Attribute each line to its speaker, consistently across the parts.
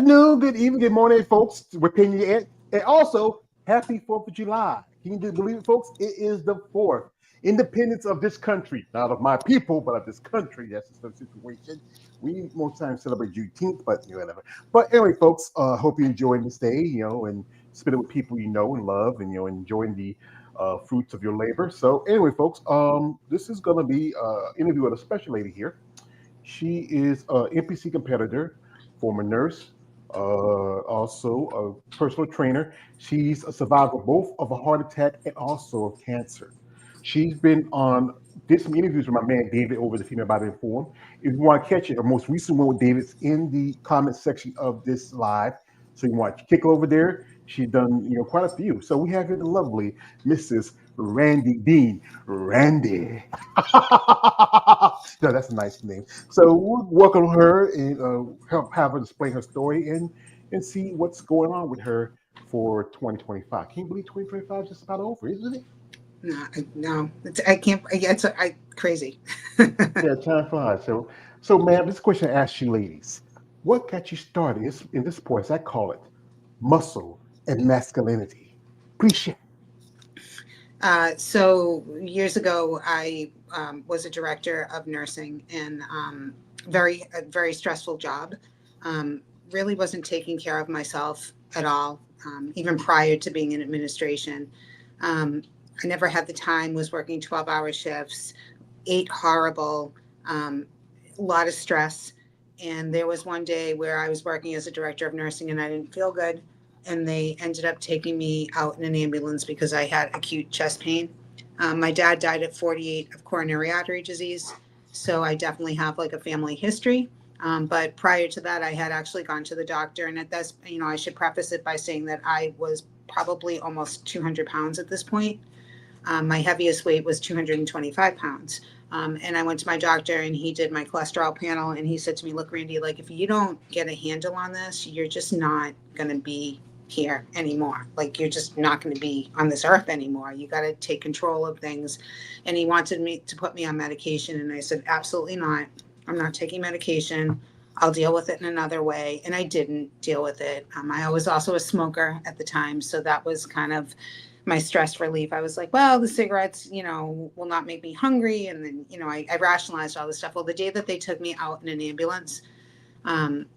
Speaker 1: afternoon, good evening, good morning, folks. We're paying you in. And also, happy 4th of July. Can you believe it, folks? It is the 4th. Independence of this country. Not of my people, but of this country. That's the situation. We most times celebrate Juneteenth, but whatever. But anyway, folks, hope you're enjoying this day, and spend it with people you know and love and, enjoying the fruits of your labor. So anyway, folks, this is going to be an interview with a special lady here. She is a NPC competitor, former nurse, also a personal trainer. She's a survivor both of a heart attack and also of cancer. She's been on did some interviews with my man David over the Female Body Forum. If you want to catch it, the most recent one with David's in the comment section of this live. So you want to kick over there. She's done quite a few. So we have here the lovely Mrs. Randy Dean. Randy. No, that's a nice name. So we'll welcome her and help have her explain her story and see what's going on with her for 2025. Can you believe 2025 is just about over, isn't it?
Speaker 2: No, I can't. It's crazy.
Speaker 1: Yeah, time flies. So, ma'am, this question I ask you, ladies: what got you started in this point? As I call it, muscle and masculinity. Please share.
Speaker 2: So years ago, I was a director of nursing and a very stressful job. Really wasn't taking care of myself at all, even prior to being in administration. Um, I never had the time. Was working 12-hour shifts, ate horrible, a lot of stress. And there was one day where I was working as a director of nursing and I didn't feel good. And they ended up taking me out in an ambulance because I had acute chest pain. My dad died at 48 of coronary artery disease. So I definitely have like a family history. But prior to that, I had actually gone to the doctor. And at this, I should preface it by saying that I was probably almost 200 pounds at this point. My heaviest weight was 225 pounds. And I went to my doctor and he did my cholesterol panel and he said to me, look, Randy, like if you don't get a handle on this, you're just not going to be here anymore. Like you're just not going to be on this earth anymore. You got to take control of things. And he wanted me to put me on medication. And I said, absolutely not. I'm not taking medication. I'll deal with it in another way. And I didn't deal with it. I was also a smoker at the time. So that was kind of my stress relief. I was like, well, the cigarettes, will not make me hungry. And then, I rationalized all this stuff. Well, the day that they took me out in an ambulance, um,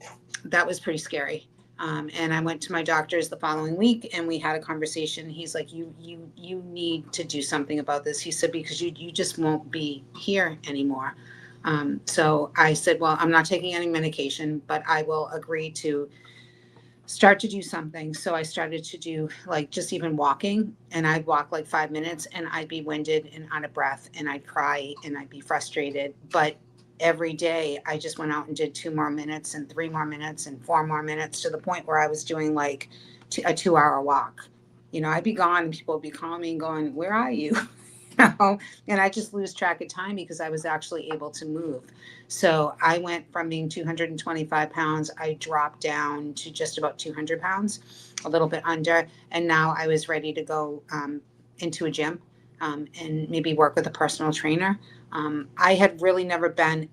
Speaker 2: that was pretty scary. And I went to my doctor's the following week and we had a conversation. He's like, you need to do something about this. He said, because you just won't be here anymore. So I said, well, I'm not taking any medication, but I will agree to start to do something. So I started to do like just even walking, and I'd walk like 5 minutes and I'd be winded and out of breath and I'd cry and I'd be frustrated. But every day I just went out and did 2 more minutes and 3 more minutes and 4 more minutes to the point where I was doing like a 2 hour walk. I'd be gone and people would be calling me and going, where are you? And I just lose track of time because I was actually able to move. So I went from being 225 pounds, I dropped down to just about 200 pounds, a little bit under. And now I was ready to go into a gym and maybe work with a personal trainer. I had really never been,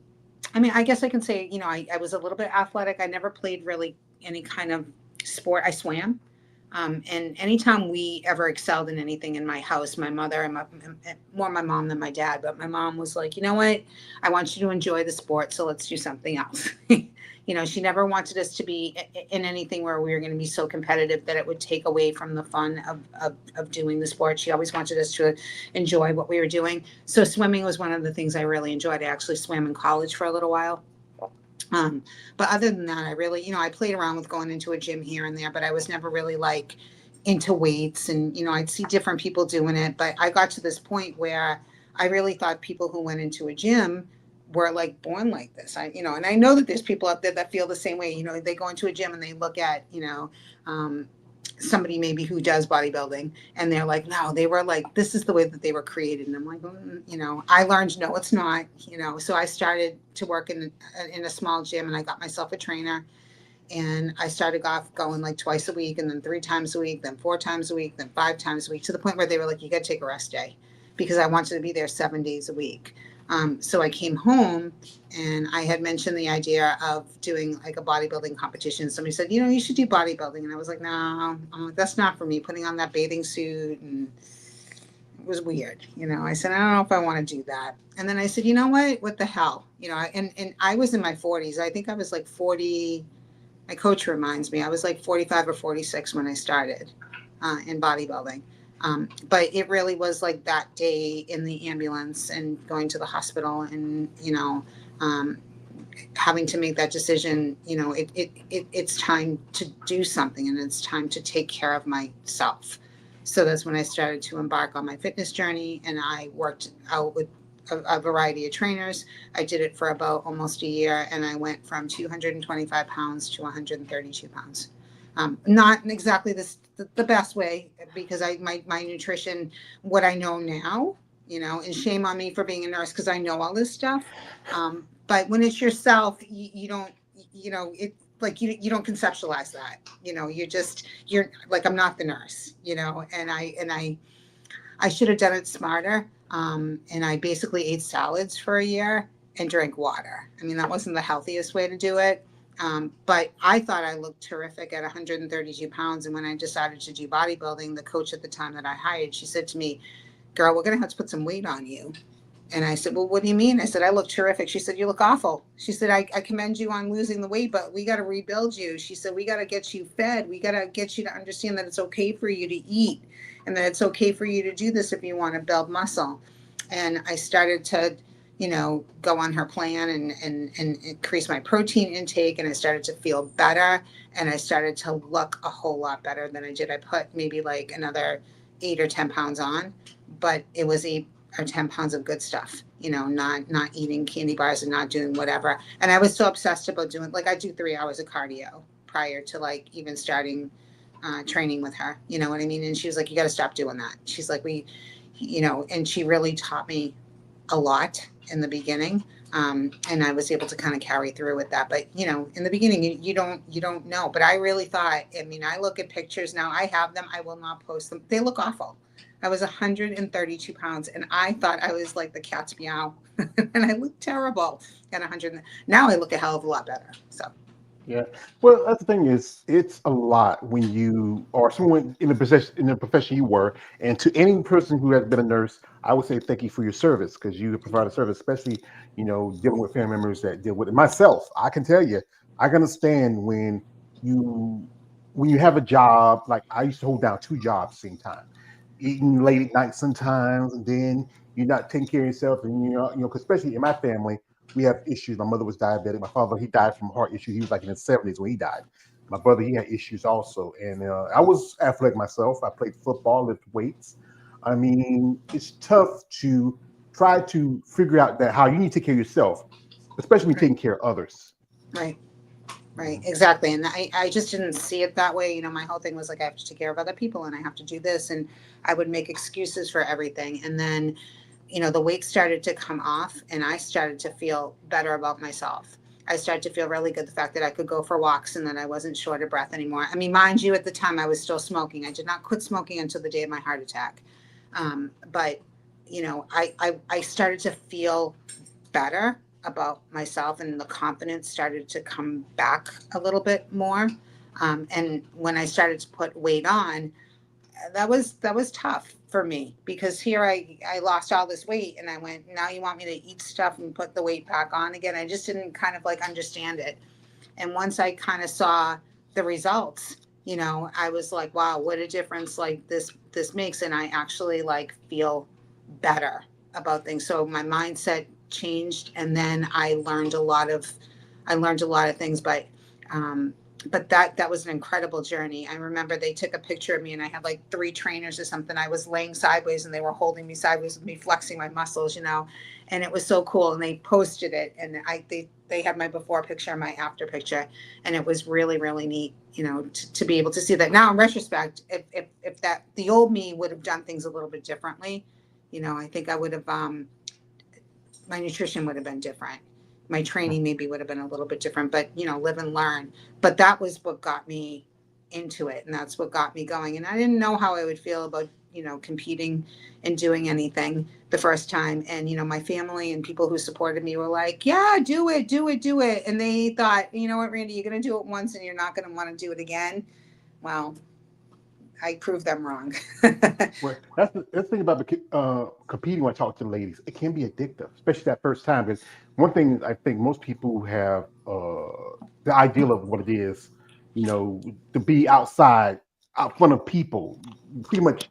Speaker 2: I guess I can say, I was a little bit athletic. I never played really any kind of sport. I swam. And anytime we ever excelled in anything in my house, my mother and more my mom than my dad, but my mom was like, you know what, I want you to enjoy the sport, so let's do something else. She never wanted us to be in anything where we were going to be so competitive that it would take away from the fun of doing the sport. She always wanted us to enjoy what we were doing. So swimming was one of the things I really enjoyed. I actually swam in college for a little while. But other than that, I really, I played around with going into a gym here and there, but I was never really like into weights and, I'd see different people doing it. But I got to this point where I really thought people who went into a gym were like born like this. And I know that there's people out there that feel the same way. They go into a gym and they look at, somebody maybe who does bodybuilding and they're like, no, they were like, this is the way that they were created. And I'm like, I learned, no, it's not, so I started to work in a small gym and I got myself a trainer and I started off going like twice a week and then 3 times a week, then 4 times a week, then 5 times a week, to the point where they were like, you got to take a rest day, because I wanted to be there 7 days a week. So I came home and I had mentioned the idea of doing like a bodybuilding competition. Somebody said, you should do bodybuilding. And I was like, no, that's not for me. Putting on that bathing suit, and it was weird. I said, I don't know if I want to do that. And then I said, you know what the hell? And I was in my 40s. I think I was like 40. My coach reminds me, I was like 45 or 46 when I started in bodybuilding. But it really was like that day in the ambulance and going to the hospital and, um, having to make that decision. It's time to do something, and it's time to take care of myself. So that's when I started to embark on my fitness journey, and I worked out with a variety of trainers. I did it for about almost a year, and I went from 225 pounds to 132 pounds. Not exactly the best way, because my nutrition, what I know now, and shame on me for being a nurse because I know all this stuff. But when it's yourself, you don't, it like you don't conceptualize that. You're like, I'm not the nurse, and I should have done it smarter. And I basically ate salads for a year and drank water. I mean, that wasn't the healthiest way to do it. But I thought I looked terrific at 132 pounds. And when I decided to do bodybuilding, the coach at the time that I hired, she said to me, girl, we're going to have to put some weight on you. And I said, well, what do you mean? I said, I look terrific. She said, you look awful. She said, I commend you on losing the weight, but we got to rebuild you. She said, we got to get you fed. We got to get you to understand that it's okay for you to eat, and that it's okay for you to do this if you want to build muscle. And I started to, go on her plan and increase my protein intake. And I started to feel better. And I started to look a whole lot better than I did. I put maybe like another 8 or 10 pounds on, but it was 8 or 10 pounds of good stuff, not eating candy bars and not doing whatever. And I was so obsessed about doing, like, I do 3 hours of cardio prior to like even starting training with her. You know what I mean? And she was like, you got to stop doing that. She's like, and she really taught me a lot in the beginning. And I was able to kind of carry through with that. But, in the beginning, you don't know. But I really thought, I mean, I look at pictures now, I have them, I will not post them. They look awful. I was 132 pounds, and I thought I was like the cat's meow. And I looked terrible at 100. Now I look a hell of a lot better. So.
Speaker 1: Yeah. Well, that's the thing is, it's a lot when you are someone in the profession you were, and to any person who has been a nurse, I would say thank you for your service because you provide a service, especially dealing with family members that deal with it. Myself, I can tell you, I can understand you when you have a job. Like I used to hold down two jobs at the same time, eating late at night sometimes, and then you're not taking care of yourself, and 'cause especially in my family we have issues. My mother was diabetic. My father, he died from heart issues. He was like in his 70s when he died. My brother, he had issues also. And I was athletic myself. I played football, lifted weights. I mean, it's tough to try to figure out that how you need to take care of yourself, especially when you're
Speaker 2: Right.
Speaker 1: taking care of others.
Speaker 2: Right. Right,
Speaker 1: Mhm.
Speaker 2: exactly. And I just didn't see it that way. My whole thing was like, I have to take care of other people and I have to do this. And I would make excuses for everything. And then, the weight started to come off and I started to feel better about myself. I started to feel really good. The fact that I could go for walks and that I wasn't short of breath anymore. I mean, mind you, at the time I was still smoking. I did not quit smoking until the day of my heart attack. But, I started to feel better about myself, and the confidence started to come back a little bit more. And when I started to put weight on, that was tough for me because here I lost all this weight and I went, now you want me to eat stuff and put the weight back on again. I just didn't kind of like understand it. And once I kind of saw the results, I was like, wow, what a difference like this makes. And I actually like feel better about things. So my mindset changed, and then I learned a lot of things. But that was an incredible journey. I remember they took a picture of me and I had like three trainers or something. I was laying sideways and they were holding me sideways with me flexing my muscles, and it was so cool. And they posted it, and they had my before picture and my after picture, and it was really really neat, to be able to see that now in retrospect. If that the old me would have done things a little bit differently, I think I would have my nutrition would have been different. My training maybe would have been a little bit different, but live and learn. But that was what got me into it, and that's what got me going. And I didn't know how I would feel about competing and doing anything the first time. And, my family and people who supported me were like, yeah, do it, do it, do it. And they thought, you know what, Randy, you're going to do it once and you're not going to want to do it again. Well, I proved them wrong.
Speaker 1: Well, that's the thing about competing when I talk to the ladies. It can be addictive, especially that first time. Because one thing I think most people have the ideal of what it is, to be outside, out front of people, pretty much,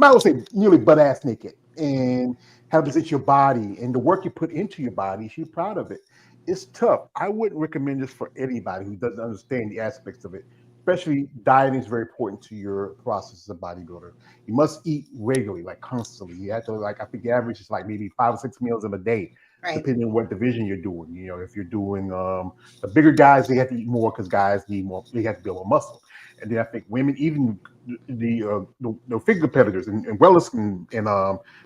Speaker 1: I would say, nearly butt ass naked, and have to present your body and the work you put into your body. You're proud of it. It's tough. I wouldn't recommend this for anybody who doesn't understand the aspects of it. Especially dieting is very important to your process as a bodybuilder. You must eat regularly, like constantly. You have to, like, I think the average is like maybe 5 or 6 meals in a day,
Speaker 2: Right.
Speaker 1: depending on what division you're doing. If you're doing the bigger guys, they have to eat more because guys need more. They have to build more muscle. And then I think women, even the figure competitors and wellness and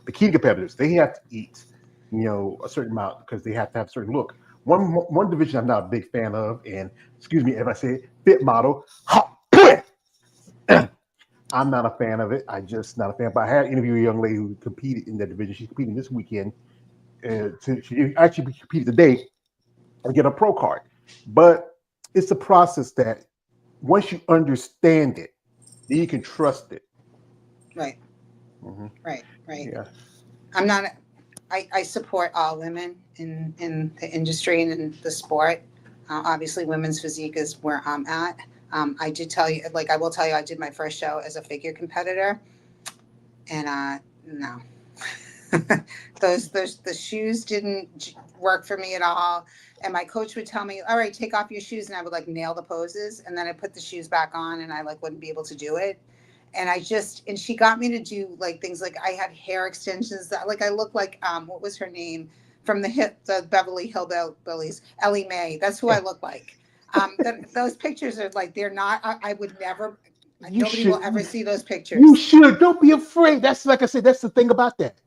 Speaker 1: bikini competitors, they have to eat, a certain amount because they have to have a certain look. One division I'm not a big fan of, and excuse me if I say fit model. I'm not a fan of it. I just not a fan. But I had interviewed a young lady who competed in that division. She's competing this weekend. She actually competed today and get a pro card. But it's a process that once you understand it, then you can trust it.
Speaker 2: Right.
Speaker 1: Hmm.
Speaker 2: Right. Right.
Speaker 1: Yeah.
Speaker 2: I'm not. I support all women in the industry and in the sport. Obviously, women's physique is where I'm at. I did tell you, like, I will tell you, I did my first show as a figure competitor, and no, those the shoes didn't work for me at all. And my coach would tell me, "All right, take off your shoes," and I would like nail the poses, and then I put the shoes back on, and I like wouldn't be able to do it. And she got me to do like things like I had hair extensions that like I looked like what was her name from the Beverly Hillbillies, Ellie Mae. That's who I look like. Those pictures are like they're not. I would never.
Speaker 1: You
Speaker 2: Nobody
Speaker 1: should.
Speaker 2: will ever see those
Speaker 1: You
Speaker 2: pictures.
Speaker 1: should. Don't be afraid. That's like I said. That's the thing about that.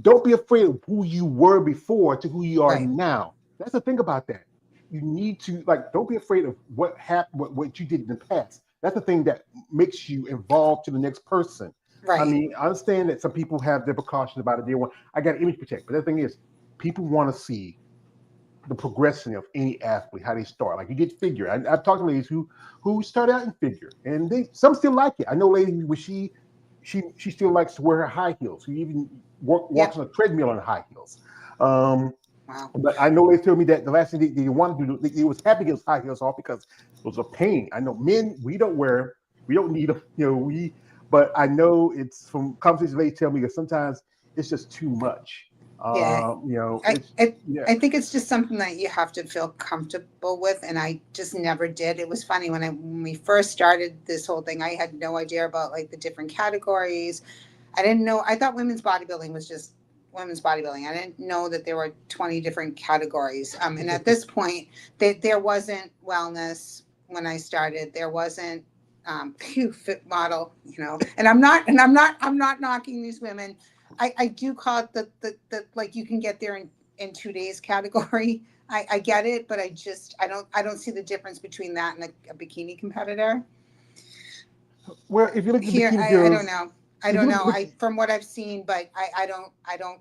Speaker 1: Don't be afraid of who you were before to who you are
Speaker 2: Right.
Speaker 1: now. That's the thing about that. You need to, like, don't be afraid of what happened, what you did in the past. That's the thing that makes you evolve to the next person. I
Speaker 2: Right.
Speaker 1: mean, I understand that some people have their precautions about it. They want, I got image protect, but the thing is, people want to see the progression of any athlete, how they start. Like you get figure. I've talked to ladies who started out in figure, and they some still like it. I know ladies where she still likes to wear her high heels. She even walks
Speaker 2: Yep.
Speaker 1: on a treadmill in high heels. Um,
Speaker 2: Wow.
Speaker 1: but I know they told me that the last thing they wanted to do, they was happy to get those high heels off because it was a pain. I know men, we don't need them, but I know it's from conversations they tell me that sometimes it's just too much.
Speaker 2: Yeah. I,
Speaker 1: It's
Speaker 2: I
Speaker 1: yeah.
Speaker 2: I think it's just something that you have to feel comfortable with, and I just never did. It was funny when we first started this whole thing. I had no idea about like the different categories. I didn't know. I thought women's bodybuilding was just women's bodybuilding. I didn't know that there were 20 different categories. And at this point, there wasn't wellness when I started. There wasn't fit model, And I'm not knocking these women. I do call it the like you can get there in 2 days category. I get it, but I don't see the difference between that and a bikini competitor.
Speaker 1: Well, if you look at the
Speaker 2: Here,
Speaker 1: bikini
Speaker 2: I don't
Speaker 1: girls,
Speaker 2: know. I
Speaker 1: if you
Speaker 2: don't
Speaker 1: look at
Speaker 2: know.
Speaker 1: the,
Speaker 2: I from what I've seen, but I don't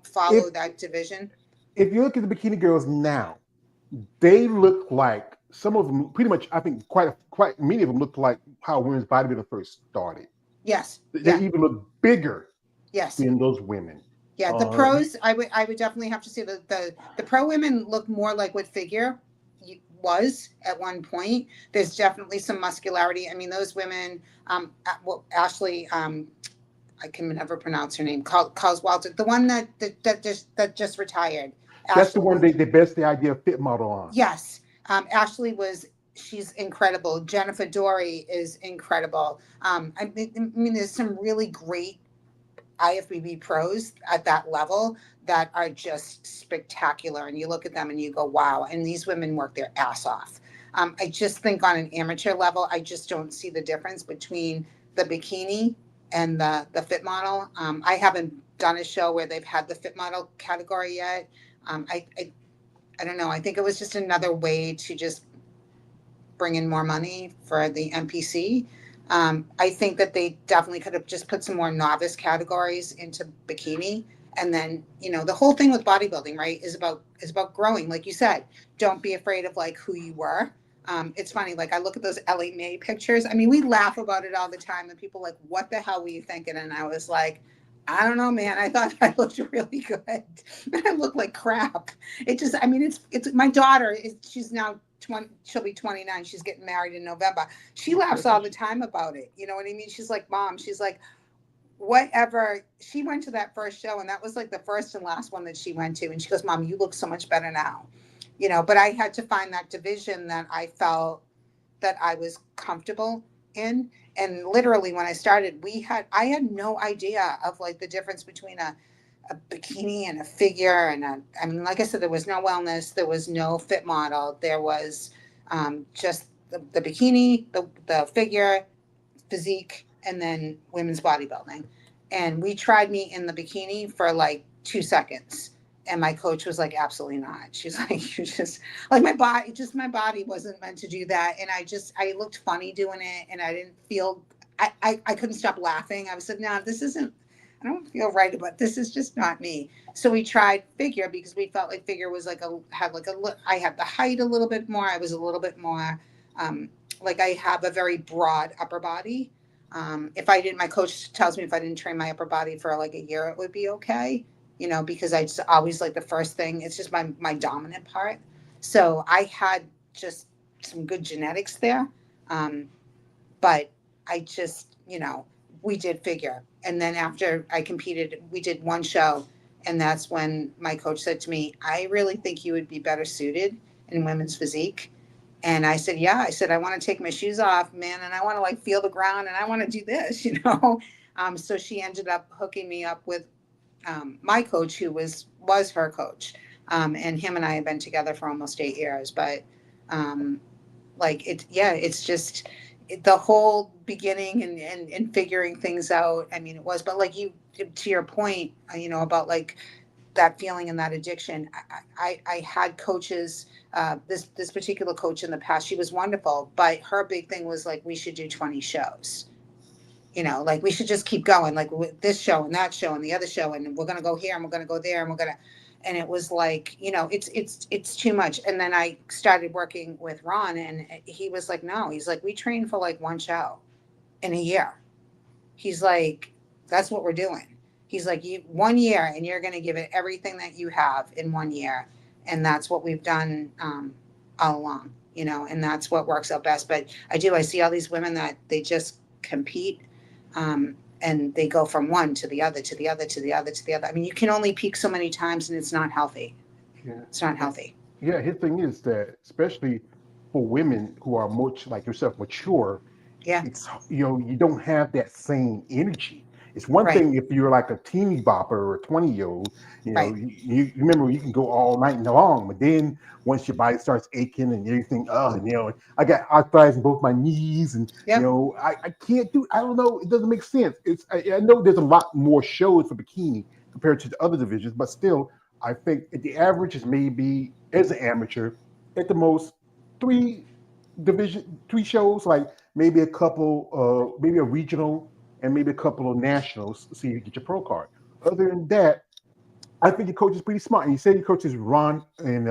Speaker 1: if
Speaker 2: follow that division.
Speaker 1: if you look at the bikini girls now, they look like some of them. Pretty much, I think quite many of them look like how women's bodybuilding first started.
Speaker 2: Yes.
Speaker 1: They
Speaker 2: Yeah.
Speaker 1: even look bigger
Speaker 2: Yes.
Speaker 1: than those women.
Speaker 2: Yeah. The
Speaker 1: Uh,
Speaker 2: pros, I would definitely have to say the pro women look more like what figure was at one point. There's definitely some muscularity. I mean, those women. Well, Ashley. I can never pronounce her name. Calls Walter, the one that just retired.
Speaker 1: that's the
Speaker 2: Ashley.
Speaker 1: one they best the idea of fit model on.
Speaker 2: Yes. Ashley she's incredible. Jennifer Dory is incredible. I mean, there's some really great IFBB pros at that level that are just spectacular. And you look at them and you go, wow. And these women work their ass off. I just think on an amateur level, I just don't see the difference between the bikini and the fit model. I haven't done a show where they've had the fit model category yet. I don't know. I think it was just another way to just bring in more money for the NPC. I think that they definitely could have just put some more novice categories into bikini. And then, the whole thing with bodybuilding, right, is about growing. Like you said, don't be afraid of like who you were. It's funny, like I look at those Ellie Mae pictures. I mean, we laugh about it all the time, and people are like, "What the hell were you thinking?" And I was like, "I don't know, man. I thought I looked really good. I look like crap." It just, I mean, it's my daughter is she's now 20. She'll be 29. She's getting married in November. She laughs all the time about it. You know what I mean? She's like, Mom, she's like, whatever. She went to that first show, and that was like the first and last one that she went to. And she goes, Mom, you look so much better now. But I had to find that division that I felt that I was comfortable in. And literally when I started, I had no idea of like the difference between a bikini and a figure. I mean, like I said, there was no wellness, there was no fit model. There was just the bikini, the figure, physique, and then women's bodybuilding. And we tried me in the bikini for like 2 seconds. And my coach was like, absolutely not. She's like, you just like my body wasn't meant to do that. And I looked funny doing it, and I didn't feel, I couldn't stop laughing. I was like, no, this isn't, I don't feel right about this. Is just not me. So we tried figure because we felt like figure was like I had the height a little bit more. I was a little bit more, like I have a very broad upper body. If I didn't, my coach tells me if I didn't train my upper body for like a year, it would be okay. Because I just always like the first thing. It's just my dominant part. So I had just some good genetics there. Um, but I just, we did figure. And then after I competed, we did one show. And that's when my coach said to me, I really think you would be better suited in women's physique. And I said, yeah. I said, I want to take my shoes off, man, and I want to like feel the ground, and I want to do this. So she ended up hooking me up with my coach, who was her coach, and him and I have been together for almost 8 years. But um, like it's just the whole beginning and figuring things out. I mean, it was, but like you, to your point, about like that feeling and that addiction. I had coaches, this particular coach in the past, she was wonderful, but her big thing was like, we should do 20 shows. Like we should just keep going, like with this show and that show and the other show, and we're going to go here and we're going to go there and we're going to, and it was like, it's too much. And then I started working with Ron, and he was like, no, he's like, we train for like one show in a year. He's like, that's what we're doing. He's like, you 1 year, and you're going to give it everything that you have in 1 year. And that's what we've done all along, and that's what works out best. But I see all these women that they just compete, and they go from one to the other, to the other, to the other, to the other. I mean, you can only peak so many times, and it's not healthy.
Speaker 1: Yeah.
Speaker 2: It's not healthy.
Speaker 1: Yeah, his thing is that, especially for women who are much like yourself, mature,
Speaker 2: Yeah.
Speaker 1: it's you don't have that same energy. It's one
Speaker 2: Right.
Speaker 1: thing if you're like a teeny bopper or a 20-year-old,
Speaker 2: Right.
Speaker 1: you remember you can go all night long, but then once your body starts aching and everything, I got arthritis in both my knees, and
Speaker 2: Yep.
Speaker 1: I can't do. I don't know. It doesn't make sense. I know there's a lot more shows for bikini compared to the other divisions, but still, I think the average is maybe as an amateur at the most three three shows, like maybe a couple, maybe a regional and maybe a couple of nationals, so you get your pro card. Other than that, I think your coach is pretty smart. And you say your coach is Ron, and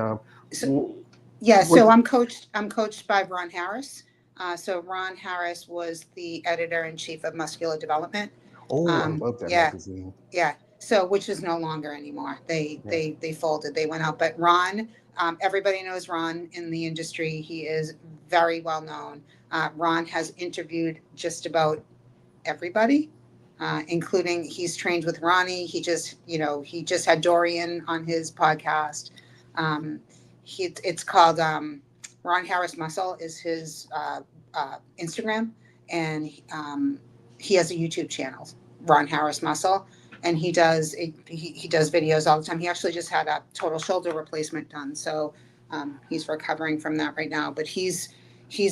Speaker 2: So, yeah, so
Speaker 1: was
Speaker 2: I'm coached by Ron Harris. So Ron Harris was the editor in chief of Muscular Development.
Speaker 1: oh, I love that
Speaker 2: Yeah,
Speaker 1: magazine.
Speaker 2: yeah. So which is no longer anymore. They
Speaker 1: Yeah.
Speaker 2: they they folded. They went out. But Ron, everybody knows Ron in the industry. He is very well known. Ron has interviewed just about everybody, including he's trained with Ronnie. He just had Dorian on his podcast. It's called Ron Harris Muscle is his Instagram, and he has a YouTube channel, Ron Harris Muscle, and he does videos all the time. He actually just had a total shoulder replacement done, so he's recovering from that right now. But he's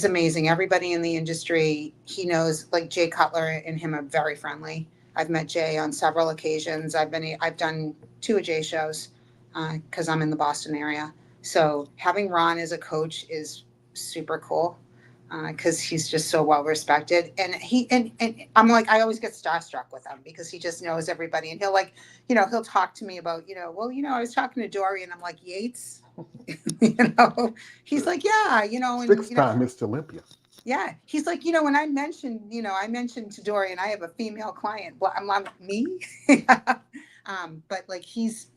Speaker 2: amazing. Everybody in the industry, he knows, like Jay Cutler and him are very friendly. I've met Jay on several occasions. I've done two of Jay shows because I'm in the Boston area. So having Ron as a coach is super cool. because he's just so well respected. And I'm like, I always get starstruck with him because he just knows everybody. And he'll like, he'll talk to me about, well, I was talking to Dory and I'm like, Yates, you know, he's like, yeah, and,
Speaker 1: Six-time Mr. Olympia.
Speaker 2: yeah, he's like, when I mentioned to Dory and I have a female client. Well, I'm like, me? But like, he's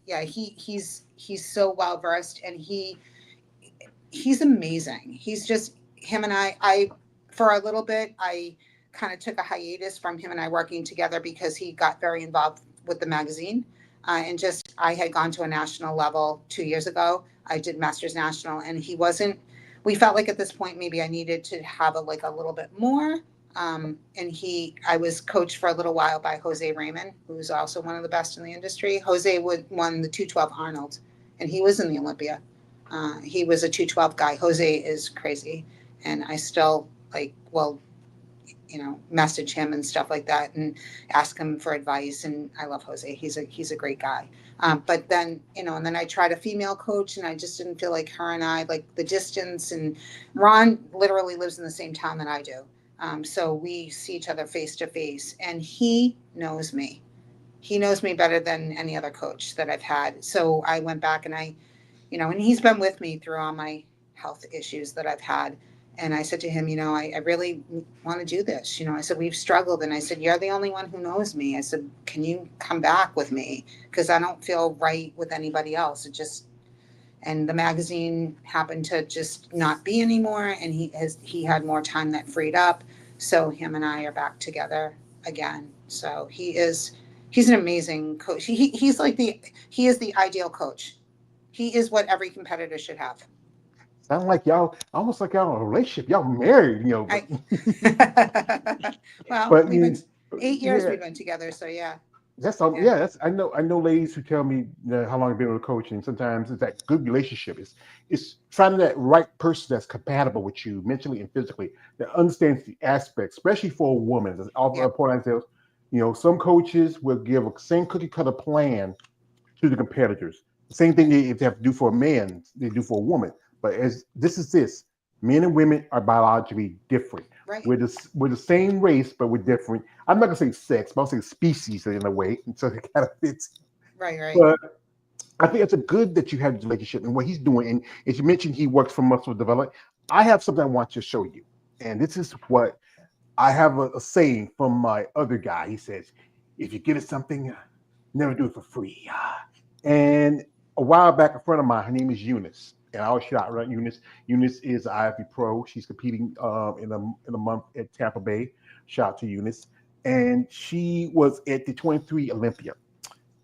Speaker 2: so well versed and he's amazing. He's just him and I for a little bit I kind of took a hiatus from him and I working together because he got very involved with the magazine. And just I had gone to a national level 2 years ago. I did Masters National and he wasn't. We felt like at this point maybe I needed to have a little bit more. I was coached for a little while by Jose Raymond, who's also one of the best in the industry. Jose won the 212 Arnold, and he was in the Olympia. He was a 212 guy. Jose is crazy. And I still message him and stuff like that and ask him for advice. And I love Jose. He's a great guy. But then, and then I tried a female coach and I just didn't feel like her and I, like the distance. And Ron literally lives in the same town that I do. So we see each other face to face and he knows me. He knows me better than any other coach that I've had. So I went back and and he's been with me through all my health issues that I've had. And I said to him, I really want to do this. I said, we've struggled. And I said, you're the only one who knows me. I said, can you come back with me? Because I don't feel right with anybody else. And the magazine happened to just not be anymore. And he had more time that freed up. So him and I are back together again. So he's an amazing coach. He is the ideal coach. He is what every competitor should have.
Speaker 1: Sound like y'all, almost like y'all in a relationship. Y'all married,
Speaker 2: I, well,
Speaker 1: but
Speaker 2: we've been 8 years
Speaker 1: yeah,
Speaker 2: we've been together, so yeah.
Speaker 1: that's all.
Speaker 2: Yeah.
Speaker 1: Yeah, that's I know ladies who tell me how long they've been with a coach, and sometimes it's that good relationship. It's finding that right person that's compatible with you mentally and physically that understands the aspects, especially for a woman. As often
Speaker 2: Yep.
Speaker 1: report ourselves, some coaches will give a same cookie cutter plan to the competitors. The same thing they have to do for a man, they do for a woman. But as this, men and women are biologically different.
Speaker 2: Right.
Speaker 1: We're the same race, but we're different. I'm not gonna say sex, but I'll say species in a way, and so it kind of fits.
Speaker 2: Right.
Speaker 1: But I think it's a good that you have this relationship and what he's doing. And as you mentioned, he works for muscle development. I have something I want to show you, and this is what I have a saying from my other guy. He says, "If you give it something, never do it for free." And a while back, a friend of mine, her name is Eunice, and I always shout out Eunice. Eunice is an IFB pro. She's competing in a month at Tampa Bay. Shout out to Eunice, and she was at the 23 Olympia,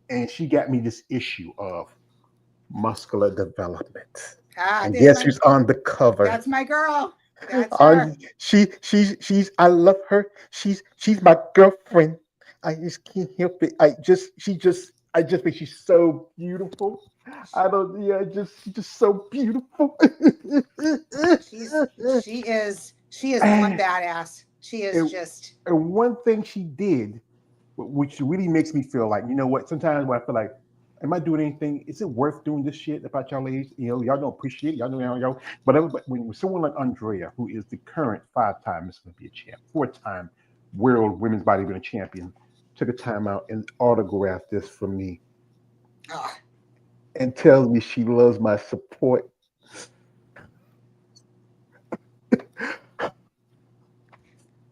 Speaker 1: and she got me this issue of muscular development. And guess who's on the cover?
Speaker 2: That's my girl. That's her.
Speaker 1: On she's I love her. She's my girlfriend. I just can't help it. I just think she's so beautiful. I don't yeah, she's just so beautiful.
Speaker 2: She is one badass. She is
Speaker 1: and,
Speaker 2: just
Speaker 1: and one thing she did, which really makes me feel like, you know what, sometimes when I feel like, am I doing anything? Is it worth doing this shit about y'all ladies? Y'all don't appreciate it. Y'all know y'all. But when someone like Andrea, who is the current 5-time Miss Olympia champ, 4-time world women's bodybuilding champion, took a time out and autographed this for me
Speaker 2: oh,
Speaker 1: and tells me she loves my support.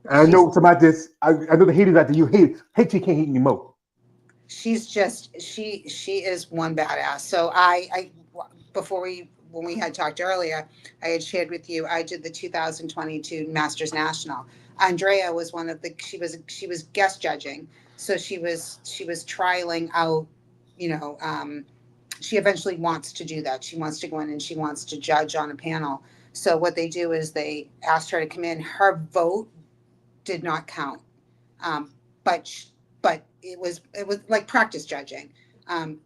Speaker 1: I
Speaker 2: she's
Speaker 1: know about this. I know the haters out there. You hate you can't hate me more.
Speaker 2: she's just she is one badass. So I before when we had talked earlier, I had shared with you I did the 2022 Masters National. Andrea was one of the she was guest judging, so she was trialing out, you know. She eventually wants to do that. She wants to go in and she wants to judge on a panel. So what they do is they asked her to come in. Her vote did not count, um, but but it was like practice judging.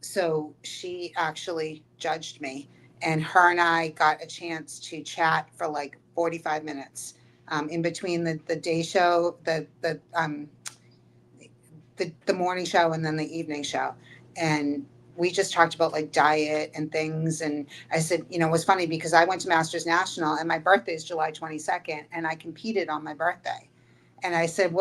Speaker 2: So she actually judged me, and her and I got a chance to chat for like 45 minutes, in between the day show, the morning show, and then the evening show, and we just talked about like diet and things. And I said, you know, it was funny because I went to Masters National and my birthday is July 22nd and I competed on my birthday. And I said,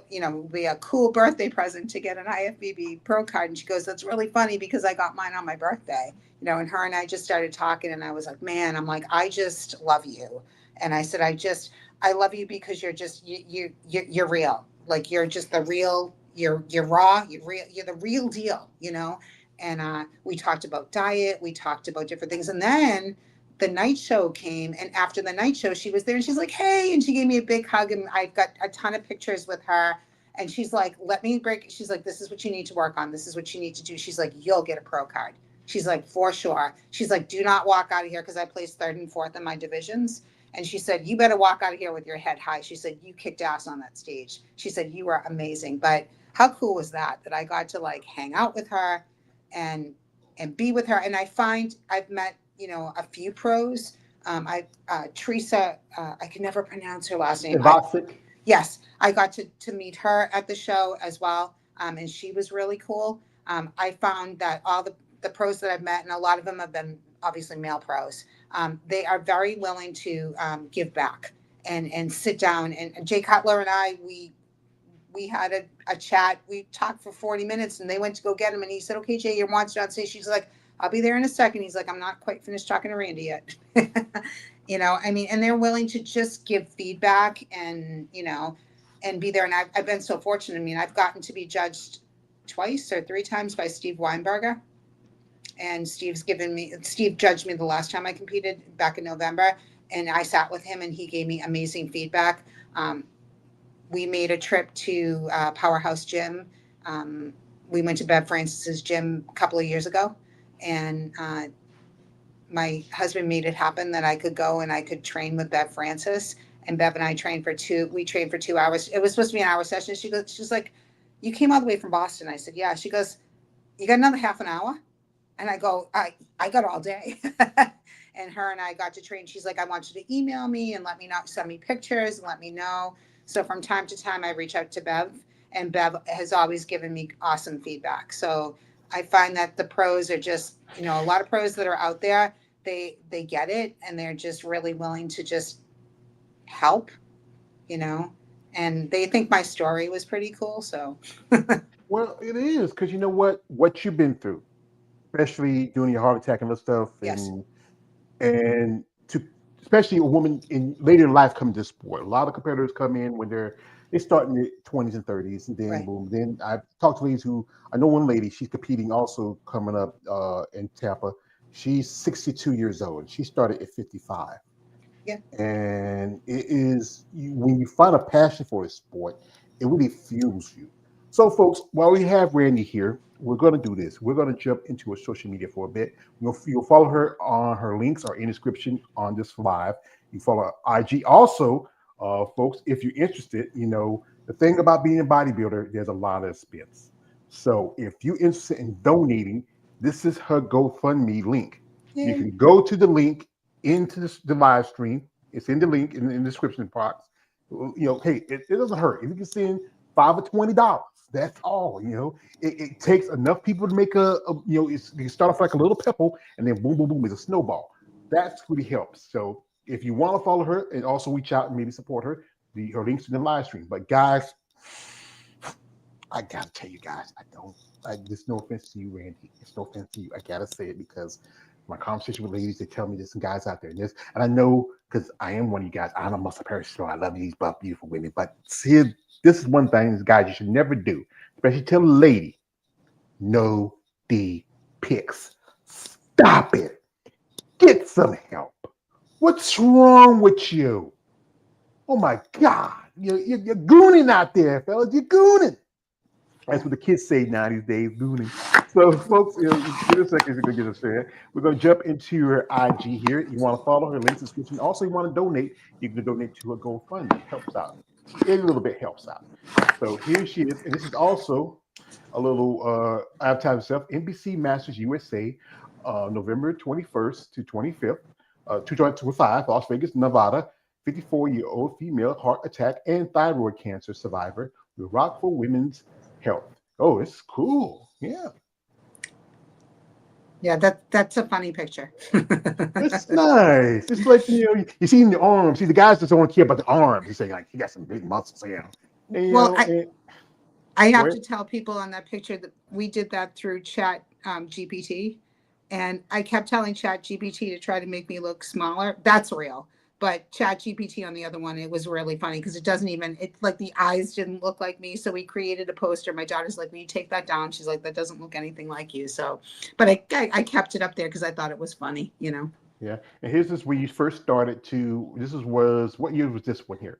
Speaker 2: you know, would be a cool birthday present to get an IFBB pro card. And she goes, that's really funny because I got mine on my birthday, you know, and her and I just started talking and I was like, man, I'm like, I just love you. And I said, I love you because you're just, you're real. Like you're just the real, you're raw, you're the real deal, you know? And we talked about diet, we talked about different things. And then the night show came, and after the night show she was there and she's like, hey, and she gave me a big hug and I've got a ton of pictures with her. And she's like, let me break, she's like, this is what you need to work on, this is what you need to do. She's like, you'll get a pro card. She's like, for sure. She's like, do not walk out of here, because I placed third and fourth in my divisions. And she said, you better walk out of here with your head high. She said, you kicked ass on that stage. She said, you were amazing. But how cool was that, that I got to like hang out with her and be with her. And I find I've met, you know, a few pros. Teresa, I can never pronounce her last name. Yes, I got to meet her at the show as well, and she was really cool. I found that all the pros that I've met, and a lot of them have been obviously male pros, they are very willing to give back and sit down. And Jay Cutler and I, we had a chat. We talked for 40 minutes and they went to go get him. And he said, okay, Jay, your monster on stage. She's like, I'll be there in a second. He's like, I'm not quite finished talking to Randy yet. You know, I mean, and they're willing to just give feedback and, you know, and be there. And I've been so fortunate. I mean, I've gotten to be judged twice or three times by Steve Weinberger. And Steve judged me the last time I competed back in November. And I sat with him and he gave me amazing feedback. We made a trip to Powerhouse Gym. We went to Bev Francis's gym a couple of years ago, and my husband made it happen that I could go and I could train with Bev Francis. And Bev and I trained for 2 hours. It was supposed to be an hour session. She's like, you came all the way from Boston. I said, yeah. She goes, you got another half an hour? And I go, I got all day. And her and I got to train. She's like, I want you to email me and let me know, send me pictures and let me know. So from time to time, I reach out to Bev, and Bev has always given me awesome feedback. So I find that the pros are just, you know, a lot of pros that are out there, they get it and they're just really willing to just help, you know, and they think my story was pretty cool. So
Speaker 1: Well, it is, because you know what you've been through, especially doing your heart attack and other stuff,
Speaker 2: yes,
Speaker 1: and to especially a woman in later in life coming to sport. A lot of competitors come in when they start in their 20s and 30s, and then
Speaker 2: right.
Speaker 1: boom. Then I talked to ladies who I know one lady. She's competing also coming up in Tampa. She's 62 years old, and she started at 55.
Speaker 2: Yeah.
Speaker 1: And it is when you find a passion for a sport, it really fuels you. So, folks, while we have Randy here, we're going to do this. We're going to jump into her social media for a bit. You'll follow her on her links are in the description on this live. You follow her IG. Also, folks, if you're interested, you know, the thing about being a bodybuilder, there's a lot of expense. So if you're interested in donating, this is her GoFundMe link. You
Speaker 2: Yay.
Speaker 1: can go to the link into the live stream. It's in the link in the description box. You know, hey, it doesn't hurt. If you can send $5 or $20, that's all. You know, it takes enough people to make you know, you start off like a little pebble, and then boom, boom, boom, it's a snowball. That's really helps. So if you want to follow her and also reach out and maybe support her, her links in the live stream. But guys, I gotta tell you guys, there's no offense to you, Randy. It's no offense to you. I gotta say it because my conversation with ladies, they tell me there's some guys out there. And I know because I am one of you guys. I'm a muscle Paris, so I love these buff, beautiful women. But see, this is one thing, guys, you should never do, especially tell a lady, no D pics. Stop it. Get some help. What's wrong with you? Oh my God. You're gooning out there, fellas. You're gooning. That's what the kids say now these days, gooning. So, folks, give us a second if you're going to get us there. We're going to jump into her IG here. You want to follow her links in the description. Also, you want to donate, you can donate to her GoFundMe. It helps out. Every little bit helps out. So here she is. And this is also a little advertising stuff. NBC Masters USA, November 21st to 25th, 2025, Las Vegas, Nevada. 54-year-old female heart attack and thyroid cancer survivor with Rock for Women's Health. Oh, it's cool. Yeah.
Speaker 2: Yeah, that's a funny picture.
Speaker 1: It's nice. It's like you see the arms. See, the guys just don't care about the arms. You say like he got some big muscles, And
Speaker 2: Well, I
Speaker 1: go
Speaker 2: have
Speaker 1: ahead.
Speaker 2: to tell people on that picture that we did that through Chat GPT, and I kept telling Chat GPT to try to make me look smaller. That's real. But Chat GPT on the other one, it was really funny because it doesn't even, it like the eyes didn't look like me. So we created a poster. My daughter's like, will you take that down? She's like, that doesn't look anything like you. So, but I kept it up there because I thought it was funny, you know.
Speaker 1: Yeah. And here's this where you first started to. Was what year was this one here?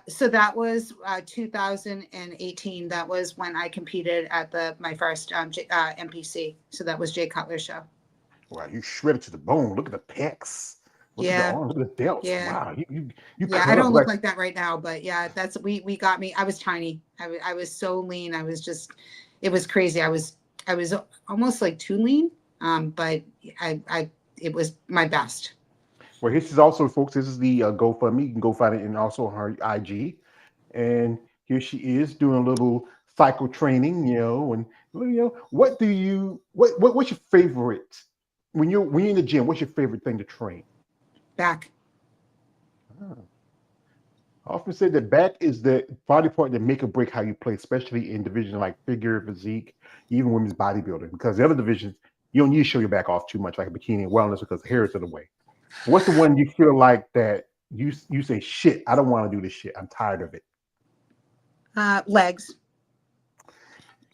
Speaker 2: So that was 2018. That was when I competed at my first MPC. So that was Jay Cutler's show.
Speaker 1: Wow, you shredded to the bone. Look at the pecs. Look at the
Speaker 2: Yeah,
Speaker 1: arms. Look at the delts.
Speaker 2: yeah,
Speaker 1: Wow, you
Speaker 2: yeah. I
Speaker 1: cut up
Speaker 2: don't look
Speaker 1: like.
Speaker 2: like that right now, but yeah, that's we got me. I was tiny. I was so lean. I was just, it was crazy. I was almost like too lean. But it was my best.
Speaker 1: Well, this is also, folks. This is the GoFundMe. You can go find it, and also on her IG. And here she is doing a little cycle training. And what do you what's your favorite when you're in the gym? What's your favorite thing to train?
Speaker 2: Back.
Speaker 1: Ah. I often say that back is the body part that make or break how you play, especially in divisions like figure, physique, even women's bodybuilding. Because the other divisions, you don't need to show your back off too much, like a bikini and wellness, because the hair is in the way. What's the one you feel like that you say, shit, I don't want to do this shit. I'm tired of it.
Speaker 2: Legs.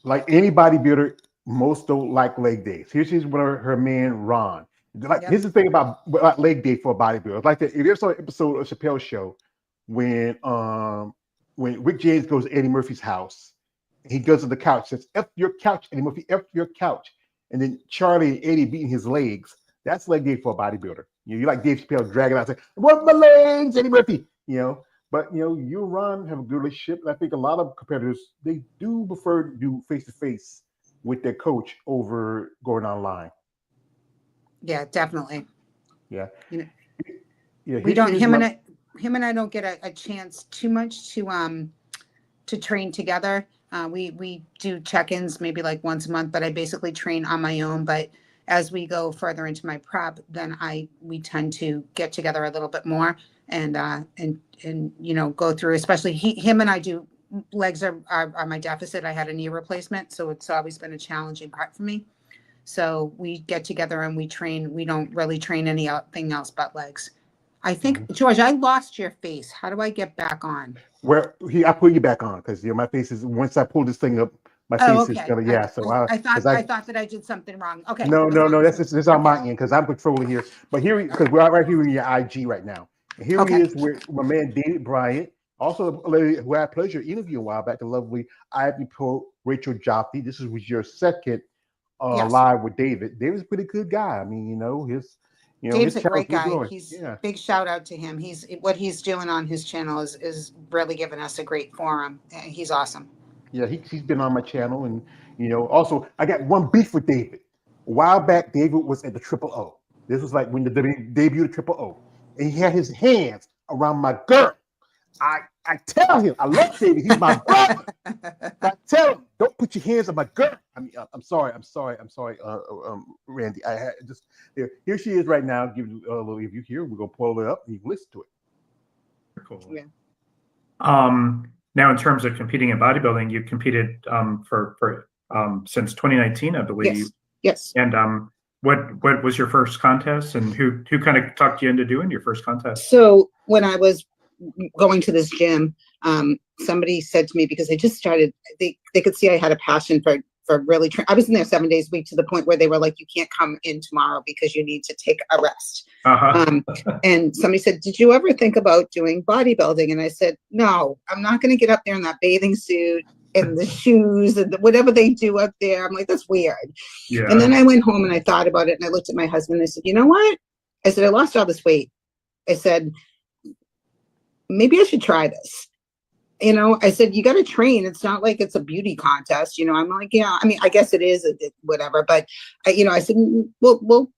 Speaker 1: Like any bodybuilder, most don't like leg days. Here's one of her man, Ron. Like,
Speaker 2: Yep.
Speaker 1: here's the thing about leg day for a bodybuilder. It's like that. If you ever saw an episode of Chappelle's show when Rick James goes to Eddie Murphy's house, he goes to the couch, says, F your couch, Eddie Murphy, F your couch. And then Charlie and Eddie beating his legs. That's leg day for a bodybuilder. You like Dave Chappelle dragging out, saying, what my legs, Eddie Murphy? But you and Ron have a good relationship, and I think a lot of competitors they do prefer to do face to face with their coach over going online.
Speaker 2: Yeah, definitely.
Speaker 1: Yeah,
Speaker 2: You know,
Speaker 1: yeah.
Speaker 2: we
Speaker 1: Here she
Speaker 2: don't
Speaker 1: is, my.
Speaker 2: him and I don't get a chance too much to train together. We do check-ins maybe like once a month, but I basically train on my own. But as we go further into my prep, then we tend to get together a little bit more and go through. Especially him and I do legs are my deficit. I had a knee replacement, so it's always been a challenging part for me. So we get together and we train. We don't really train anything else but legs. I think,
Speaker 1: Mhm.
Speaker 2: George, I lost your face. How do I get back on?
Speaker 1: I put you back on because my face is once I pull this thing up, my
Speaker 2: Oh,
Speaker 1: face is
Speaker 2: okay.
Speaker 1: gonna
Speaker 2: I,
Speaker 1: yeah. So
Speaker 2: I, I thought
Speaker 1: because I
Speaker 2: I thought that I did something wrong. Okay,
Speaker 1: no
Speaker 2: as
Speaker 1: no
Speaker 2: long
Speaker 1: no
Speaker 2: as
Speaker 1: that's on my
Speaker 2: okay,
Speaker 1: end because I'm controlling here. But because we're right here in your IG right now, and here he
Speaker 2: okay,
Speaker 1: is with my man David Bryant, also a lady who I had pleasure interviewing a while back, the lovely Ivy Pro Rachel Jaffe. This was your second
Speaker 2: yes.
Speaker 1: live with David. David's a pretty good guy. I mean, his
Speaker 2: Dave's a
Speaker 1: channel's
Speaker 2: great
Speaker 1: still
Speaker 2: guy.
Speaker 1: growing.
Speaker 2: He's
Speaker 1: Yeah.
Speaker 2: big shout out to him. He's what he's doing on his channel is really giving us a great forum. He's awesome.
Speaker 1: Yeah, he's been on my channel, and also I got one beef with David. A while back, David was at the Triple O. This was like when the debuted Triple O, and he had his hands around my girl. I tell him I love David. He's my brother. But I tell him don't put your hands on my girl. I mean, I'm sorry, Randy. I had just here she is right now. Give you a little review here. We're gonna pull it up and you can listen to it.
Speaker 3: Cool.
Speaker 2: Yeah.
Speaker 3: Now, in terms of competing in bodybuilding, you competed for since 2019, I believe.
Speaker 2: Yes. Yes.
Speaker 3: And what was your first contest, and who kind of talked you into doing your first contest?
Speaker 2: So when I was going to this gym, somebody said to me because I just started, they could see I had a passion for really. I was in there 7 days a week to the point where they were like, "You can't come in tomorrow because you need to take a rest."
Speaker 3: Uh-huh.
Speaker 2: And somebody said, "Did you ever think about doing bodybuilding?" And I said, "No, I'm not going to get up there in that bathing suit and the shoes and whatever they do up there." I'm like, "That's weird."
Speaker 3: Yeah.
Speaker 2: And then I went home and I thought about it and I looked at my husband and I said, "You know what?" I said, "I lost all this weight." I said, "Maybe I should try this." I said, "You got to train. It's not like it's a beauty contest." I'm like, "Yeah, I mean, I guess it is, whatever." But, I said, well,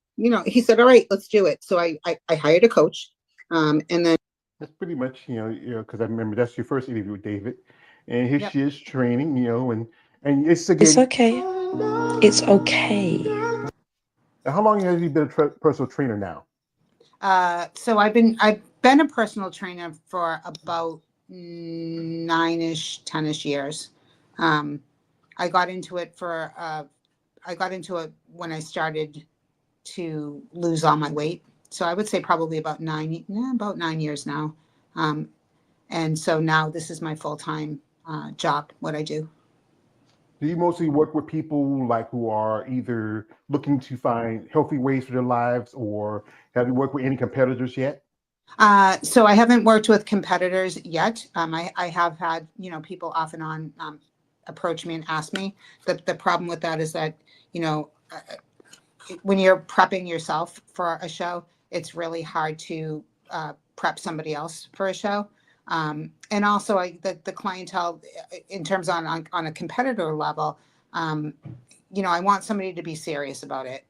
Speaker 2: he said, "All right, let's do it." So I hired a coach. And then.
Speaker 1: That's pretty much because I remember that's your first interview with David, and here
Speaker 2: Yep.
Speaker 1: she is training, and it's
Speaker 4: It's
Speaker 1: again.
Speaker 4: okay. It's okay.
Speaker 1: And how long have you been a personal trainer now?
Speaker 2: So I've been a personal trainer for about 9-ish, 10-ish years. Um, I got into it when I started to lose all my weight. So I would say probably about 9 years now. Um, and so now this is my full time job. What I do.
Speaker 1: Do you mostly work with people like who are either looking to find healthy ways for their lives, or have you worked with any competitors yet?
Speaker 2: So I haven't worked with competitors yet. I have had, people off and on approach me and ask me. The problem with that is that, you know, when you're prepping yourself for a show, it's really hard to prep somebody else for a show. And also, the clientele, in terms on a competitor level, um, I want somebody to be serious about it.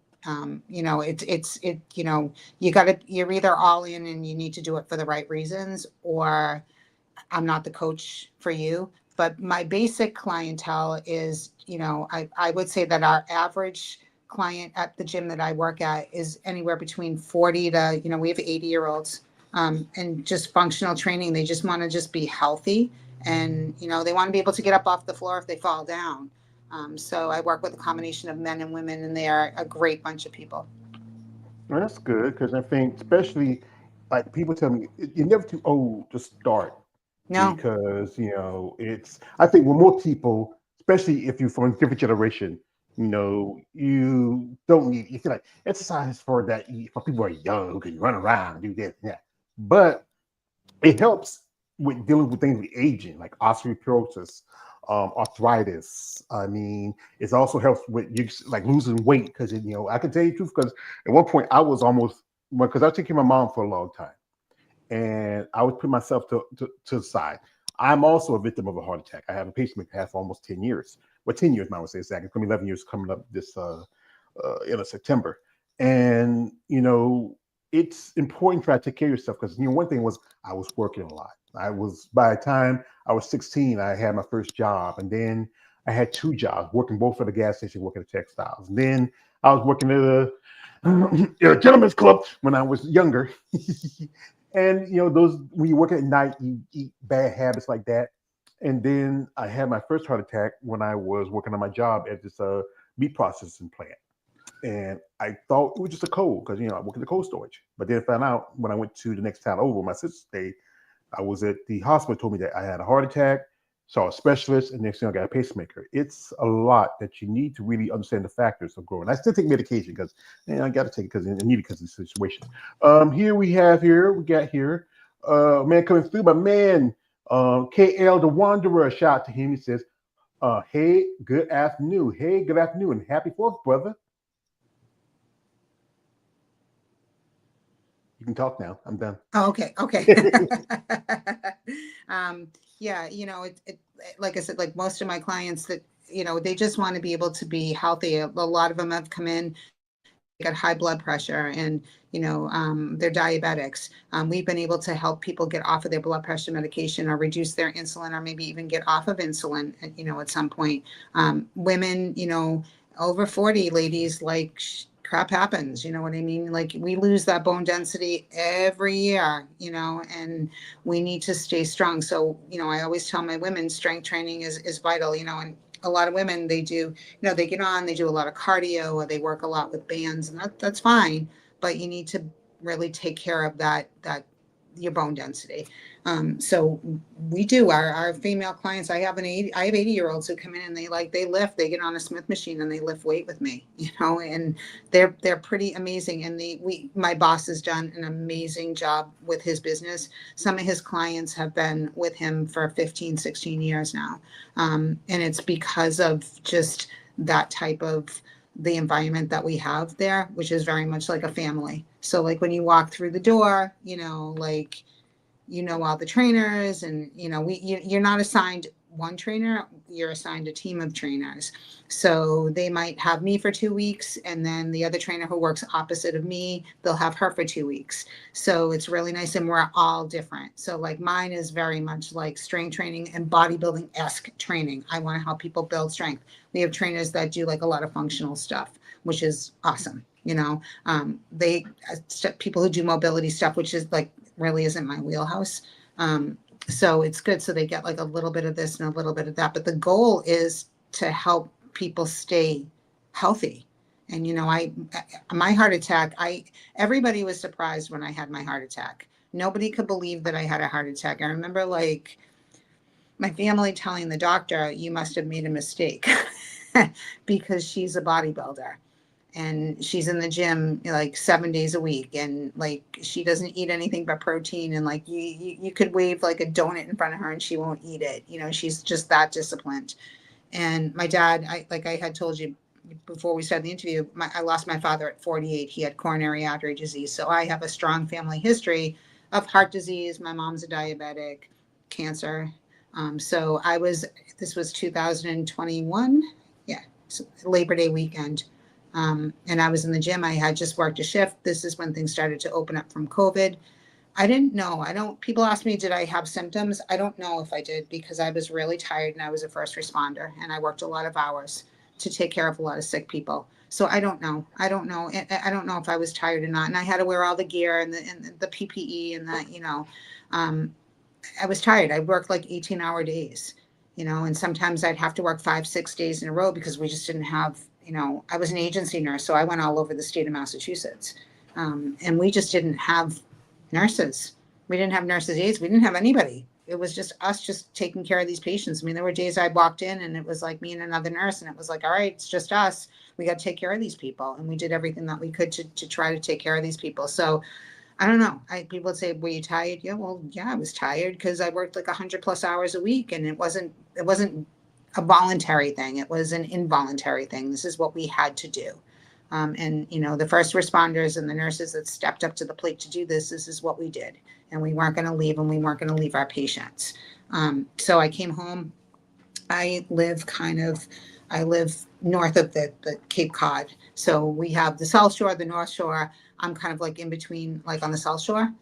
Speaker 2: You're either all in and you need to do it for the right reasons, or I'm not the coach for you. But my basic clientele is, I would say that our average client at the gym that I work at is anywhere between 40 to, we have 80-year-olds, and just functional training. They just want to just be healthy, and, they want to be able to get up off the floor if they fall down. So I work with a combination of men and women, and they are a great bunch of people.
Speaker 1: Well, that's good because I think, especially like people tell me, you're never too old to start
Speaker 2: No.
Speaker 1: because it's. I think with more people, especially if you're from a different generation, you don't need. You feel like exercise for that for people who are young who can run around, do this, yeah. But it helps with dealing with things like aging, like osteoporosis, arthritis. I mean, it also helps with you like losing weight because I can tell you the truth because at one point I was almost because I was taking care of my mom for a long time and I would put myself to the side. I'm also a victim of a heart attack. I have a pacemaker had for almost 10 years. Well, 10 years now, I would say exactly. It's going to be 11 years coming up this September. And, it's important to try to take care of yourself because, one thing was I was working a lot. By the time I was 16, I had my first job. And then I had two jobs, working both at the gas station, working at textiles. And then I was working at a gentleman's club when I was younger. And those when you work at night, you eat bad habits like that. And then I had my first heart attack when I was working on my job at this meat processing plant. And I thought it was just a cold because I work in the cold storage. But then I found out when I went to the next town over, my sister stayed. I was at the hospital, told me that I had a heart attack, saw a specialist, and next thing I got a pacemaker. It's a lot that you need to really understand the factors of growing. I still take medication because I got to take it because I need it because of the situation. We got here, man coming through, my man, KL the Wanderer. Shout out to him. He says, hey, good afternoon. Hey, good afternoon. Happy 4th, brother. You can talk now. I'm done.
Speaker 2: Oh, okay. Okay. Yeah, like I said, like most of my clients that, they just want to be able to be healthy. A lot of them have come in, they got high blood pressure and, they're diabetics. We've been able to help people get off of their blood pressure medication or reduce their insulin or maybe even get off of insulin, at some point. Women, over 40, ladies, like crap happens, you know what I mean? Like we lose that bone density every year, and we need to stay strong. So, I always tell my women strength training is vital, and a lot of women, they do, they get on, they do a lot of cardio or they work a lot with bands, and that's fine, but you need to really take care of that your bone density. So we do our female clients. I have 80-year-olds who come in and they lift, they get on a Smith machine and they lift weight with me, and they're pretty amazing. And my boss has done an amazing job with his business. Some of his clients have been with him for 15, 16 years now. And it's because of just that type of the environment that we have there, which is very much like a family. So like when you walk through the door, all the trainers and, you're not assigned one trainer, you're assigned a team of trainers. So they might have me for 2 weeks and then the other trainer who works opposite of me, they'll have her for 2 weeks. So it's really nice and we're all different. So like mine is very much like strength training and bodybuilding-esque training. I want to help people build strength. We have trainers that do like a lot of functional stuff. which is awesome. They people who do mobility stuff, which is like really isn't my wheelhouse. So it's good. So they get like a little bit of this and a little bit of that. But the goal is to help people stay healthy. And my heart attack, everybody was surprised when I had my heart attack. Nobody could believe that I had a heart attack. I remember like my family telling the doctor, you must have made a mistake because she's a bodybuilder and she's in the gym like 7 days a week, and like she doesn't eat anything but protein, and like you could wave like a donut in front of her and she won't eat it. She's just that disciplined. And my dad, I had told you before we started the interview, I lost my father at 48. He had coronary artery disease. So I have a strong family history of heart disease. My mom's a diabetic, cancer. So this was 2021. Yeah. So Labor Day weekend. And I was in the gym. I had just worked a shift. This is when things started to open up from COVID. I didn't know. People ask me, did I have symptoms? I don't know if I did, because I was really tired and I was a first responder and I worked a lot of hours to take care of a lot of sick people. So I don't know. I don't know if I was tired or not. And I had to wear all the gear and the PPE and I was tired. I worked like 18-hour days, and sometimes I'd have to work 5-6 days in a row because we just didn't have, I was an agency nurse. So I went all over the state of Massachusetts. And we just didn't have nurses. We didn't have nurses aides. We didn't have anybody. It was just us just taking care of these patients. I mean, there were days I walked in and it was like me and another nurse, and it was like, all right, it's just us. We got to take care of these people. And we did everything that we could to try to take care of these people. So I don't know. People would say, were you tired? Yeah, well, yeah, I was tired because I worked like 100+ hours a week, and it wasn't a voluntary thing. It was an involuntary thing. This is what we had to do. And the first responders and the nurses that stepped up to the plate to do this is what we did. And we weren't going to leave, and we weren't going to leave our patients. So I came home. I live north of the Cape Cod. So we have the South Shore, the North Shore. I'm kind of like in between, like on the South Shore.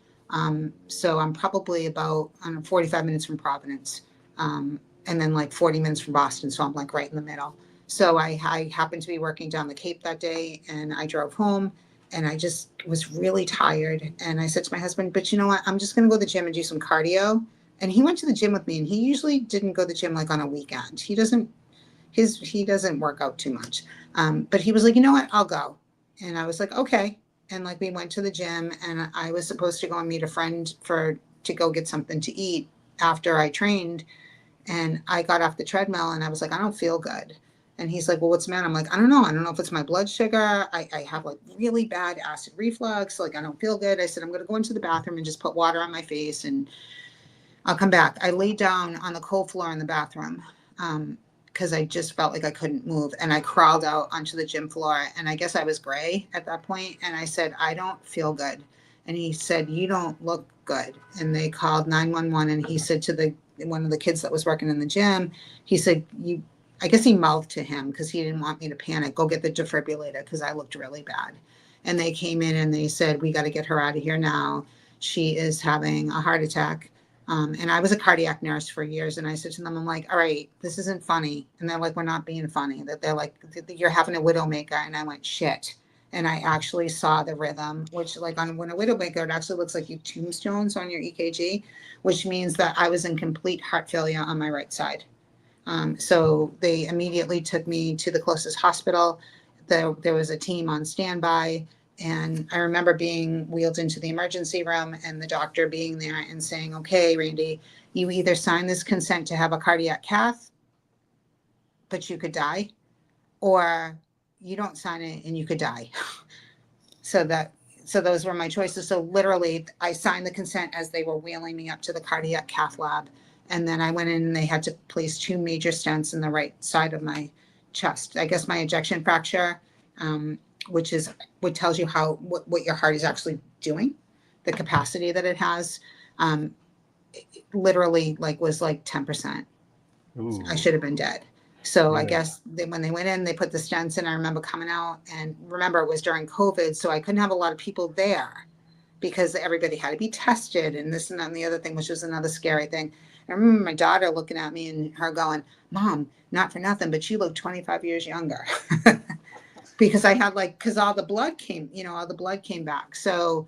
Speaker 2: So I'm probably about 45 minutes from Providence, and then like 40 minutes from Boston. So I'm like right in the middle. So I happened to be working down the Cape that day, and I drove home, and I just was really tired. And I said to my husband, but you know what? I'm just going to go to the gym and do some cardio. And he went to the gym with me, and he usually didn't go to the gym like on a weekend. He doesn't work out too much. But he was like, you know what? I'll go. And I was like, okay. And like we went to the gym, and I was supposed to go and meet a friend to go get something to eat after I trained. And I got off the treadmill and I was like, I don't feel good. And he's like, well, what's the matter? I'm like, I don't know. I don't know if it's my blood sugar. I have like really bad acid reflux. Like, I don't feel good. I said, I'm going to go into the bathroom and just put water on my face and I'll come back. I laid down on the cold floor in the bathroom because I just felt like I couldn't move. And I crawled out onto the gym floor. And I guess I was gray at that point. And I said, I don't feel good. And he said, you don't look good. And they called 911. And he said to one of the kids that was working in the gym, he said, I guess he mouthed to him because he didn't want me to panic, go get the defibrillator because I looked really bad. And they came in and they said, we got to get her out of here now. She is having a heart attack. And I was a cardiac nurse for years. And I said to them, I'm like, all right, this isn't funny. And they're like, we're not being funny. That they're like, you're having a widowmaker. And I went, shit. And I actually saw the rhythm, which like when a widowmaker, it actually looks like you tombstones on your EKG, which means that I was in complete heart failure on my right side. So they immediately took me to the closest hospital. There was a team on standby. And I remember being wheeled into the emergency room and the doctor being there and saying, okay, Randi, you either sign this consent to have a cardiac cath, but you could die, or you don't sign it and you could die. So those were my choices. So literally I signed the consent as they were wheeling me up to the cardiac cath lab. And then I went in and they had to place 2 major stents in the right side of my chest. I guess my ejection fracture, which is what tells you what your heart is actually doing, the capacity that it has, literally was like 10%. Ooh. I should have been dead. So yeah. I guess when they went in, they put the stents in. I remember coming out, and remember it was during COVID, so I couldn't have a lot of people there because everybody had to be tested and this and that and the other thing, which was another scary thing. I remember my daughter looking at me and her going, Mom, not for nothing, but you look 25 years younger. because I had like, because all the blood came, all the blood came back. So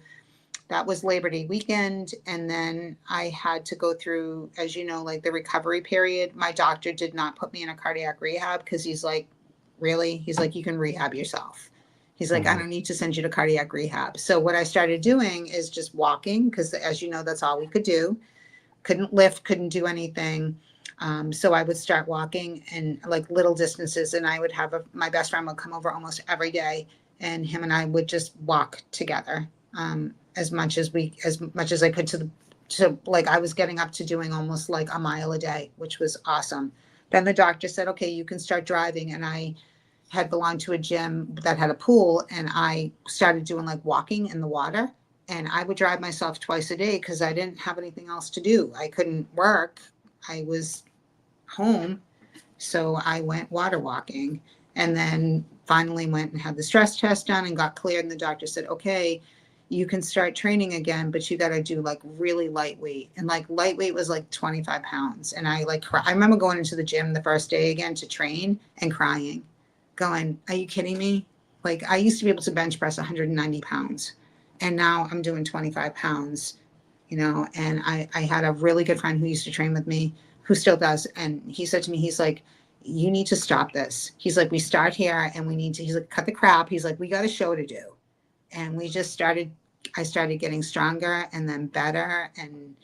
Speaker 2: that was Labor Day weekend. And then I had to go through, as you know, like the recovery period. My doctor did not put me in a cardiac rehab because he's like, really? He's like, you can rehab yourself. He's like, I don't need to send you to cardiac rehab. So what I started doing is just walking, because as you know, that's all we could do. Couldn't lift, couldn't do anything. So I would start walking and like little distances, and I would have my best friend would come over almost every day, and him and I would just walk together as much as I could to like I was getting up to doing almost like a mile a day, which was awesome. Then the doctor said, okay, you can start driving, and I had belonged to a gym that had a pool, and I started doing like walking in the water, and I would drive myself twice a day because I didn't have anything else to do. I couldn't work. I was home. So I went water walking, and then finally went and had the stress test done and got cleared. And the doctor said, okay, you can start training again, but you got to do like really lightweight. And like lightweight was like 25 pounds. And I remember going into the gym the first day again to train and crying, going, are you kidding me? Like I used to be able to bench press 190 pounds, and now I'm doing 25 pounds, and I had a really good friend who used to train with me, who still does. And he said to me, he's like, you need to stop this. He's like, we start here and he's like, cut the crap. He's like, we got a show to do. And I started getting stronger and then better and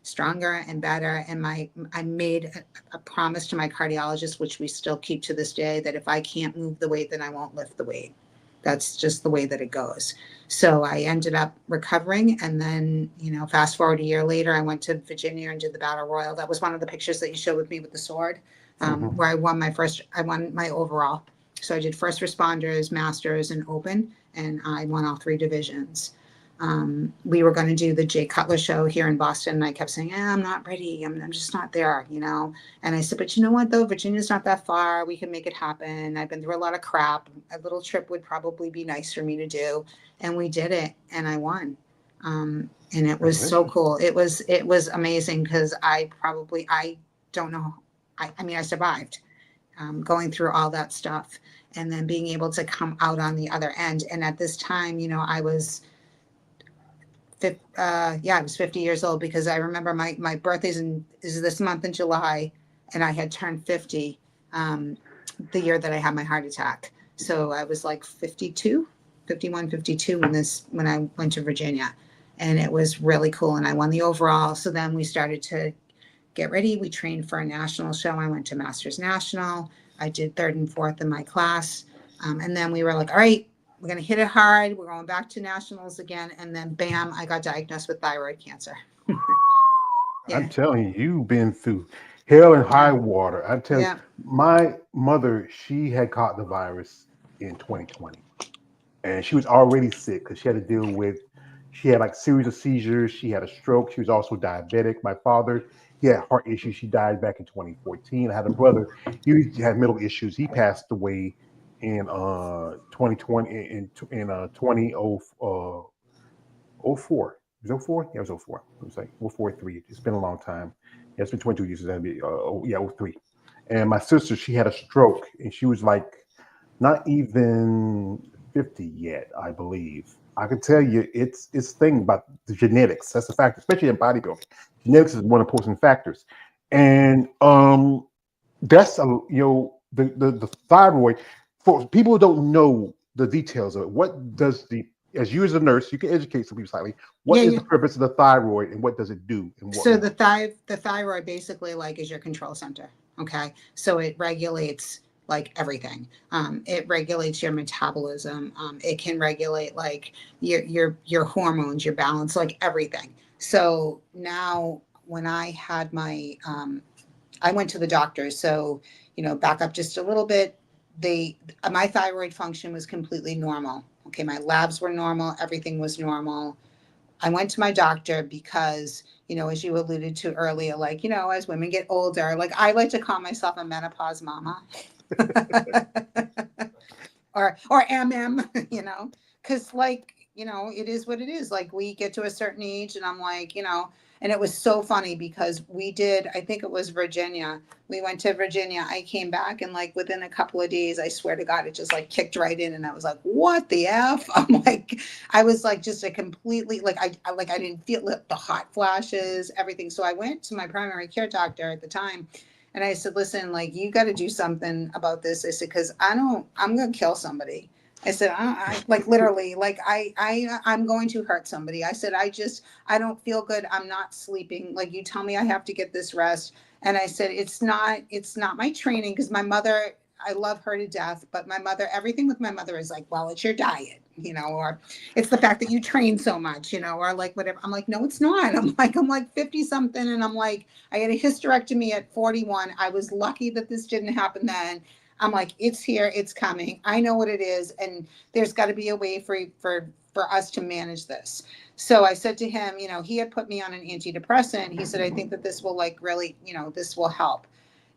Speaker 2: stronger and better. And I made a promise to my cardiologist, which we still keep to this day, that if I can't move the weight, then I won't lift the weight. That's just the way that it goes. So I ended up recovering. And then, fast forward a year later, I went to Virginia and did the Battle Royal. That was one of the pictures that you showed with me with the sword, where I won my overall. So I did first responders, masters, and open, and I won all 3 divisions. We were going to do the Jay Cutler show here in Boston, and I kept saying, I'm not ready. I'm just not there, And I said, but you know what, though? Virginia's not that far. We can make it happen. I've been through a lot of crap. A little trip would probably be nice for me to do. And we did it, and I won. And it was so cool. It was amazing because I don't know. I survived going through all that stuff and then being able to come out on the other end. And at this time, I was I was 50 years old, because I remember my birthday is this month in July, and I had turned 50 the year that I had my heart attack. So I was like 51, 52 when I went to Virginia, and it was really cool. And I won the overall. So then we started to get ready. We trained for a national show. I went to Masters National. I did 3rd and 4th in my class. And then we were like, all right, we're going to hit it hard. We're going back to nationals again. And then bam, I got diagnosed with thyroid cancer.
Speaker 1: Yeah. I'm telling you, you've been through hell and high water. I'm telling you, my mother, she had caught the virus in 2020. And she was already sick because she had to deal with, she had like series of seizures. She had a stroke. She was also diabetic. My father, he had heart issues. She died back in 2014. I had a brother, he had mental issues. He passed away in 2020 in 2004. It was 04? Yeah, it was 04. It was like 043. It's been a long time. Yeah, it's been 22 years. That'd be 03. And my sister, she had a stroke, and she was like not even 50 yet, I believe. I can tell you, it's thing about the genetics. That's a factor, especially in bodybuilding. Genetics is one of the important factors, and that's the thyroid. For people who don't know the details of it, what does as you as a nurse, you can educate some people slightly. What is the purpose of the thyroid, and what does it do? And what
Speaker 2: so the thyroid basically like is your control center. Okay, so it regulates like everything. It regulates your metabolism. It can regulate like your hormones, your balance, like everything. So now when I had I went to the doctor. So, back up just a little bit. My thyroid function was completely normal. Okay, my labs were normal. Everything was normal. I went to my doctor because, as you alluded to earlier, like, as women get older, like I like to call myself a menopause mama. or MM, because like, it is what it is. Like, we get to a certain age and I'm like, and it was so funny because I think it was Virginia. We went to Virginia. I came back and like within a couple of days, I swear to God, it just like kicked right in. And I was like, what the F? I'm like, I was like, just a completely, like, I didn't feel the hot flashes, everything. So I went to my primary care doctor at the time. And I said, listen, like, you got to do something about this. I said, cause I'm going to kill somebody. I said, like, literally, like, I'm going to hurt somebody. I said, I don't feel good. I'm not sleeping. Like, you tell me I have to get this rest. And I said, it's not my training. Cause my mother, I love her to death, but my mother, everything with my mother is like, well, it's your diet, or it's the fact that you train so much, or like whatever. I'm like, no, it's not. I'm like 50 something. And I'm like, I had a hysterectomy at 41. I was lucky that this didn't happen then. I'm like, it's here, it's coming. I know what it is, and there's got to be a way for us to manage this. So I said to him, he had put me on an antidepressant. He said, I think that this will like really, this will help.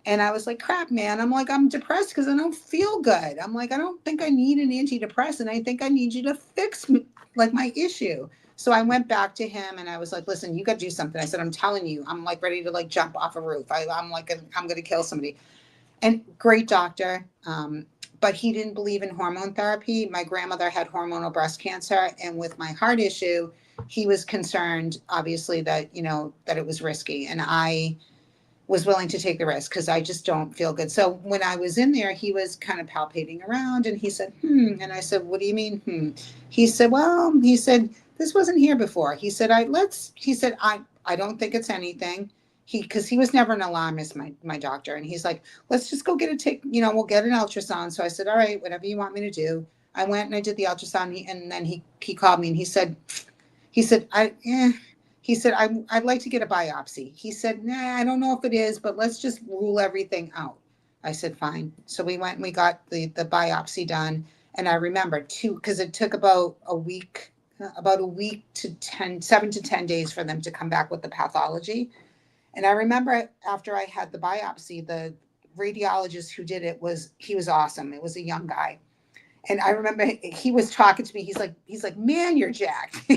Speaker 2: And I was like, crap, man. I'm like, I'm depressed because I don't feel good. I'm like, I don't think I need an antidepressant. I think I need you to fix like my issue. So I went back to him and I was like, listen, you got to do something. I said, I'm telling you, I'm like ready to like jump off a roof. I'm like, I'm going to kill somebody. And great doctor, but he didn't believe in hormone therapy. My grandmother had hormonal breast cancer, and with my heart issue, he was concerned, obviously, that that it was risky, and I was willing to take the risk because I just don't feel good. So when I was in there, he was kind of palpating around, and he said, and I said, what do you mean, He said, well, this wasn't here before. He said, I don't think it's anything. Because he was never an alarmist, my doctor. And he's like, let's just go we'll get an ultrasound. So I said, all right, whatever you want me to do. I went and I did the ultrasound, and then he called me and he said, I'd like to get a biopsy. He said, nah, I don't know if it is, but let's just rule everything out. I said, fine. So we went and we got the biopsy done. And I remember because it took about a week to 7 to 10 days for them to come back with the pathology. And I remember after I had the biopsy, the radiologist who did it he was awesome. It was a young guy. And I remember he was talking to me. He's like, man, you're jacked.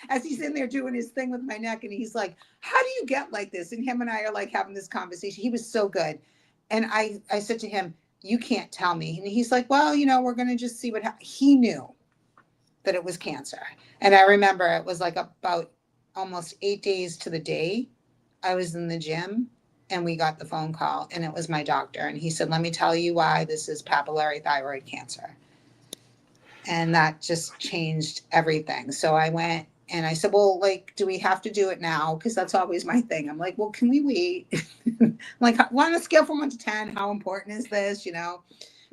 Speaker 2: As he's in there doing his thing with my neck. And he's like, how do you get like this? And him and I are like having this conversation. He was so good. And I said to him, you can't tell me. And he's like, well, we're going to just see what happens. He knew that it was cancer. And I remember it was like about almost 8 days to the day. I was in the gym and we got the phone call, and it was my doctor. And he said, let me tell you why this is papillary thyroid cancer. And that just changed everything. So I went and I said, well, like, do we have to do it now? Because that's always my thing. I'm like, well, can we wait? Like, on a scale from 1 to 10, how important is this?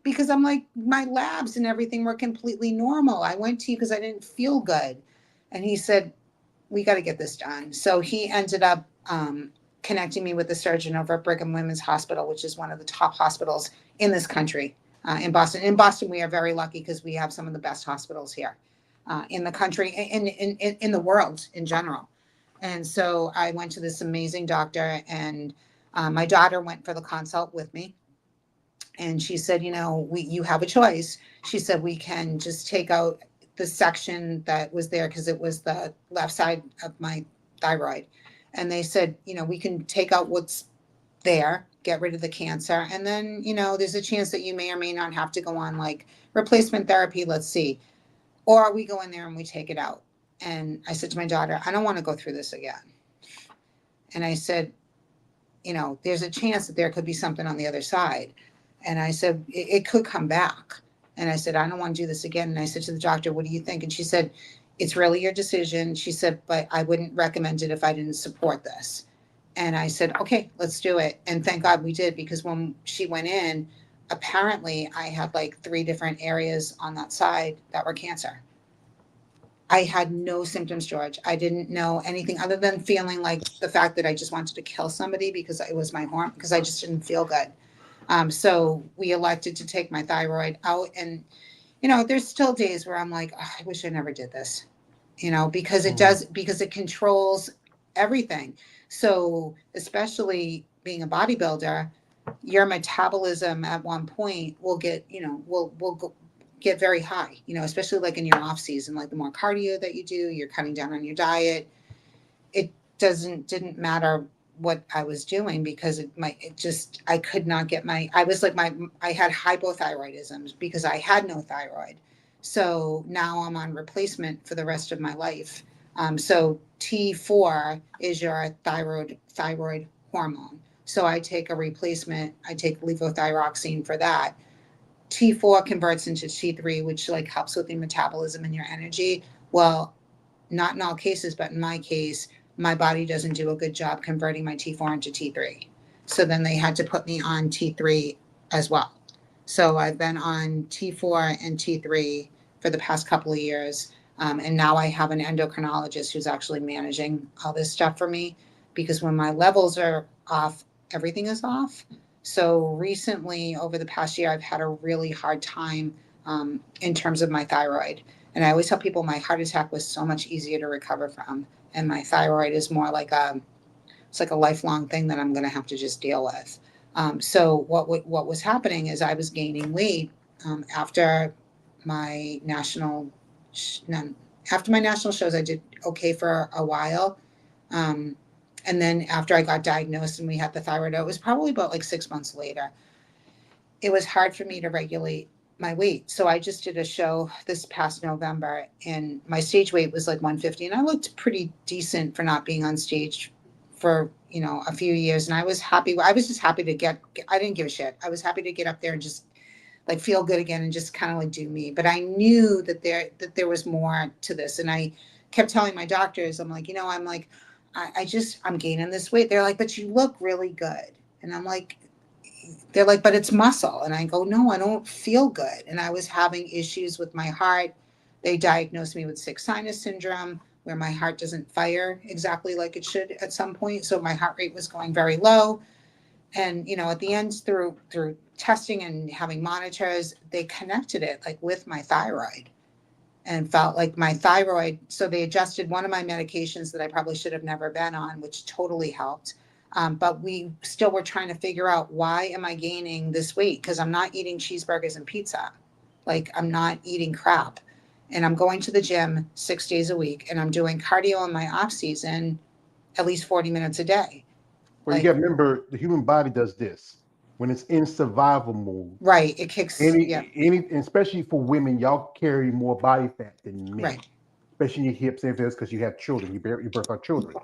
Speaker 2: Because I'm like, my labs and everything were completely normal. I went to you because I didn't feel good. And he said, we got to get this done. So he ended up connecting me with the surgeon over at Brigham Women's Hospital, which is one of the top hospitals in this country, in Boston. In Boston, we are very lucky because we have some of the best hospitals here in the country, in the world in general. And so I went to this amazing doctor, and my daughter went for the consult with me. And she said, you have a choice. She said, we can just take out the section that was there because it was the left side of my thyroid. And they said, we can take out what's there, get rid of the cancer. And then, there's a chance that you may or may not have to go on like replacement therapy. Let's see. Or we go in there and we take it out. And I said to my daughter, I don't want to go through this again. And I said, there's a chance that there could be something on the other side. And I said, it could come back. And I said, I don't want to do this again. And I said to the doctor, what do you think? And she said, it's really your decision. She said, but I wouldn't recommend it if I didn't support this. And I said, okay, let's do it. And thank God we did, because when she went in, apparently I had like 3 different areas on that side that were cancer. I had no symptoms, George. I didn't know anything other than feeling like the fact that I just wanted to kill somebody because it was my hormone, because I just didn't feel good. So we elected to take my thyroid out. And, there's still days where I'm like, oh, I wish I never did this, because it controls everything. So especially being a bodybuilder, your metabolism at one point will get, will go, get very high, you know, especially like in your off season, like the more cardio that you do, you're cutting down on your diet. It didn't matter what I was doing because I could not get I had hypothyroidism because I had no thyroid. So now I'm on replacement for the rest of my life. So T4 is your thyroid hormone. So I take a replacement. I take levothyroxine for that. T4 converts into T3, which like helps with your metabolism and your energy. Well, not in all cases, but in my case, my body doesn't do a good job converting my T4 into T3. So then they had to put me on T3 as well. So I've been on T4 and T3 for the past couple of years. And now I have an endocrinologist who's actually managing all this stuff for me because when my levels are off, everything is off. So recently, over the past year, I've had a really hard time in terms of my thyroid. And I always tell people my heart attack was so much easier to recover from. And my thyroid is more like it's like a lifelong thing that I'm going to have to just deal with. So what was happening is I was gaining weight after my national shows. I did okay for a while. And then after I got diagnosed and we had the thyroid, it was probably about like 6 months later. It was hard for me to regulate my weight. So I just did a show this past November and my stage weight was like 150 and I looked pretty decent for not being on stage for, you know, a few years. And I was happy. I was just happy to I didn't give a shit. I was happy to get up there and just like feel good again and just kind of like do me. But I knew that there was more to this. And I kept telling my doctors, I'm like, you know, I'm gaining this weight. They're like, but you look really good. And I'm like, they're like, but it's muscle. And I go, no, I don't feel good. And I was having issues with my heart. They diagnosed me with sick sinus syndrome, where my heart doesn't fire exactly like it should at some point. So my heart rate was going very low. And, you know, at the end through testing and having monitors, they connected it like with my thyroid and felt like my thyroid. So they adjusted one of my medications that I probably should have never been on, which totally helped. But we still were trying to figure out, why am I gaining this weight? Because I'm not eating cheeseburgers and pizza. Like, I'm not eating crap. And I'm going to the gym 6 days a week and I'm doing cardio in my off season at least 40 minutes a day.
Speaker 1: Well, you got to remember, the human body does this when it's in survival mode.
Speaker 2: Right. It kicks.
Speaker 1: Especially for women, y'all carry more body fat than men,
Speaker 2: Right.
Speaker 1: especially in your hips and everything, because you have children. You birth out children.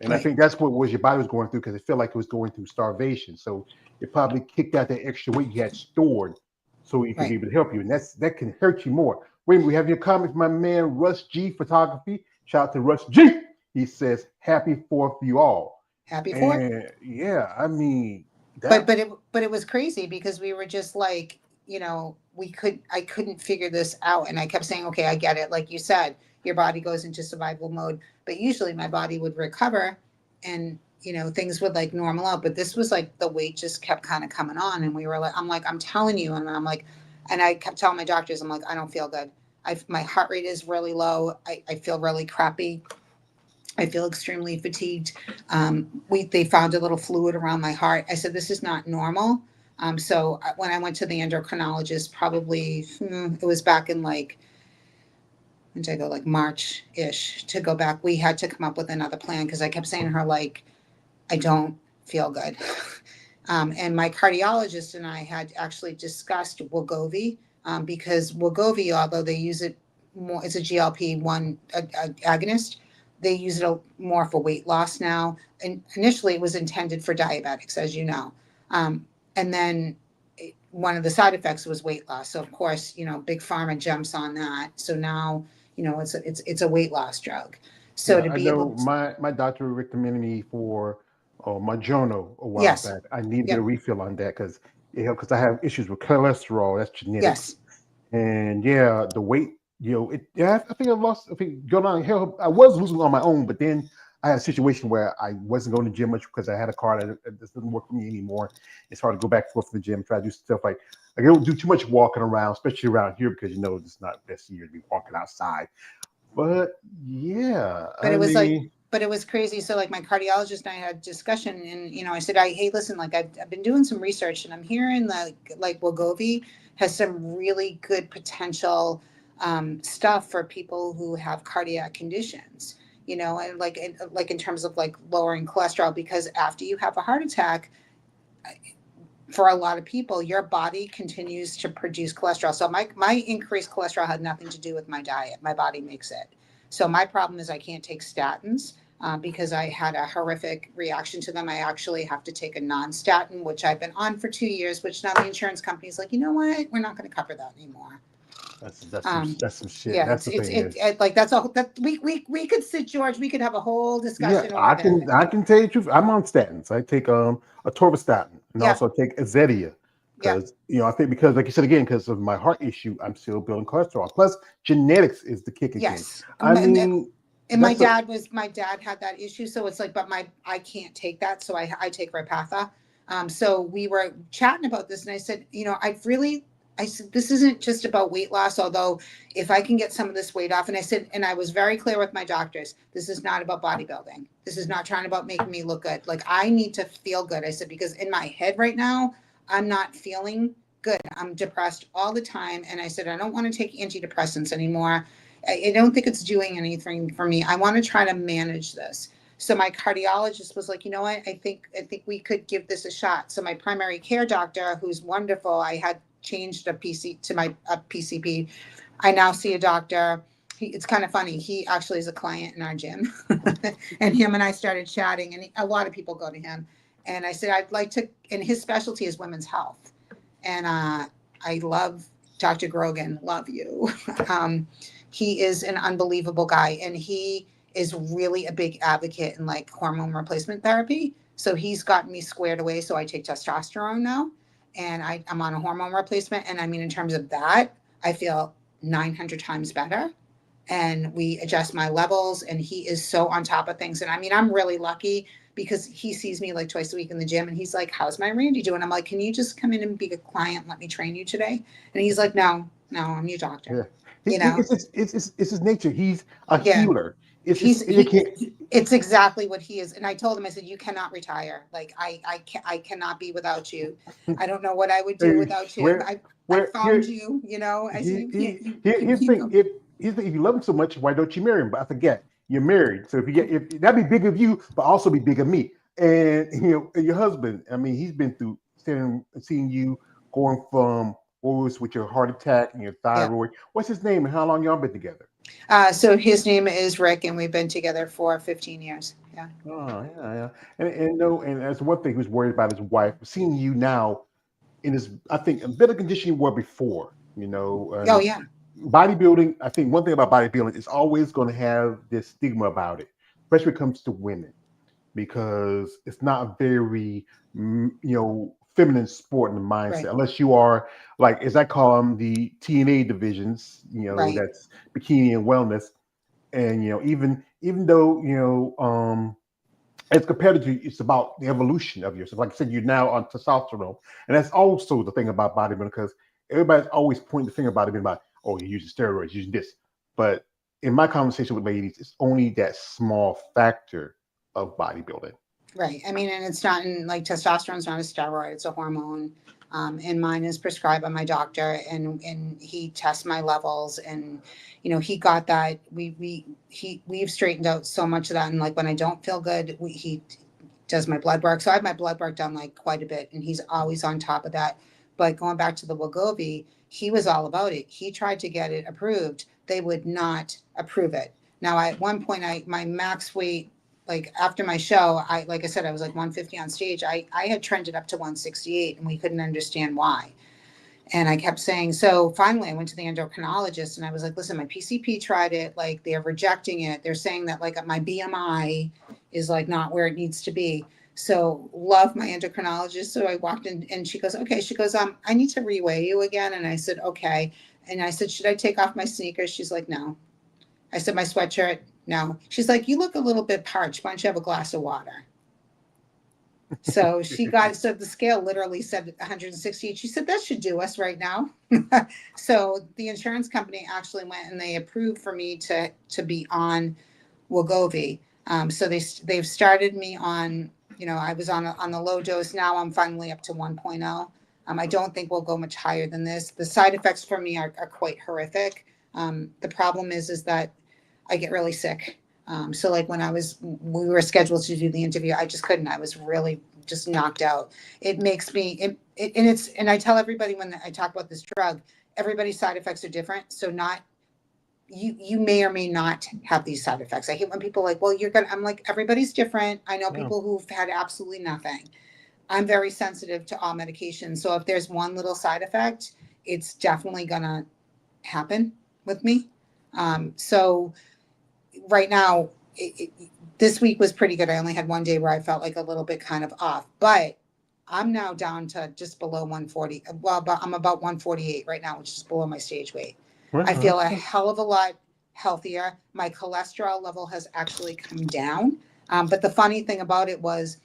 Speaker 1: And
Speaker 2: Right.
Speaker 1: I think that's what was your body was going through, because it felt like it was going through starvation. So it probably kicked out that extra weight you had stored so it could be able to help you. And that can hurt you more. Wait a minute, we have your comments, my man, Russ G Photography. Shout out to Russ G. He says, happy 4th to you all.
Speaker 2: Happy 4th.
Speaker 1: And yeah, I mean,
Speaker 2: but it was crazy because we were just like, you know, I couldn't figure this out. And I kept saying, okay, I get it. Like you said, your body goes into survival mode, but usually my body would recover and, you know, things would like normal out. But this was like the weight just kept kind of coming on. And we were like, I'm telling you. And I'm like, and I kept telling my doctors, I'm like, I don't feel good. My heart rate is really low. I feel really crappy. I feel extremely fatigued. They found a little fluid around my heart. I said, this is not normal. So when I went to the endocrinologist, probably it was back in like, when did I go? Like March-ish to go back. We had to come up with another plan because I kept saying to her, like, I don't feel good. And my cardiologist and I had actually discussed Wegovy because Wegovy, although they use it more, it's a GLP-1 agonist. They use it more for weight loss now. And initially it was intended for diabetics, as you know. And then one of the side effects was weight loss. So of course, you know, Big Pharma jumps on that. So now, you know, it's a weight loss drug. So
Speaker 1: I know my doctor recommended me for my journal a while back. I need to get a refill on that because I have issues with cholesterol. That's genetics. And yeah, the weight, you know, I think going on hell, I was losing on my own, but then I had a situation where I wasn't going to the gym much because I had a car that just doesn't work for me anymore. It's hard to go back and forth to the gym, try to do stuff like I don't do too much walking around, especially around here because you know it's not the best year to be walking outside. But yeah,
Speaker 2: but it was crazy. So like my cardiologist and I had a discussion, and I said, hey, listen, like I've been doing some research, and I'm hearing that like Wegovy has some really good potential stuff for people who have cardiac conditions, and like in terms of like lowering cholesterol, because after you have a heart attack, for a lot of people, your body continues to produce cholesterol. So my increased cholesterol had nothing to do with my diet. My body makes it. So my problem is I can't take statins because I had a horrific reaction to them. I actually have to take a non-statin, which I've been on for 2 years, which now the insurance company's like, you know what? We're not going to cover that anymore.
Speaker 1: That's some shit.
Speaker 2: Yeah,
Speaker 1: That's the thing is.
Speaker 2: like that's all that we could sit, George. We could have a whole
Speaker 1: Yeah,
Speaker 2: discussion over that.
Speaker 1: I can tell you the truth. I'm on statins. I take atorvastatin and
Speaker 2: Yeah.
Speaker 1: also take Azedia because I think because like you said again because of my heart issue, I'm still building cholesterol. Plus, genetics is the kick again.
Speaker 2: Yes.
Speaker 1: I mean,
Speaker 2: and my dad had that issue, so it's like, but I can't take that, so I take Repatha. So we were chatting about this, and I said, I said, this isn't just about weight loss, although if I can get some of this weight off, and I said, and I was very clear with my doctors, this is not about bodybuilding. This is not trying about making me look good. Like I need to feel good. I said, because in my head right now, I'm not feeling good. I'm depressed all the time. And I said, I don't want to take antidepressants anymore. I don't think it's doing anything for me. I want to try to manage this. So my cardiologist was like, you know what? I think we could give this a shot. So my primary care doctor, who's wonderful, I had changed a PCP. I now see a doctor. It's kind of funny. He actually is a client in our gym, and him and I started chatting, and a lot of people go to him. And I said, I'd like to, and his specialty is women's health. And I love Dr. Grogan, love you. He is an unbelievable guy, and he is really a big advocate in like hormone replacement therapy. So he's gotten me squared away. So I take testosterone now, and I'm on a hormone replacement. And I mean, in terms of that, I feel 900 times better. And we adjust my levels, and he is so on top of things. And I mean, I'm really lucky because he sees me like twice a week in the gym, and he's like, how's my Randy doing? I'm like, can you just come in and be a client? Let me train you today. And he's like, no, I'm your doctor.
Speaker 1: Yeah. It's his nature. He's a healer.
Speaker 2: It's exactly what he is. And I told him, I said, you cannot retire. Like I cannot be without you. I don't know what I would do without you. I found you, I said,
Speaker 1: here's the thing. If you love him so much, why don't you marry him? But I forget you're married. So if that'd be big of you, but also be big of me. And your husband, I mean, he's been through seeing you going from what was with your heart attack and your thyroid. Yeah. What's his name and how long y'all been together?
Speaker 2: So his name is Rick, and we've been together for 15 years. Yeah.
Speaker 1: Oh, yeah. And that's one thing he was worried about his wife. Seeing you now in this, I think, a better condition you were before,
Speaker 2: Oh, yeah.
Speaker 1: Bodybuilding, I think one thing about bodybuilding is always going to have this stigma about it, especially when it comes to women, because it's not a very, feminine sport in the mindset, right. Unless you are like, as I call them, the TNA divisions, right. That's bikini and wellness. And, even though, as compared to, it's about the evolution of yourself. Like I said, you're now on testosterone. And that's also the thing about bodybuilding, because everybody's always pointing the finger about it, about, oh, you're using steroids, using this. But in my conversation with ladies, it's only that small factor of bodybuilding.
Speaker 2: Right. I mean, and it's not like testosterone's not a steroid, it's a hormone. And mine is prescribed by my doctor, and he tests my levels, and he got that. We've straightened out so much of that. And like when I don't feel good, he does my blood work. So I have my blood work done like quite a bit, and he's always on top of that. But going back to the Wegovy, he was all about it. He tried to get it approved. They would not approve it. Now, at one point, my max weight, like after my show, like I said, I was like 150 on stage. I had trended up to 168, and we couldn't understand why. And I kept saying, so finally I went to the endocrinologist, and I was like, listen, my PCP tried it. Like they're rejecting it. They're saying that like my BMI is like not where it needs to be. So love my endocrinologist. So I walked in, and she goes, okay. She goes, I need to reweigh you again. And I said, okay. And I said, should I take off my sneakers? She's like, no. I said, my sweatshirt? No. She's like, you look a little bit parched. Why don't you have a glass of water? So so the scale literally said 168. She said, that should do us right now. So the insurance company actually went and they approved for me to be on Wegovy. So they've started me on, I was on the low dose. Now I'm finally up to 1.0. I don't think we'll go much higher than this. The side effects for me are quite horrific. The problem is that I get really sick. So like when we were scheduled to do the interview, I just couldn't. I was really just knocked out. It makes me, and I tell everybody when I talk about this drug, everybody's side effects are different. So not, you may or may not have these side effects. I hate when people are like, well, I'm like, everybody's different. I know people who've had absolutely nothing. I'm very sensitive to all medications. So if there's one little side effect, it's definitely gonna happen with me. So right now, this week was pretty good. I only had one day where I felt like a little bit kind of off, but I'm now down to just below 140. Well, but I'm about 148 right now, which is below my stage weight. I feel a hell of a lot healthier. My cholesterol level has actually come down. But the funny thing about it was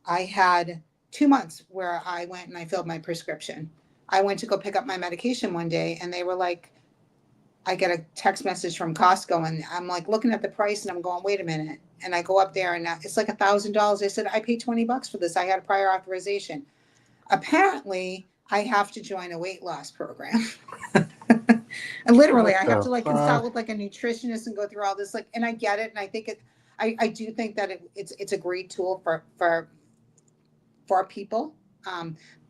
Speaker 2: I had 2 months where I went and I filled my prescription. I went to go pick up my medication one day and they were like, I get a text message from Costco and I'm like looking at the price and I'm going, wait a minute. And I go up there and it's like $1,000. I said, I paid $20 for this. I had a prior authorization. Apparently I have to join a weight loss program. And literally I have to like consult with like a nutritionist and go through all this, like, and I get it. And I think I do think that it's a great tool for people.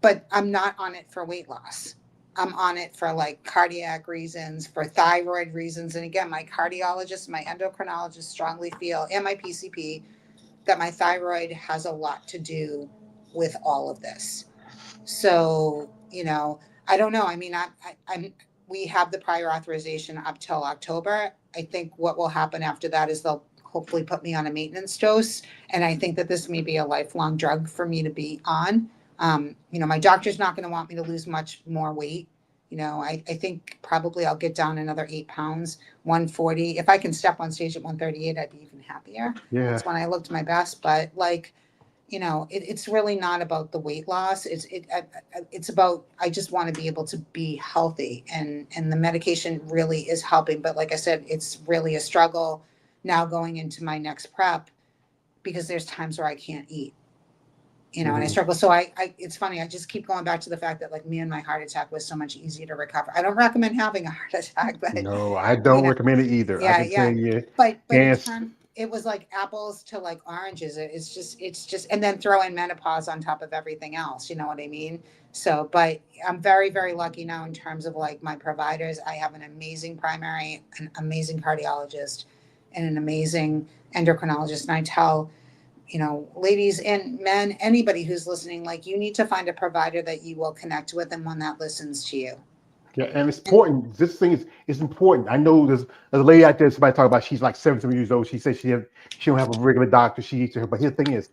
Speaker 2: But I'm not on it for weight loss. I'm on it for like cardiac reasons, for thyroid reasons. And again, my cardiologist, my endocrinologist strongly feel, and my PCP, that my thyroid has a lot to do with all of this. So, I don't know. I mean, we have the prior authorization up till October. I think what will happen after that is they'll hopefully put me on a maintenance dose. And I think that this may be a lifelong drug for me to be on. My doctor's not going to want me to lose much more weight. I think probably I'll get down another 8 pounds, 140. If I can step on stage at 138, I'd be even happier.
Speaker 1: Yeah.
Speaker 2: That's when I looked my best. But like, it's really not about the weight loss. It's about, I just want to be able to be healthy, and the medication really is helping. But like I said, it's really a struggle now going into my next prep because there's times where I can't eat. And I struggle. So it's funny. I just keep going back to the fact that like me and my heart attack was so much easier to recover. I don't recommend having a heart attack, but
Speaker 1: no, I don't recommend it either.
Speaker 2: Yeah,
Speaker 1: I can tell you.
Speaker 2: But it was like apples to like oranges. It's just, and then throw in menopause on top of everything else. You know what I mean? So, but I'm very, very lucky now in terms of like my providers. I have an amazing primary, an amazing cardiologist, and an amazing endocrinologist. And I tell, ladies and men, anybody who's listening, like, you need to find a provider that you will connect with and one that listens to you.
Speaker 1: Yeah, and it's important. This thing is important. I know there's a lady out there, somebody talk about, she's like 73 years old. She says she don't have a regular doctor. She needs to her. But here's the thing is,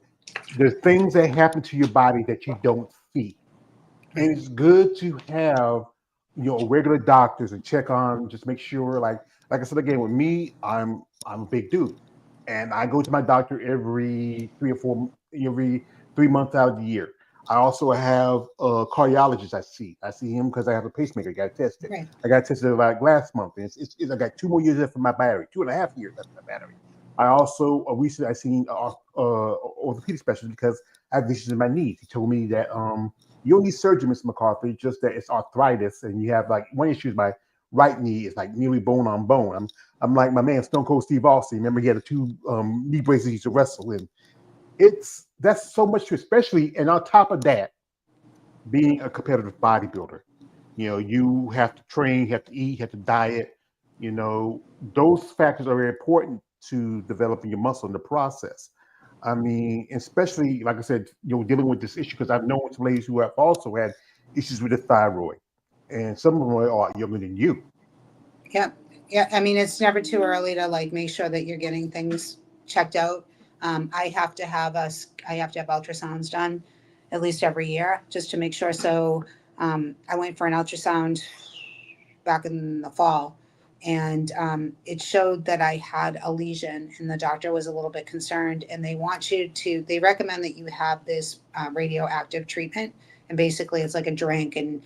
Speaker 1: there's things that happen to your body that you don't see. And it's good to have, regular doctors and check on, just make sure, like I said, again, with me, I'm a big dude. And I go to my doctor every 3 months out of the year. I also have a cardiologist I see. I see him because I have a pacemaker. I got tested.
Speaker 2: Right.
Speaker 1: I got tested like last month. And I got 2 more years left for my battery, 2.5 years left for my battery. I also recently I seen orthopedic specialist because I have issues in my knees. He told me that you don't need surgery, Mr. McCarthy, just that it's arthritis, and you have like one issue is my right knee is like nearly bone on bone. I'm like my man Stone Cold Steve Austin. Remember he had the 2 knee braces he used to wrestle in. That's so much, especially, and on top of that, being a competitive bodybuilder, you have to train, you have to eat, you have to diet. Those factors are very important to developing your muscle in the process. I mean, especially like I said, dealing with this issue, because I've known some ladies who have also had issues with the thyroid, and some of them are younger than you.
Speaker 2: Yeah. I mean, it's never too early to like make sure that you're getting things checked out. I have to have ultrasounds done at least every year just to make sure. So I went for an ultrasound back in the fall, and it showed that I had a lesion, and the doctor was a little bit concerned, and they recommend that you have this radioactive treatment, and basically it's like a drink, and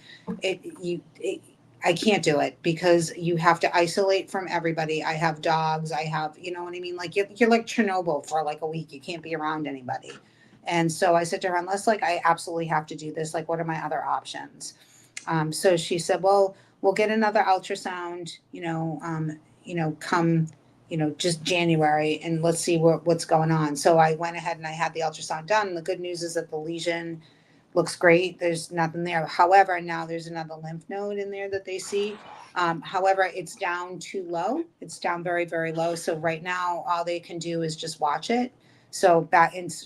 Speaker 2: I can't do it because you have to isolate from everybody. I have dogs. I have, you know what I mean? Like you're like Chernobyl for like a week. You can't be around anybody. And so I said to her, unless like I absolutely have to do this, like what are my other options? So she said, well, we'll get another ultrasound, come, just January, and let's see what's going on. So I went ahead and I had the ultrasound done. And the good news is that the lesion looks great. There's nothing there. However, now there's another lymph node in there that they see. However, it's down too low. It's down very, very low. So right now, all they can do is just watch it. So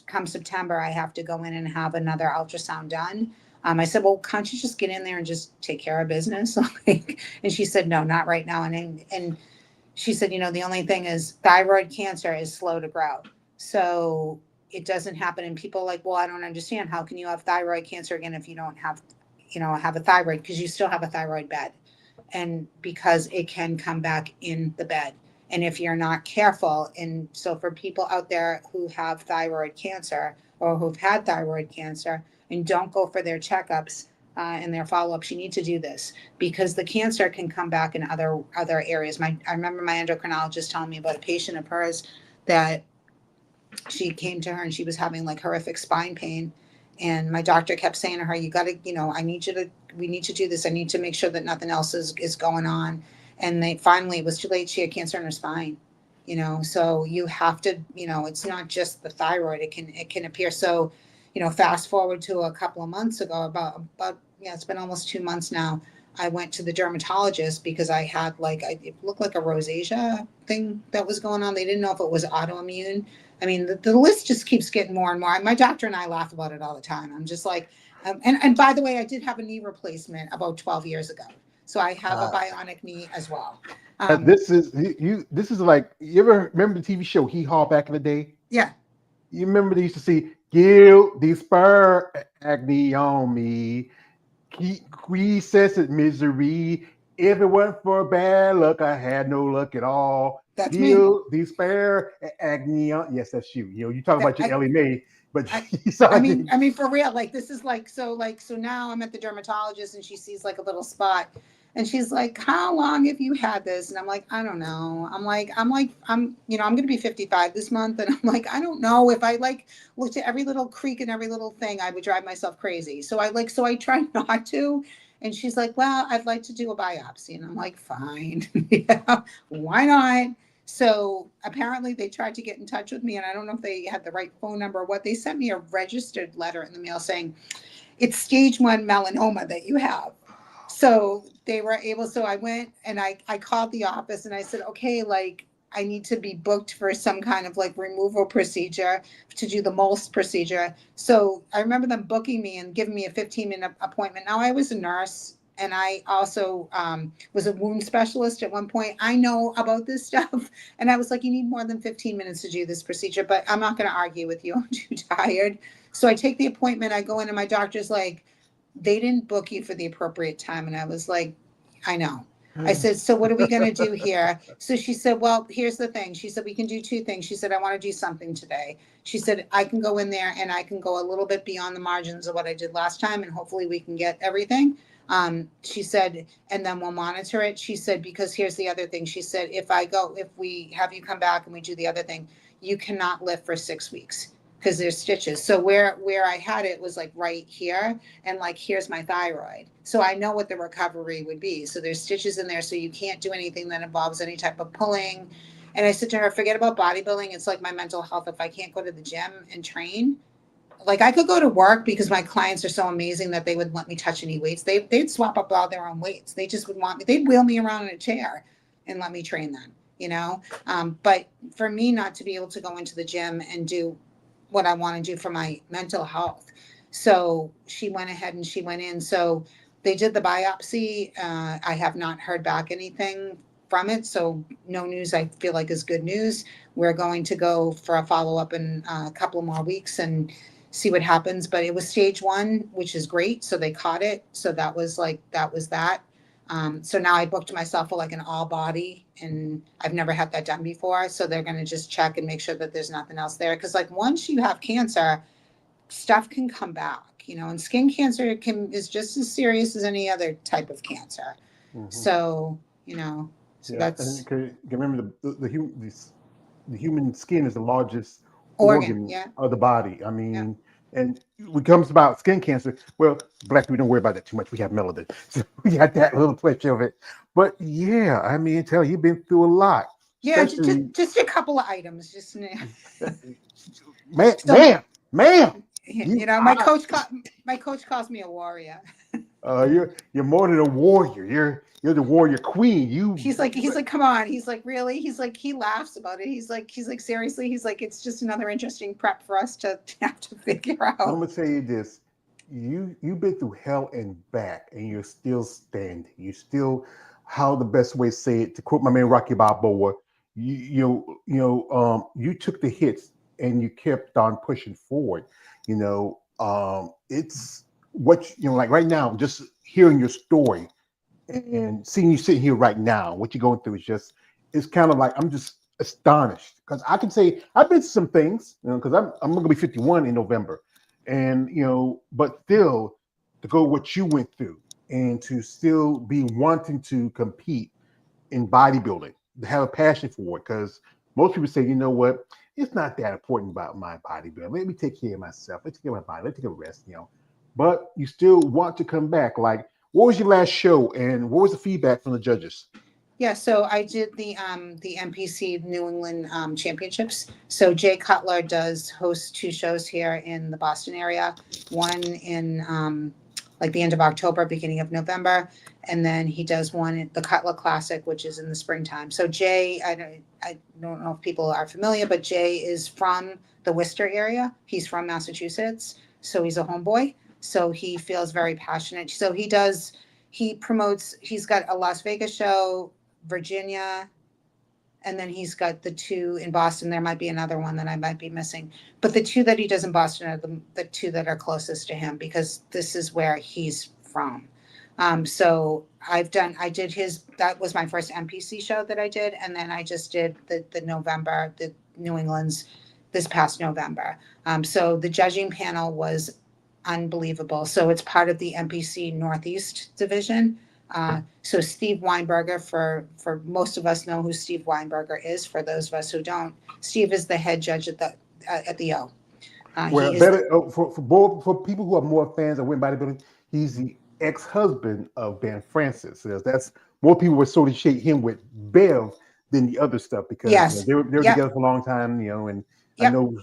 Speaker 2: come September, I have to go in and have another ultrasound done. I said, well, can't you just get in there and just take care of business? And she said, no, not right now. And she said, the only thing is thyroid cancer is slow to grow. So it doesn't happen. And people are like, well, I don't understand. How can you have thyroid cancer again if you don't have a thyroid? Because you still have a thyroid bed. And because it can come back in the bed. And if you're not careful, and so for people out there who have thyroid cancer or who've had thyroid cancer and don't go for their checkups and their follow-ups, you need to do this because the cancer can come back in other areas. I remember my endocrinologist telling me about a patient of hers that she came to her and she was having like horrific spine pain. And my doctor kept saying to her, you got to, we need to do this. I need to make sure that nothing else is going on. And finally, it was too late. She had cancer in her spine, so you have to, it's not just the thyroid. It can appear. So, fast forward to a couple of months ago, about it's been almost 2 months now. I went to the dermatologist because I had it looked like a rosacea thing that was going on. They didn't know if it was autoimmune. I mean, the list just keeps getting more and more. My doctor and I laugh about it all the time. I'm just like, and by the way, I did have a knee replacement about 12 years ago. So I have a bionic knee as well.
Speaker 1: This is like, you ever remember the TV show Hee Haw back in the day?
Speaker 2: Yeah.
Speaker 1: You remember they used to see guilt, despair, agony on me. We says it misery. If it weren't for bad luck, I had no luck at all.
Speaker 2: That's
Speaker 1: guilt, despair, agony on. Yes, that's you. You talk about your Ellie Mae, but
Speaker 2: I mean, for real. Like this is so now I'm at the dermatologist and she sees like a little spot. And she's like, how long have you had this? And I'm like, I don't know. I'm going to be 55 this month. And I'm like, I don't know if I looked at every little creak and every little thing, I would drive myself crazy. So I try not to. And she's like, well, I'd like to do a biopsy. And I'm like, fine. Yeah, why not? So apparently they tried to get in touch with me. And I don't know if they had the right phone number or what. They sent me a registered letter in the mail saying, it's stage 1 melanoma that you have. So they were able, so I went and I called the office and I said, okay, I need to be booked for some kind of removal procedure to do the MOLST procedure. So I remember them booking me and giving me a 15-minute appointment. Now I was a nurse and I also was a wound specialist at one point. I know about this stuff. And I was like, you need more than 15 minutes to do this procedure, but I'm not going to argue with you. I'm too tired. So I take the appointment. I go in and my doctor's like, they didn't book you for the appropriate time. And I was like, I know. I said, so what are we going to do here? So she said, well, here's the thing. She said, we can do 2 things. She said, I want to do something today. She said, I can go in there and I can go a little bit beyond the margins of what I did last time. And hopefully we can get everything. She said, and then we'll monitor it. She said, because here's the other thing. She said, if we have you come back and we do the other thing, you cannot lift for 6 weeks. Because there's stitches. So where I had it was right here, and here's my thyroid. So I know what the recovery would be. So there's stitches in there, so you can't do anything that involves any type of pulling. And I said to her, forget about bodybuilding. It's like my mental health. If I can't go to the gym and train, I could go to work because my clients are so amazing that they would let me touch any weights. They'd swap up all their own weights. They just would want me. They'd wheel me around in a chair and let me train them. But for me not to be able to go into the gym and do what I want to do for my mental health. So she went ahead and she went in. So they did the biopsy. I have not heard back anything from it. So no news, I feel like, is good news. We're going to go for a follow-up in a couple more weeks and see what happens. But it was stage 1, which is great. So they caught it. So that was that. So now I booked myself for an all body, and I've never had that done before. So they're going to just check and make sure that there's nothing else there. Because once you have cancer, stuff can come back, and skin cancer is just as serious as any other type of cancer.
Speaker 1: Mhm.
Speaker 2: So, you know, so
Speaker 1: Yeah, and
Speaker 2: that's
Speaker 1: remember the human skin is the largest
Speaker 2: organ.
Speaker 1: organ
Speaker 2: Yeah.
Speaker 1: of the body. I
Speaker 2: Yeah.
Speaker 1: mean, and when it comes about skin cancer, well, black people don't worry about that too much. We have melanin, so we got that little twitch of it. But yeah, I mean, tell you, you've been through a lot,
Speaker 2: Yeah. Just,
Speaker 1: especially
Speaker 2: just a couple of items. Just,
Speaker 1: man,
Speaker 2: so,
Speaker 1: man.
Speaker 2: you know, my coach calls me a warrior.
Speaker 1: You're more than a warrior. You're the warrior queen. You
Speaker 2: He's like, come on. He's like, really? He's like, he laughs about it. He's like, seriously? He's like, it's just another interesting prep for us to have to figure
Speaker 1: I'm
Speaker 2: out.
Speaker 1: gonna tell you this: you've been through hell and back, and you're still standing. You still, how the best way to say it? To quote my man Rocky Balboa, you took the hits and you kept on pushing forward. It's what like right now, just hearing your story and seeing you sitting here right now, what you're going through is just, it's kind of like I'm just astonished because I can say I've been to some things, because I'm gonna be 51 in November, and but still to go what you went through and to still be wanting to compete in bodybuilding, to have a passion for it, because most people say, you know what, it's not that important about my bodybuilding. Let me take care of myself. Let me take care of my body. Let me take a rest. But you still want to come back. Like, what was your last show, and what was the feedback from the judges?
Speaker 2: Yeah, so I did the NPC New England Championships. So Jay Cutler does host two shows here in the Boston area. One in like the end of October, beginning of November, and then he does one at the Cutler Classic, which is in the springtime. So Jay, I don't know if people are familiar, but Jay is from the Worcester area. He's from Massachusetts, so he's a homeboy. So he feels very passionate. So he promotes. He's got a Las Vegas show, Virginia, and then he's got the two in Boston. There might be another one that I might be missing, but the two that he does in Boston are the two that are closest to him because this is where he's from. So I did that was my first NPC show that I did, and then I just did the November, the New England's this past November. So the judging panel was unbelievable. So it's part of the NPC Northeast division. So Steve Weinberger, for most of us know who Steve Weinberger is. For those of us who don't, Steve is the head judge at the O.
Speaker 1: Well,
Speaker 2: He is
Speaker 1: better for people who are more fans of women bodybuilding, he's the ex-husband of Ben Francis. So that's more people would sort of shake him with Bev than the other stuff because
Speaker 2: yes,
Speaker 1: they were
Speaker 2: yep,
Speaker 1: together for a long time, and I
Speaker 2: yep,
Speaker 1: know he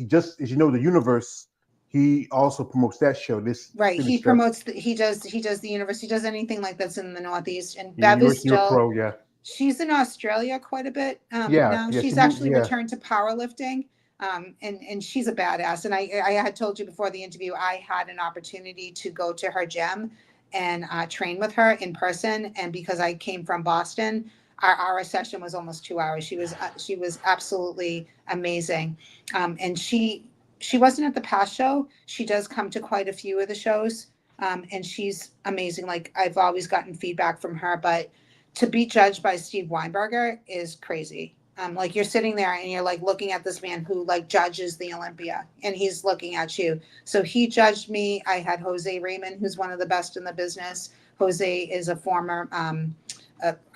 Speaker 1: just, as you know, the universe. He also promotes that show. This
Speaker 2: right. He
Speaker 1: finished up.
Speaker 2: promotes he does the university, he does anything like that's in the Northeast. And
Speaker 1: Yeah,
Speaker 2: Bev is
Speaker 1: you're a
Speaker 2: still
Speaker 1: pro. Yeah,
Speaker 2: she's in Australia quite a bit
Speaker 1: yeah,
Speaker 2: now.
Speaker 1: yeah. She
Speaker 2: She's
Speaker 1: moved.
Speaker 2: actually
Speaker 1: Yeah,
Speaker 2: returned to powerlifting, and she's a badass. And I had told you before the interview, I had an opportunity to go to her gym and train with her in person. And because I came from Boston, our session was almost 2 hours. She was absolutely amazing, and she wasn't at the past show. She does come to quite a few of the shows, and she's amazing. Like I've always gotten feedback from her, but to be judged by Steve Weinberger is crazy. Like you're sitting there and you're like looking at this man who like judges the Olympia and he's looking at you. So he judged me. I had Jose Raymond, who's one of the best in the business. Jose is a former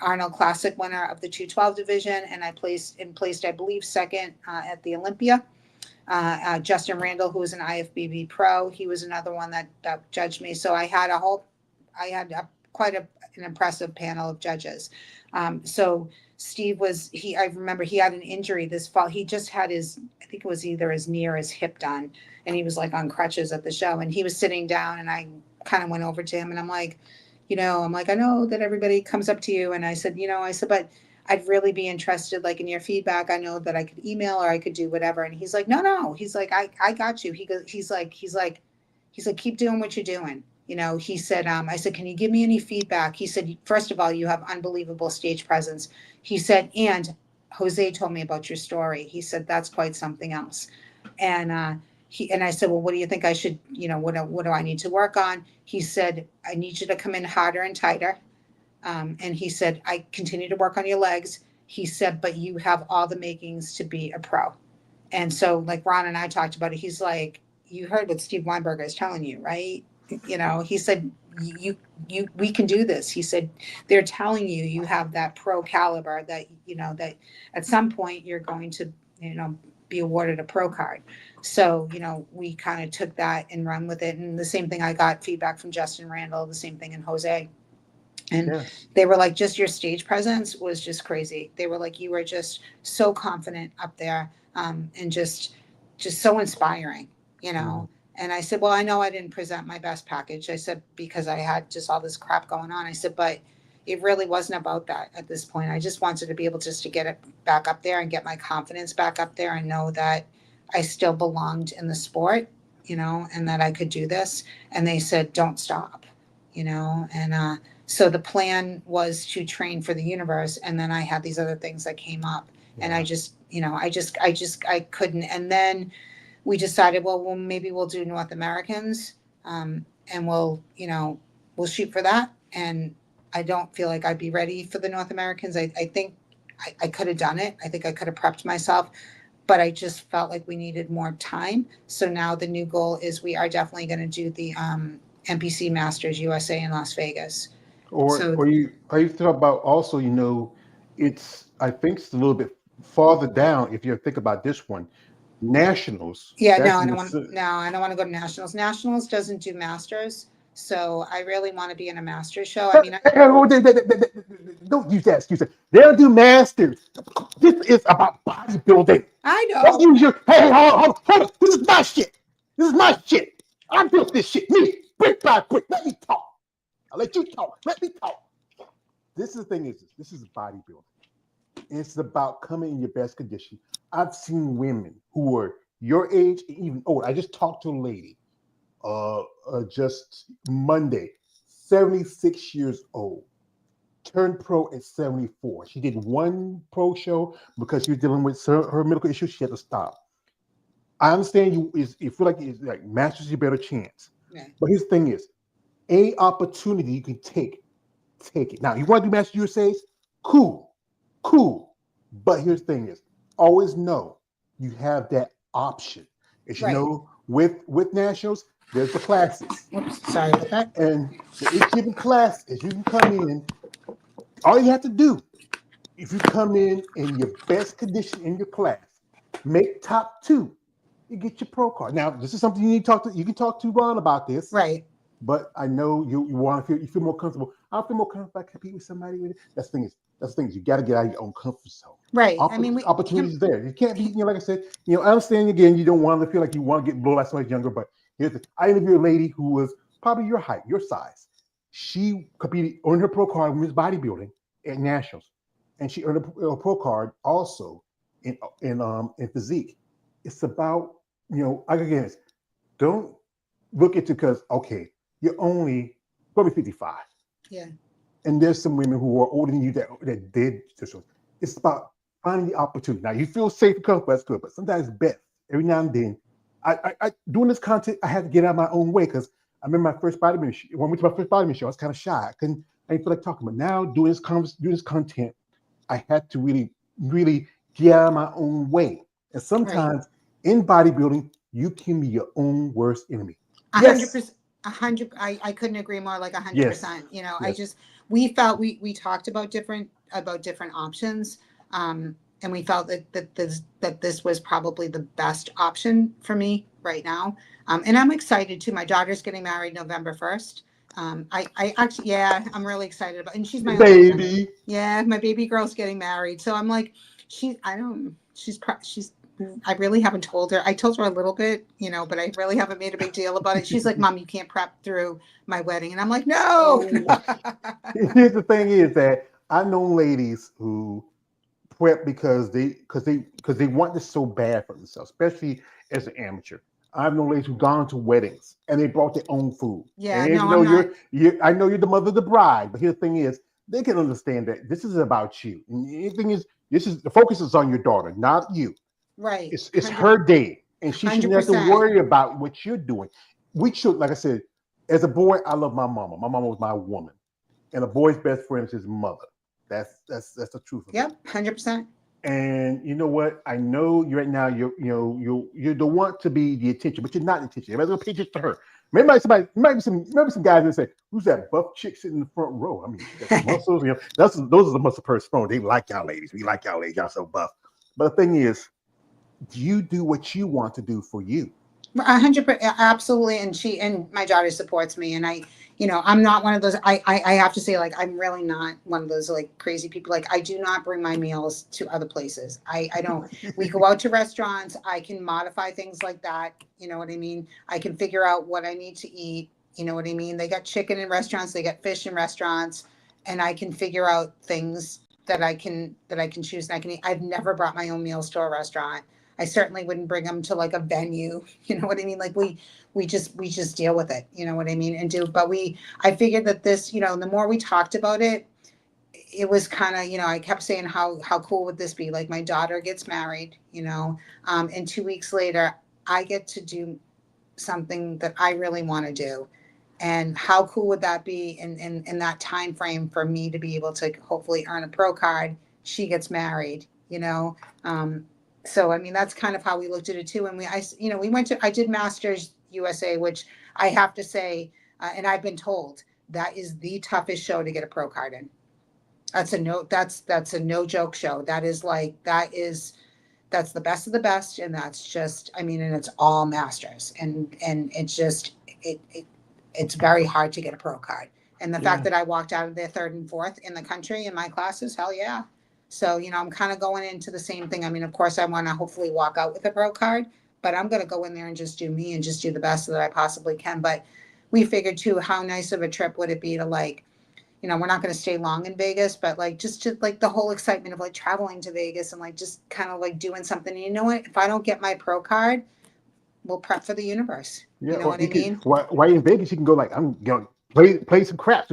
Speaker 2: Arnold Classic winner of the 212 division, and I placed, I believe, second at the Olympia. Justin Randall, who was an IFBB pro, he was another one that judged me. So I had an impressive panel of judges. So Steve I remember he had an injury this fall. He just had I think it was either his knee or his hip done. And he was like on crutches at the show and he was sitting down and I kind of went over to him and I'm like, I know that everybody comes up to you. And I said, but I'd really be interested like in your feedback. I know that I could email or I could do whatever. And he's like, no. He's like, I got you. He's like, keep doing what you're doing. He said, I said, can you give me any feedback? He said, first of all, you have unbelievable stage presence. He said, and Jose told me about your story. He said, that's quite something else. And I said, well, what do you think I should, what do I need to work on? He said, I need you to come in harder and tighter. And he said, I continue to work on your legs. He said, but you have all the makings to be a pro. And so like Ron and I talked about it. He's like, you heard what Steve Weinberger is telling you, right? He said, we can do this. He said, they're telling you, you have that pro caliber that, that at some point you're going to, be awarded a pro card. So, we kind of took that and run with it. And the same thing, I got feedback from Justin Randall, the same thing in Jose. And
Speaker 1: Yes.
Speaker 2: they were like, just your stage presence was just crazy. They were like, you were just so confident up there, and just so inspiring, And I said, well, I know I didn't present my best package. I said, because I had just all this crap going on. I said, but it really wasn't about that at this point. I just wanted to be able just to get it back up there and get my confidence back up there and know that I still belonged in the sport, and that I could do this. And they said, don't stop, and so the plan was to train for the universe. And then I had these other things that came up, and I just, I couldn't. And then we decided, well, maybe we'll do North Americans, and we'll shoot for that. And I don't feel like I'd be ready for the North Americans. I think I could have done it. I think I could have prepped myself, but I just felt like we needed more time. So now the new goal is we are definitely going to do the NPC Masters USA in Las Vegas.
Speaker 1: Or you thought about also, I think it's a little bit farther down if you think about this one. Nationals.
Speaker 2: Yeah, no, I don't want to go to Nationals. Nationals doesn't do Masters. So I really want to be in a Masters show. I mean,
Speaker 1: don't use that excuse. They don't do Masters. This is about bodybuilding.
Speaker 2: I know.
Speaker 1: Don't use your, hey, hold on. This is my shit. This is my shit. I built this shit. Me, brick by brick. Let me talk. I'll let you talk. Let me talk. This is the thing is, this is bodybuilding. It's about coming in your best condition. I've seen women who are your age, even older. I just talked to a lady just Monday, 76 years old, turned pro at 74. She did one pro show because she was dealing with her medical issues. She had to stop. I understand you feel like it's like Masters your better chance.
Speaker 2: Yeah.
Speaker 1: But his thing is, any opportunity you can take it. Now, you want to do Masters USA's? Cool. But here's the thing is, always know you have that option. As you know, with nationals, there's the classes.
Speaker 2: Oops, sorry about that.
Speaker 1: And each given class, as you can come in, all you have to do, if you come in your best condition in your class, make top 2, you get your pro card. Now, this is something you need to talk to. You can talk to Ron about this,
Speaker 2: right?
Speaker 1: But I know you want to feel more comfortable. I feel more comfortable if I compete with somebody with it. That's the thing is you got to get out of your own comfort zone.
Speaker 2: Right.
Speaker 1: Opportunities there. You can't be, like I said, I understand again, you don't want to feel like you want to get blown by somebody younger, but I interviewed a lady who was probably your height, your size. She competed, earned her pro card in women's bodybuilding at nationals, and she earned a pro card also in physique. It's about, again, don't look at it because you're only probably 55.
Speaker 2: Yeah.
Speaker 1: And there's some women who are older than you that did this. It's about finding the opportunity. Now you feel safe and comfortable, that's good. But sometimes it's best. Every now and then, I doing this content, I had to get out of my own way because I remember my first bodybuilding show. When we went to my first bodybuilding show, I was kind of shy. I didn't feel like talking. But now doing this content, I had to really, really get out of my own way. And sometimes in bodybuilding, you can be your own worst enemy.
Speaker 2: 100%. 100. I couldn't agree more. Like 100%.
Speaker 1: Yes.
Speaker 2: We felt we talked about different options, and we felt that this was probably the best option for me right now. And I'm excited too. My daughter's getting married November 1st. I actually, I'm really excited about, and she's my
Speaker 1: baby.
Speaker 2: Yeah, my baby girl's getting married. So I'm like, I really haven't told her. I told her a little bit, but I really haven't made a big deal about it. She's like, Mom, you can't prep through my wedding. And I'm like, no.
Speaker 1: Here's the thing is that I know ladies who prep because they want this so bad for themselves, especially as an amateur. I've known ladies who've gone to weddings and they brought their own food.
Speaker 2: Yeah,
Speaker 1: and
Speaker 2: no, I'm not.
Speaker 1: I know you're the mother of the bride, but here's the thing is, they can understand that this is about you. And the thing is, the focus is on your daughter, not you.
Speaker 2: Right.
Speaker 1: It's her day, and she shouldn't have to
Speaker 2: 100%.
Speaker 1: worry about what you're doing. We should, like I said, as a boy, I love my mama. My mama was my woman, and a boy's best friend is his mother. That's the truth.
Speaker 2: Yep, 100%.
Speaker 1: And you know what? I know you right now. You don't want to be the attention, but you're not the attention. Everybody's gonna pay attention to her. Maybe some guys that say, "Who's that buff chick sitting in the front row?" I mean, she got some muscles. Those are the muscle purse phone. They like y'all ladies. We like y'all ladies. Y'all so buff. But the thing is, you do what you want to do for you.
Speaker 2: 100%, absolutely. And my daughter supports me. And I'm not one of those. I have to say, like, I'm really not one of those like crazy people. Like, I do not bring my meals to other places. I don't. We go out to restaurants. I can modify things like that. You know what I mean? I can figure out what I need to eat. You know what I mean? They got chicken in restaurants. They got fish in restaurants, and I can figure out things that I can choose and I can eat. I've never brought my own meals to a restaurant. I certainly wouldn't bring them to like a venue. You know what I mean? Like we just deal with it. You know what I mean? And do, but I figured that this, the more we talked about it, it was kind of, I kept saying how cool would this be? Like my daughter gets married, and 2 weeks later I get to do something that I really want to do. And how cool would that be in that time frame for me to be able to hopefully earn a pro card? She gets married, so I mean that's kind of how we looked at it too. And I did Masters USA, which I have to say, and I've been told that is the toughest show to get a pro card in. That's a no joke show. That's the best of the best, and that's just, I mean, and it's all masters, and it's just it's very hard to get a pro card. And the fact
Speaker 1: Yeah.
Speaker 2: that I walked out of there third and fourth in the country in my classes, hell yeah. So I'm kind of going into the same thing. I mean, of course, I want to hopefully walk out with a pro card, but I'm going to go in there and just do me and just do the best that I possibly can. But we figured too, how nice of a trip would it be to like, we're not going to stay long in Vegas, but like just to like the whole excitement of like traveling to Vegas and like just kind of like doing something. And you know what? If I don't get my pro card, we'll prep for the universe.
Speaker 1: Yeah,
Speaker 2: You know
Speaker 1: or
Speaker 2: what I
Speaker 1: you can
Speaker 2: mean?
Speaker 1: while you're in Vegas, you can go like play some craps.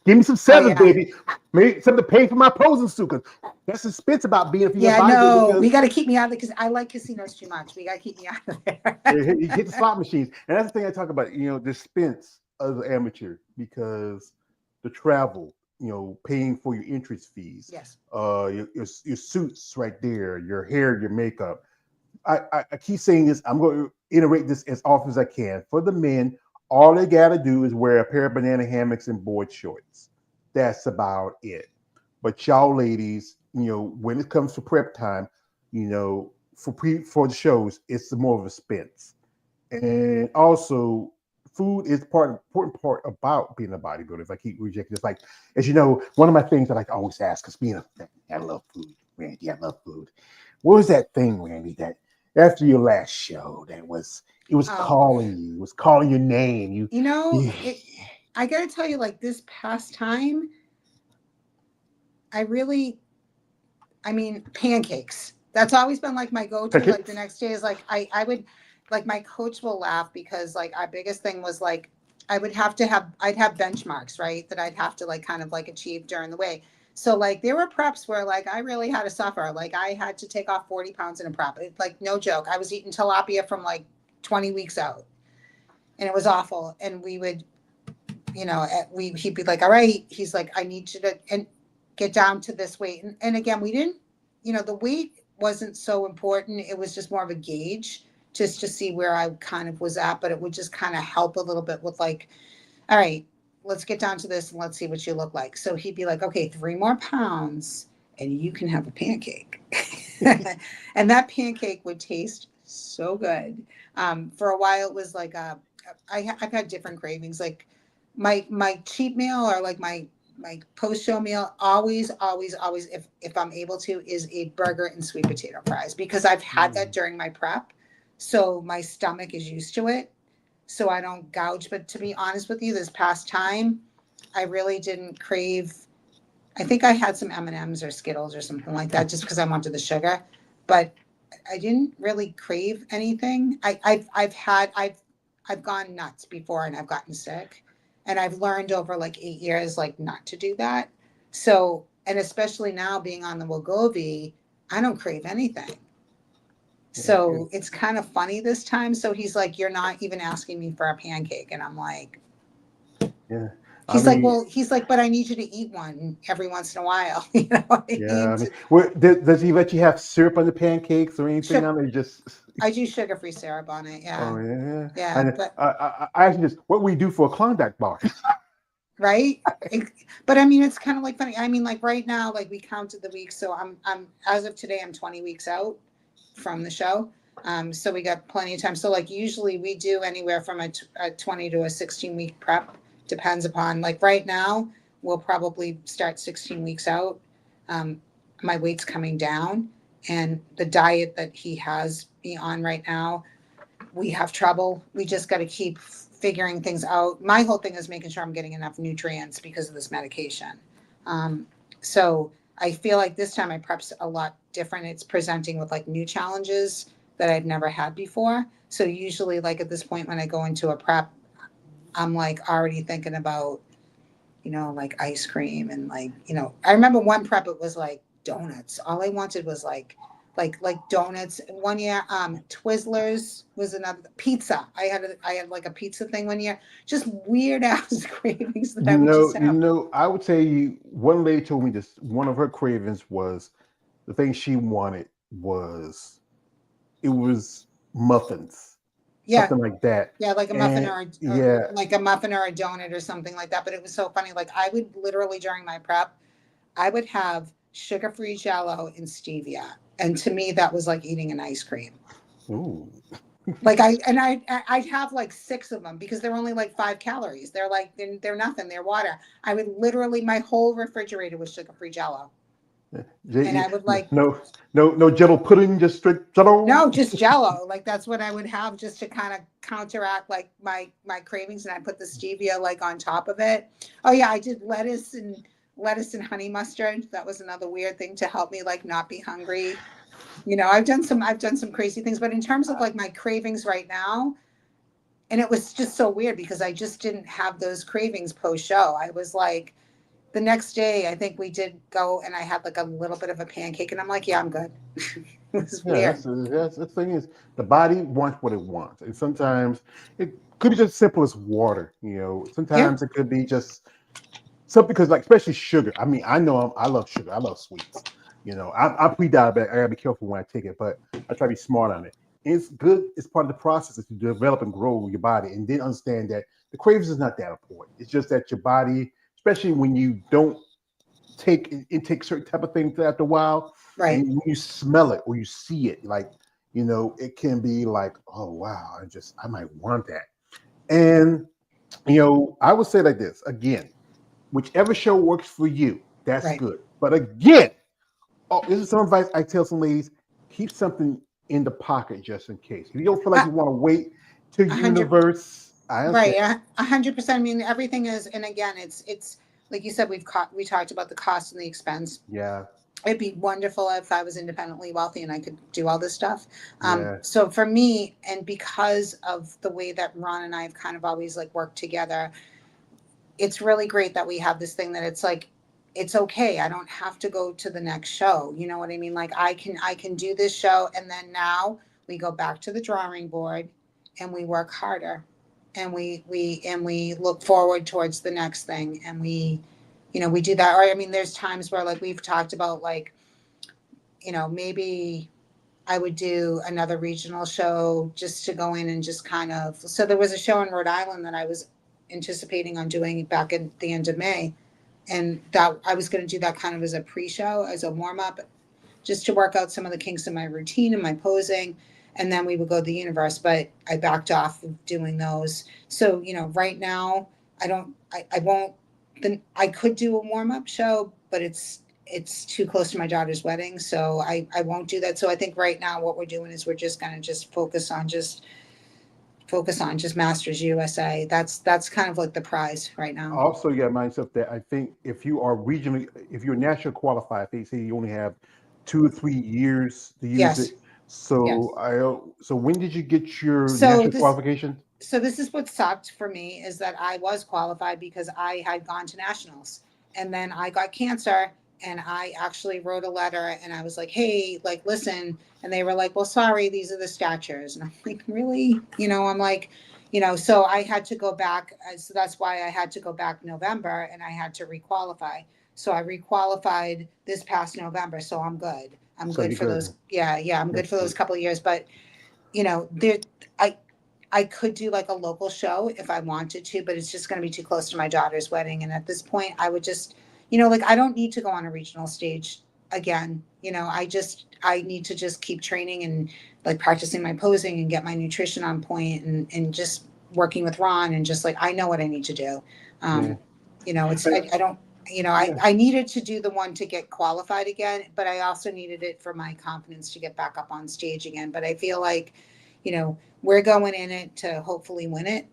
Speaker 1: Give me some
Speaker 2: Oh
Speaker 1: sevens,
Speaker 2: yeah.
Speaker 1: baby. Maybe something to pay for my posing suit. Cause that's the expense about being if you're a
Speaker 2: Yeah,
Speaker 1: bodybuilder
Speaker 2: no,
Speaker 1: because
Speaker 2: we got to keep me out of it because I like casinos too much. We got to keep me out of there.
Speaker 1: you hit the slot machines, and that's the thing I talk about. The expense of the amateur because the travel, paying for your entrance fees,
Speaker 2: Yes.
Speaker 1: your suits right there, your hair, your makeup. I keep saying this. I'm going to iterate this as often as I can. For the men, all they got to do is wear a pair of banana hammocks and board shorts. That's about it. But y'all ladies, when it comes to prep time, for the shows, it's more of a expense. And also, food is important part about being a bodybuilder. If I keep rejecting this, like as you know, one of my things that I always ask, because being a fan, I love food, Randy. I love food. What was that thing, Randy, that after your last show it was
Speaker 2: Oh,
Speaker 1: calling you, it was calling your name. You
Speaker 2: I got to tell you, like this past time, I really, I mean, pancakes. That's always been like my go-to. Like the
Speaker 1: pancakes?
Speaker 2: next day is like I would like my coach will laugh because like our biggest thing was like I'd have benchmarks, right? That I'd have to like kind of like achieve during the way. So like there were preps where like I really had to suffer. Like I had to take off 40 pounds in a prep. Like no joke. I was eating tilapia from like 20 weeks out and it was awful. And we would, he'd be like, all right. He's like, I need you to and get down to this weight. And again, we didn't, the weight wasn't so important. It was just more of a gauge just to see where I kind of was at, but it would just kind of help a little bit with like, all right, let's get down to this and let's see what you look like. So he'd be like, okay, 3 more pounds and you can have a pancake. And that pancake would taste so good. For a while, it was like I've had different cravings. Like my cheat meal or like my post show meal always if I'm able to is a burger and sweet potato fries because I've had that
Speaker 1: Mm.
Speaker 2: during my prep, so my stomach is used to it, so I don't gouge. But to be honest with you, this past time, I really didn't crave. I think I had some M&Ms or Skittles or something like that just because I wanted the sugar, but I didn't really crave anything. I've gone nuts before and I've gotten sick, and I've learned over like 8 years like not to do that. So, and especially now being on the Wegovy, I don't crave anything.
Speaker 1: Yeah,
Speaker 2: So it's kind of funny this time. So he's like, "You're not even asking me for a pancake," and I'm like,
Speaker 1: yeah. I
Speaker 2: He's like,
Speaker 1: mean,
Speaker 2: well, he's like, but I need you to eat one every once in a while. You know what I
Speaker 1: yeah.
Speaker 2: mean?
Speaker 1: I mean, does he let you have syrup on the pancakes or anything
Speaker 2: Sugar,
Speaker 1: on it? Just
Speaker 2: I do sugar-free syrup on it.
Speaker 1: oh
Speaker 2: Yeah.
Speaker 1: yeah.
Speaker 2: Yeah.
Speaker 1: And
Speaker 2: But
Speaker 1: I actually just what we do for a Klondike bar.
Speaker 2: right. But I mean, it's kind of like funny. I mean, like right now, like we counted the weeks. So I'm, as of today, I'm 20 weeks out from the show. So we got plenty of time. So like usually we do anywhere from a 20 to a 16 week prep. Depends upon like right now, we'll probably start 16 weeks out. Um, my weight's coming down and the diet that he has me on right now, we have trouble. We just got to keep figuring things out. My whole thing is making sure I'm getting enough nutrients because of this medication. Um, so I feel like this time my prep's a lot different. It's presenting with like new challenges that I've never had before. So usually like at this point when I go into a prep, I'm like already thinking about, like ice cream and like, I remember one prep, it was like donuts. All I wanted was like donuts. One year, Twizzlers was another pizza. I had like a pizza thing one year. Just weird ass cravings that I would just have.
Speaker 1: I would say one lady told me this. One of her cravings was the thing she wanted was it was muffins,
Speaker 2: Yeah.
Speaker 1: something like that.
Speaker 2: Yeah, like a muffin
Speaker 1: And
Speaker 2: or
Speaker 1: yeah,
Speaker 2: like a muffin or a donut or something like that. But it was so funny. Like I would literally during my prep, I would have sugar-free Jello and stevia, and to me that was like eating an ice cream.
Speaker 1: ooh,
Speaker 2: Like I'd have like six of them because they're only like 5 calories. They're nothing. They're water. I would literally my whole refrigerator was sugar-free Jello, and I would like
Speaker 1: no, no Jello pudding, just straight Jello.
Speaker 2: no, just Jello. Like that's what I would have just to kind of counteract like my cravings, and I put the stevia like on top of it. Oh yeah, I did lettuce and honey mustard. That was another weird thing to help me like not be hungry. I've done some crazy things, but in terms of like my cravings right now, and it was just so weird because I just didn't have those cravings post show. I was like the next day, I think we did go and I had like a little bit of a pancake and I'm like, yeah, I'm good. It was
Speaker 1: Yeah,
Speaker 2: weird.
Speaker 1: that's the thing is the body wants what it wants, and sometimes it could be just simple as water.
Speaker 2: Yeah.
Speaker 1: Sometimes it could be just something because like especially sugar. I mean, I know I love sugar. I love sweets. I'm pre-diabetic. I gotta be careful when I take it, but I try to be smart on it. It's good. It's part of the process to develop and grow your body, and then understand that the cravings is not that important. It's just that your body, especially when you don't intake certain type of things after a while, and
Speaker 2: Right.
Speaker 1: when you smell it or you see it, like it can be like, oh wow, I might want that. And I would say like this again, whichever show works for you, that's
Speaker 2: Right.
Speaker 1: good. But again, this is some advice I tell some ladies: keep something in the pocket just in case. If you don't feel like
Speaker 2: A
Speaker 1: you want to wait till
Speaker 2: a hundred,
Speaker 1: universe, I understand.
Speaker 2: right. 100%. I mean, everything is, and again, it's like you said, we talked about the cost and the expense.
Speaker 1: Yeah,
Speaker 2: It'd be wonderful if I was independently wealthy and I could do all this stuff.
Speaker 1: yeah.
Speaker 2: So for me, and because of the way that Ron and I have kind of always like worked together, it's really great that we have this thing that it's like it's okay. I don't have to go to the next show. You know what I mean? Like I can do this show and then now we go back to the drawing board and we work harder and we look forward towards the next thing and we do that. Or I mean there's times where like we've talked about like maybe I would do another regional show just to go in and just kind of. So there was a show in Rhode Island that I was anticipating on doing back at the end of May, and that I was going to do that kind of as a pre-show, as a warm-up, just to work out some of the kinks in my routine and my posing, and then we would go to the universe. But I backed off of doing those. So right now I don't. I won't. Then I could do a warm-up show, but it's too close to my daughter's wedding, so I won't do that. So I think right now what we're doing is we're just going to just focus on just Masters USA. That's kind of like the prize right now.
Speaker 1: Also, you got to mind yourself that I think if you're national qualified, they say you only have 2 or 3 years to use it.
Speaker 2: Yes. Yes.
Speaker 1: So when did you get your
Speaker 2: So
Speaker 1: national
Speaker 2: this
Speaker 1: qualification?
Speaker 2: so this is what sucked for me is that I was qualified because I had gone to nationals and then I got cancer and I actually wrote a letter and I was like, hey, like, listen. And they were like, well, sorry, these are the statures. And I'm like, really? I'm like, So I had to go back. So that's why I had to go back November, and I had to requalify. So I requalified this past November. So I'm good. I'm
Speaker 1: So
Speaker 2: good
Speaker 1: you're
Speaker 2: for
Speaker 1: good.
Speaker 2: those. Yeah, I'm good
Speaker 1: That's
Speaker 2: for those
Speaker 1: good.
Speaker 2: couple of years. But there, I I could do like a local show if I wanted to, but it's just going to be too close to my daughter's wedding. And at this point, I would just, like I don't need to go on a regional stage again. I need to just keep training and like practicing my posing and get my nutrition on point and just working with Ron and just like I know what I need to do.
Speaker 1: Yeah.
Speaker 2: Um, I don't.
Speaker 1: Yeah.
Speaker 2: I needed to do the one to get qualified again, but I also needed it for my confidence to get back up on stage again. But I feel like, we're going in it to hopefully win it.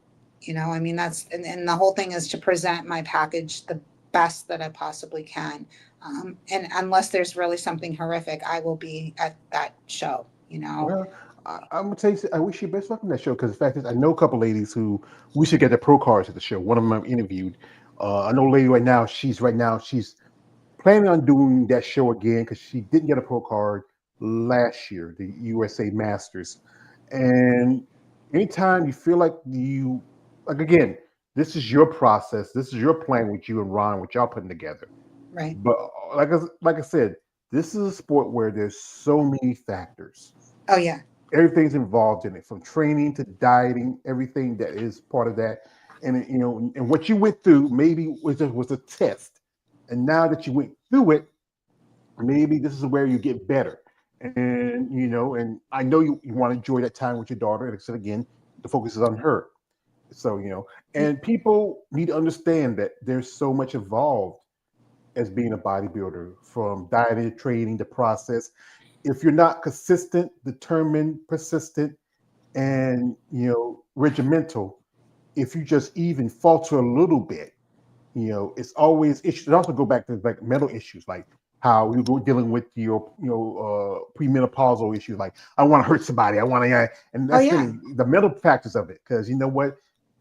Speaker 2: I mean, and the whole thing is to present my package the best that I possibly can. And unless there's really something horrific, I will be at that show.
Speaker 1: Well, I'm gonna tell you, I wish you best luck on that show because the fact is, I know a couple ladies who we should get their pro cards at the show. One of them I interviewed. I know a lady right now. She's planning on doing that show again because she didn't get a pro card last year, the USA Masters. And anytime you feel like again, this is your process, this is your plan with you and Ron, what y'all putting together.
Speaker 2: Right.
Speaker 1: But like I said, this is a sport where there's so many factors.
Speaker 2: Oh, yeah.
Speaker 1: Everything's involved in it, from training to dieting, everything that is part of that. And what you went through maybe was a test, and now that you went through it, maybe this is where you get better. And I know you want to enjoy that time with your daughter. And I said again, the focus is on her. So and people need to understand that there's so much involved as being a bodybuilder, from dieting, training, the process. If you're not consistent, determined, persistent, and regimental, if you just even falter a little bit, it's always issues. It also go back to like mental issues, like how you go dealing with your premenopausal issues, like I want to hurt somebody, I want to, and
Speaker 2: Oh,
Speaker 1: that's
Speaker 2: yeah.
Speaker 1: the mental factors of it. Because you know what,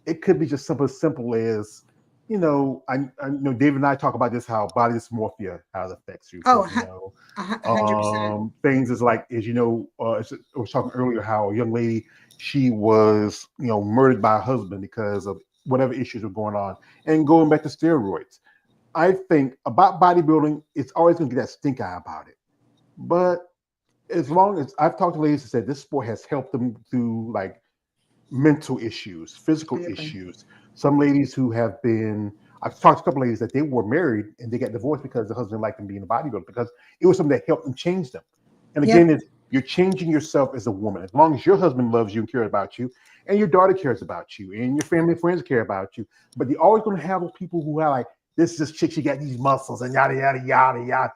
Speaker 1: it could be just simple as I know David and I talk about this, how body dysmorphia, how it affects you.
Speaker 2: Oh,
Speaker 1: So
Speaker 2: 100%.
Speaker 1: things is like, as I was talking earlier, how a young lady, she was murdered by her husband because of whatever issues were going on, and going back to steroids. I think about bodybuilding, it's always going to get that stink eye about it. But as long as I've talked to ladies that said this sport has helped them through like mental issues, physical
Speaker 2: 100%.
Speaker 1: issues. Some ladies who have been, I've talked to a couple ladies that they were married and they got divorced because the husband liked them being a bodybuilder, because it was something that helped them change them. And
Speaker 2: Yep.
Speaker 1: again, you're changing yourself as a woman. As long as your husband loves you and cares about you, and your daughter cares about you, and your family and friends care about you, but you're always going to have people who are like, this chick, she got these muscles and yada yada yada yada.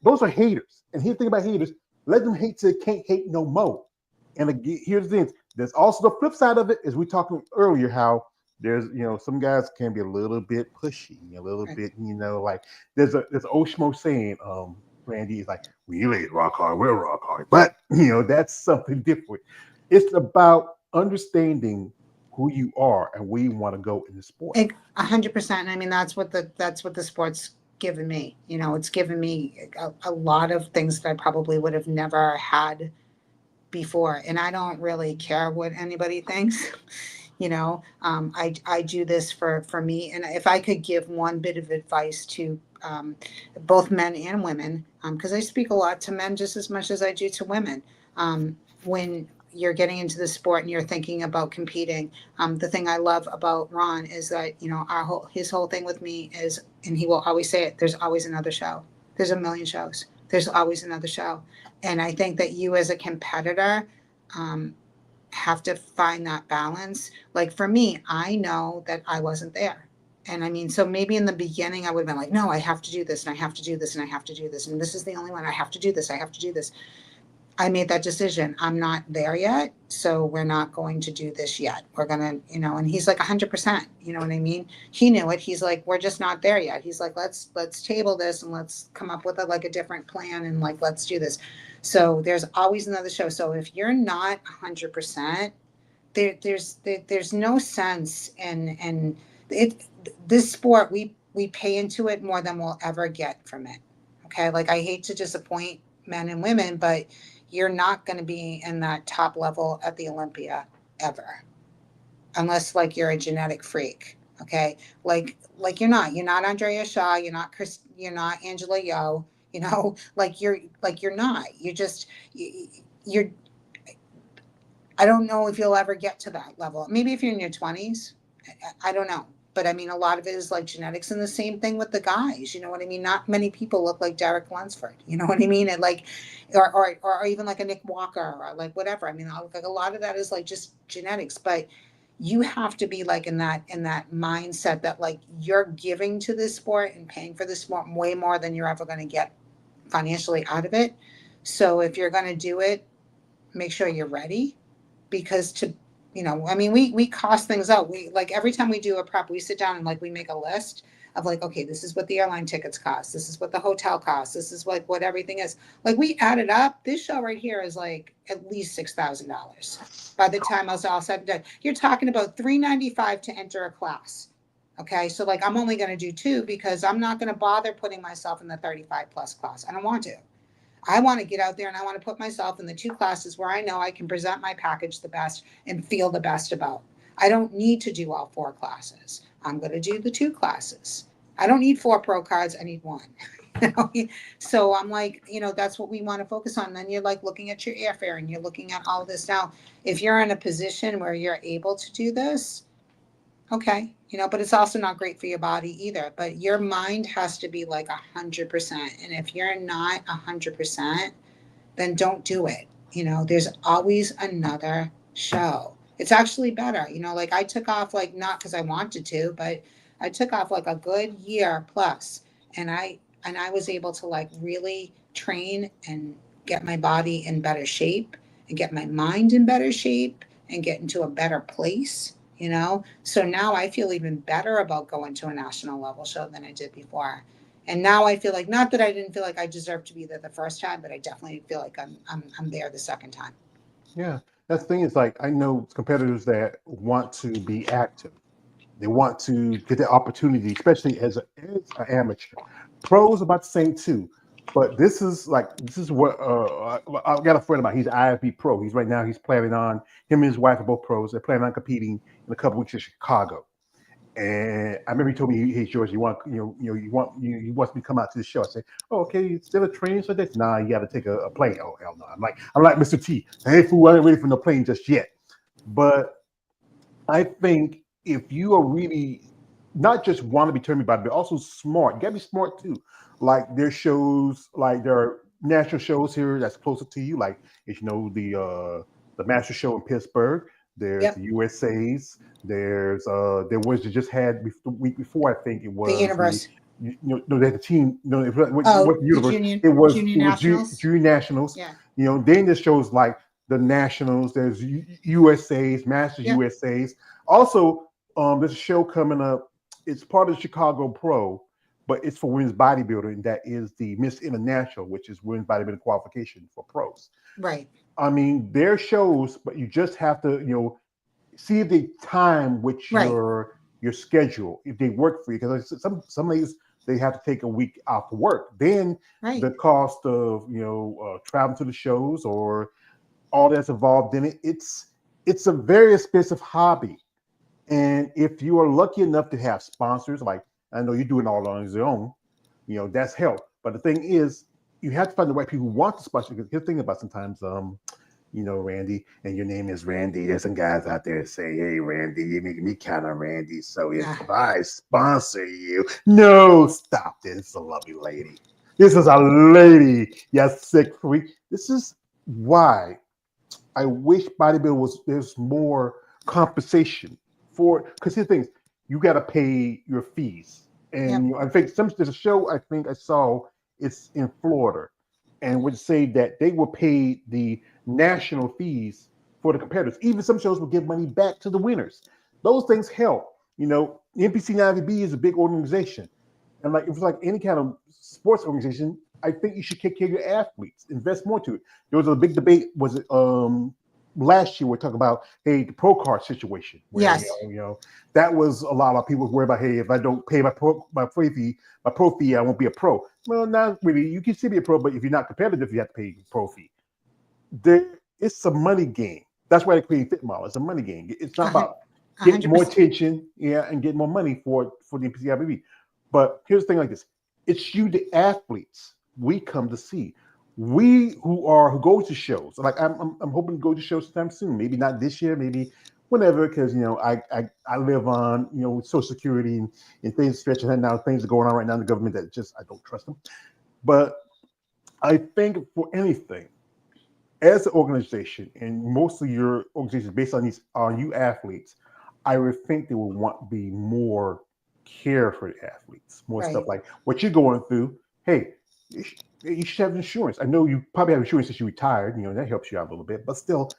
Speaker 1: Those are haters. And here's the thing about haters: let them hate till they can't hate no more. And again, here's the thing: there's also the flip side of it, as we talked earlier, how there's some guys can be a little bit pushy, a little
Speaker 2: Right.
Speaker 1: bit, like there's old schmo saying, Randy is like, we ain't rock hard, we're rock hard. But that's something different. It's about understanding who you are and where you want to go in the sport.
Speaker 2: 100%. I mean, that's what the sport's given me. It's given me a lot of things that I probably would have never had before. And I don't really care what anybody thinks. I do this for me. And if I could give one bit of advice to both men and women, because I speak a lot to men just as much as I do to women. When you're getting into the sport and you're thinking about competing, the thing I love about Ron is that his whole thing with me is, and he will always say it: there's always another show. There's a million shows. There's always another show. And I think that you as a competitor have to find that balance. Like for me, I know that I wasn't there. And I mean, so maybe in the beginning I would have been like, no, I have to do this and I have to do this and I have to do this. And this is the only one. I have to do this. I have to do this. I made that decision. I'm not there yet. So we're not going to do this yet. We're going to, and he's like 100%, you know what I mean? He knew it. He's like, we're just not there yet. He's like, let's table this and let's come up with a different plan. And like, let's do this. So there's always another show. So if you're not 100%, there's no sense in it. This sport, we pay into it more than we'll ever get from it. Okay. Like I hate to disappoint men and women, but you're not going to be in that top level at the Olympia ever. unless like you're a genetic freak. Okay. Like you're not Andrea Shaw, you're not Chris, you're not Angela Yo, you know, like you're not, you're just, you're, I don't know if you'll ever get to that level. Maybe if you're in your 20s, I don't know. But I mean, a lot of it is like genetics, and the same thing with the guys. You know what I mean? Not many people look like Derek Lunsford. You know what I mean? And like, or even like a Nick Walker or like whatever. I mean, like a lot of that is like just genetics. But you have to be like in that mindset that like you're giving to this sport and paying for this sport way more than you're ever going to get financially out of it. So if you're going to do it, make sure you're ready, because to, you know, I mean, we cost things out. We like every time we do a prep, we sit down and like we make a list of like, okay, this is what the airline tickets cost, this is what the hotel costs, this is what everything is. Like we added up, this show right here is like at least $6,000 by the time I was all said and done. You're talking about $395 to enter a class. Okay, so like I'm only going to do two because I'm not going to bother putting myself in the 35 plus class. I don't want to. I want to get out there and I want to put myself in the two classes where I know I can present my package the best and feel the best about. I don't need to do all four classes. I'm going to do the two classes. I don't need four pro cards. I need one. You know? So I'm like, you know, that's what we want to focus on. Then you're like looking at your airfare and you're looking at all this. Now, if you're in a position where you're able to do this, okay, you know, but it's also not great for your body either. But your mind has to be like 100%. And if you're not 100%, then don't do it. You know, there's always another show. It's actually better. You know, like I took off, like not because I wanted to, but I took off like a good year plus, and I was able to like really train and get my body in better shape and get my mind in better shape and get into a better place, you know? So now I feel even better about going to a national level show than I did before. And now I feel like, not that I didn't feel like I deserved to be there the first time, but I definitely feel like I'm there the second time.
Speaker 1: Yeah, that's the thing is like I know competitors that want to be active. They want to get the opportunity, especially as an amateur. Pros about the same too, but this is what I got a friend about. He's an IFB pro. He's right now. He's planning on him and his wife are both pros. They're planning on competing in a couple weeks in Chicago. And I remember he told me, "Hey George, you want you wants me to come out to the show." I said, "Oh, okay, you still a training for this?" Nah, you got to take a plane. Oh hell no! I'm like Mr. T. Hey fool, I ain't ready for no plane just yet. But I think if you are really not just want to be tournament body, but also smart, you gotta be smart too. Like there's shows, like there are national shows here that's closer to you, like as you know the Master Show in Pittsburgh. There's
Speaker 2: Yep.
Speaker 1: the USA's. There was just had the week before I think it
Speaker 2: The
Speaker 1: was the
Speaker 2: universe.
Speaker 1: no they had the team no
Speaker 2: Oh,
Speaker 1: what the
Speaker 2: the
Speaker 1: universe
Speaker 2: junior
Speaker 1: it was
Speaker 2: nationals.
Speaker 1: junior nationals.
Speaker 2: Yeah.
Speaker 1: Then there's shows like the nationals. There's USA's Masters
Speaker 2: Yep.
Speaker 1: USA's. Also, there's a show coming up. It's part of the Chicago Pro, but it's for women's bodybuilding. And that is the Miss International, which is women's bodybuilding qualification for pros.
Speaker 2: Right.
Speaker 1: I mean, they're shows, but you just have to, see if they time with
Speaker 2: Right.
Speaker 1: your schedule, if they work for you. Because some ladies they have to take a week off work. Then
Speaker 2: Right.
Speaker 1: the cost of traveling to the shows or all that's involved in it, it's a very expensive hobby. And if you are lucky enough to have sponsors, like I know you're doing all on your own, that's help. But the thing is, you have to find the right people who want to sponsor. Because here's the thing about sometimes, Randy, and your name is Randy. There's some guys out there that say, "Hey, Randy, you make me kind of Randy. So if
Speaker 2: Yeah.
Speaker 1: I sponsor you, no, stop this. It's a lovely lady. This is a lady. Yes, sick freak. This is why I wish bodybuilding was there's more compensation for because here's the thing, you got to pay your fees,
Speaker 2: Yep.
Speaker 1: and I think there's a show I think I saw it's in Florida, and would say that they will pay the national fees for the competitors. Even some shows will give money back to the winners. Those things help. NPC and IVB is a big organization, and like if it's like any kind of sports organization, I think you should take care of your athletes, invest more to it. There was a big debate. Was it last year? We're talking about the pro card situation where
Speaker 2: Yes.
Speaker 1: that was a lot of people worried about if I don't pay my pro fee, I won't be a pro. Well, not really. You can still be a pro, but if you're not competitive, you have to pay pro fee. It's a money game. That's why they create Fit Model. It's a money game. It's not
Speaker 2: Uh,
Speaker 1: about get more
Speaker 2: 100%.
Speaker 1: attention, yeah, and get more money for the NPCIBB. But here's the thing like this: it's you, the athletes, we come to see. We who go to shows. Like I'm hoping to go to shows sometime soon. Maybe not this year, maybe whenever, because I live on Social Security and things stretching out now. Things are going on right now in the government that just I don't trust them. But I think for anything, as an organization, and most of your organizations based on you athletes, I would think they would want to be more care for the athletes, more stuff
Speaker 2: Right.
Speaker 1: like what you're going through. Hey, you should have insurance. I know you probably have insurance since you retired. That helps you out a little bit, but still,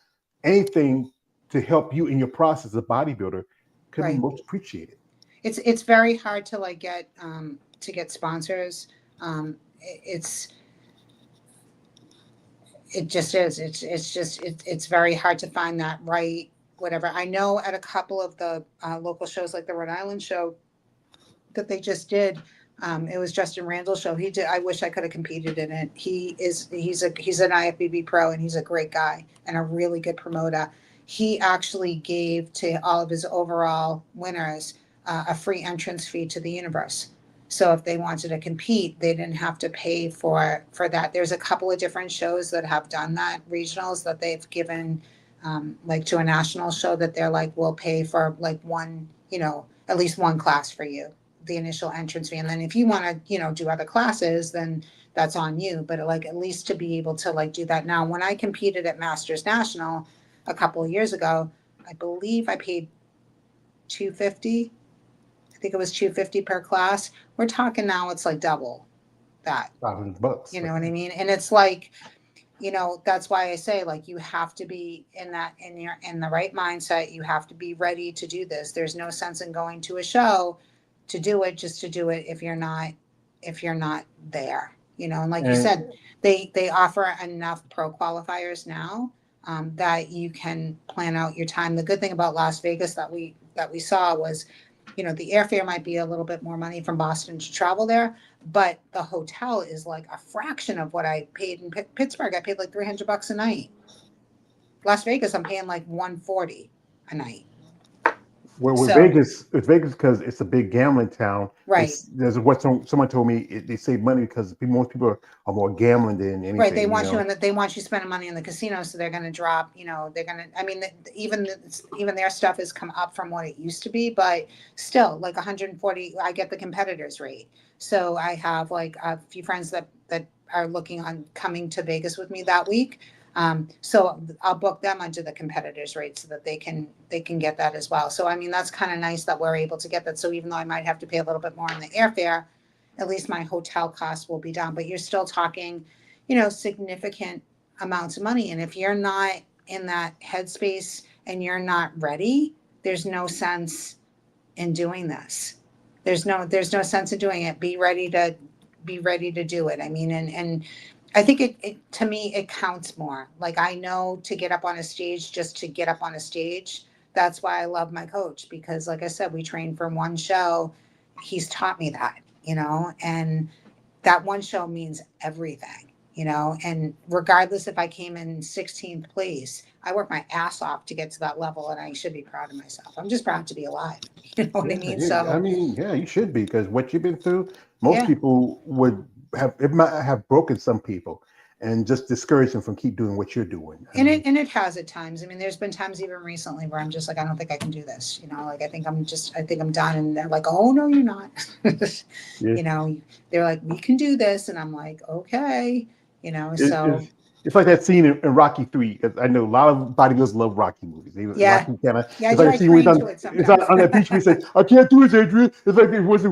Speaker 1: anything to help you in your process as a bodybuilder could be
Speaker 2: Right.
Speaker 1: most appreciated.
Speaker 2: It's very hard to like get sponsors. It's it just is. It's very hard to find that right whatever. I know at a couple of the local shows like the Rhode Island show that they just did. It was Justin Randall's show. He did. I wish I could have competed in it. He's an IFBB pro and he's a great guy and a really good promoter. He actually gave to all of his overall winners a free entrance fee to the universe. So if they wanted to compete, they didn't have to pay for that. There's a couple of different shows that have done that, regionals that they've given like to a national show that they're like, we'll pay for like one, at least one class for you, the initial entrance fee. And then if you want to, do other classes, then that's on you. But like at least to be able to like do that. Now, when I competed at Masters National a couple of years ago, I believe I paid $250. I think it was $250 per class. We're talking now it's like double that.
Speaker 1: $500.
Speaker 2: You know what I mean? And it's like, that's why I say like you have to be in the right mindset. You have to be ready to do this. There's no sense in going to a show to do it just to do it if you're not there. And like you said, they offer enough pro qualifiers now that you can plan out your time. The good thing about Las Vegas that we saw was, the airfare might be a little bit more money from Boston to travel there, but the hotel is like a fraction of what I paid in Pittsburgh. I paid like $300 a night. Las Vegas, I'm paying like $140 a night.
Speaker 1: Well, with
Speaker 2: So,
Speaker 1: Vegas, it's Vegas because it's a big gambling town.
Speaker 2: right.
Speaker 1: There's what someone told me. They save money because most people are more gambling than anything.
Speaker 2: Right, they want you they want you spending money in the casino, so they're going to drop. They're going to. I mean, even their stuff has come up from what it used to be, but still, like 140. I get the competitors rate, so I have like a few friends that are looking on coming to Vegas with me that week. So I'll book them onto the competitors rate so that they can get that as well. So I mean, that's kind of nice that we're able to get that. So even though I might have to pay a little bit more on the airfare, at least my hotel costs will be down. But you're still talking, significant amounts of money. And if you're not in that headspace and you're not ready, there's no sense in doing this. There's no sense in doing it. Be ready to do it. I mean, and I think it to me, it counts more. Like I know to get up on a stage, just to get up on a stage. That's why I love my coach, because like I said, we trained for one show. He's taught me that, and that one show means everything, and regardless if I came in 16th place, I worked my ass off to get to that level, and I should be proud of myself. I'm just proud to be alive. You know what I mean? So
Speaker 1: I mean, yeah, you should be, because what you've been through, most
Speaker 2: yeah.
Speaker 1: people would it might have broken some people and just discouraged them from keep doing what you're doing.
Speaker 2: And it has at times. I mean, there's been times even recently where I'm just like, I don't think I can do this. Like I think I'm done. And they're like, oh no, you're not.
Speaker 1: Yeah.
Speaker 2: They're like, we can do this, and I'm like, okay. So
Speaker 1: It's like that scene in Rocky 3. I know a lot of bodybuilders love Rocky movies.
Speaker 2: yeah.
Speaker 1: Rocky kind of.
Speaker 2: Yeah,
Speaker 1: It's like
Speaker 2: I
Speaker 1: the scene when
Speaker 2: cling
Speaker 1: he's
Speaker 2: to it
Speaker 1: it's
Speaker 2: sometimes.
Speaker 1: on that beach. We say, "I can't do it, Adrian." It's like it was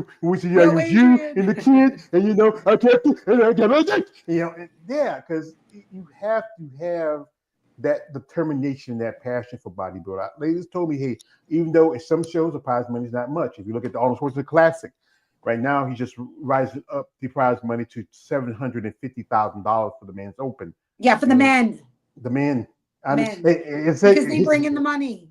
Speaker 2: No,
Speaker 1: you
Speaker 2: Adrian.
Speaker 1: and the kid, and I can't do it. And I can't, yeah, because you have to have that determination, that passion for bodybuilding. Ladies told me, hey, even though in some shows the prize money is not much, if you look at the Arnold Schwarzenegger Classic. Right now, he's just rising up the prize money to $750,000 for the men's open.
Speaker 2: Yeah, for the men.
Speaker 1: The men.
Speaker 2: Because they bring in the money.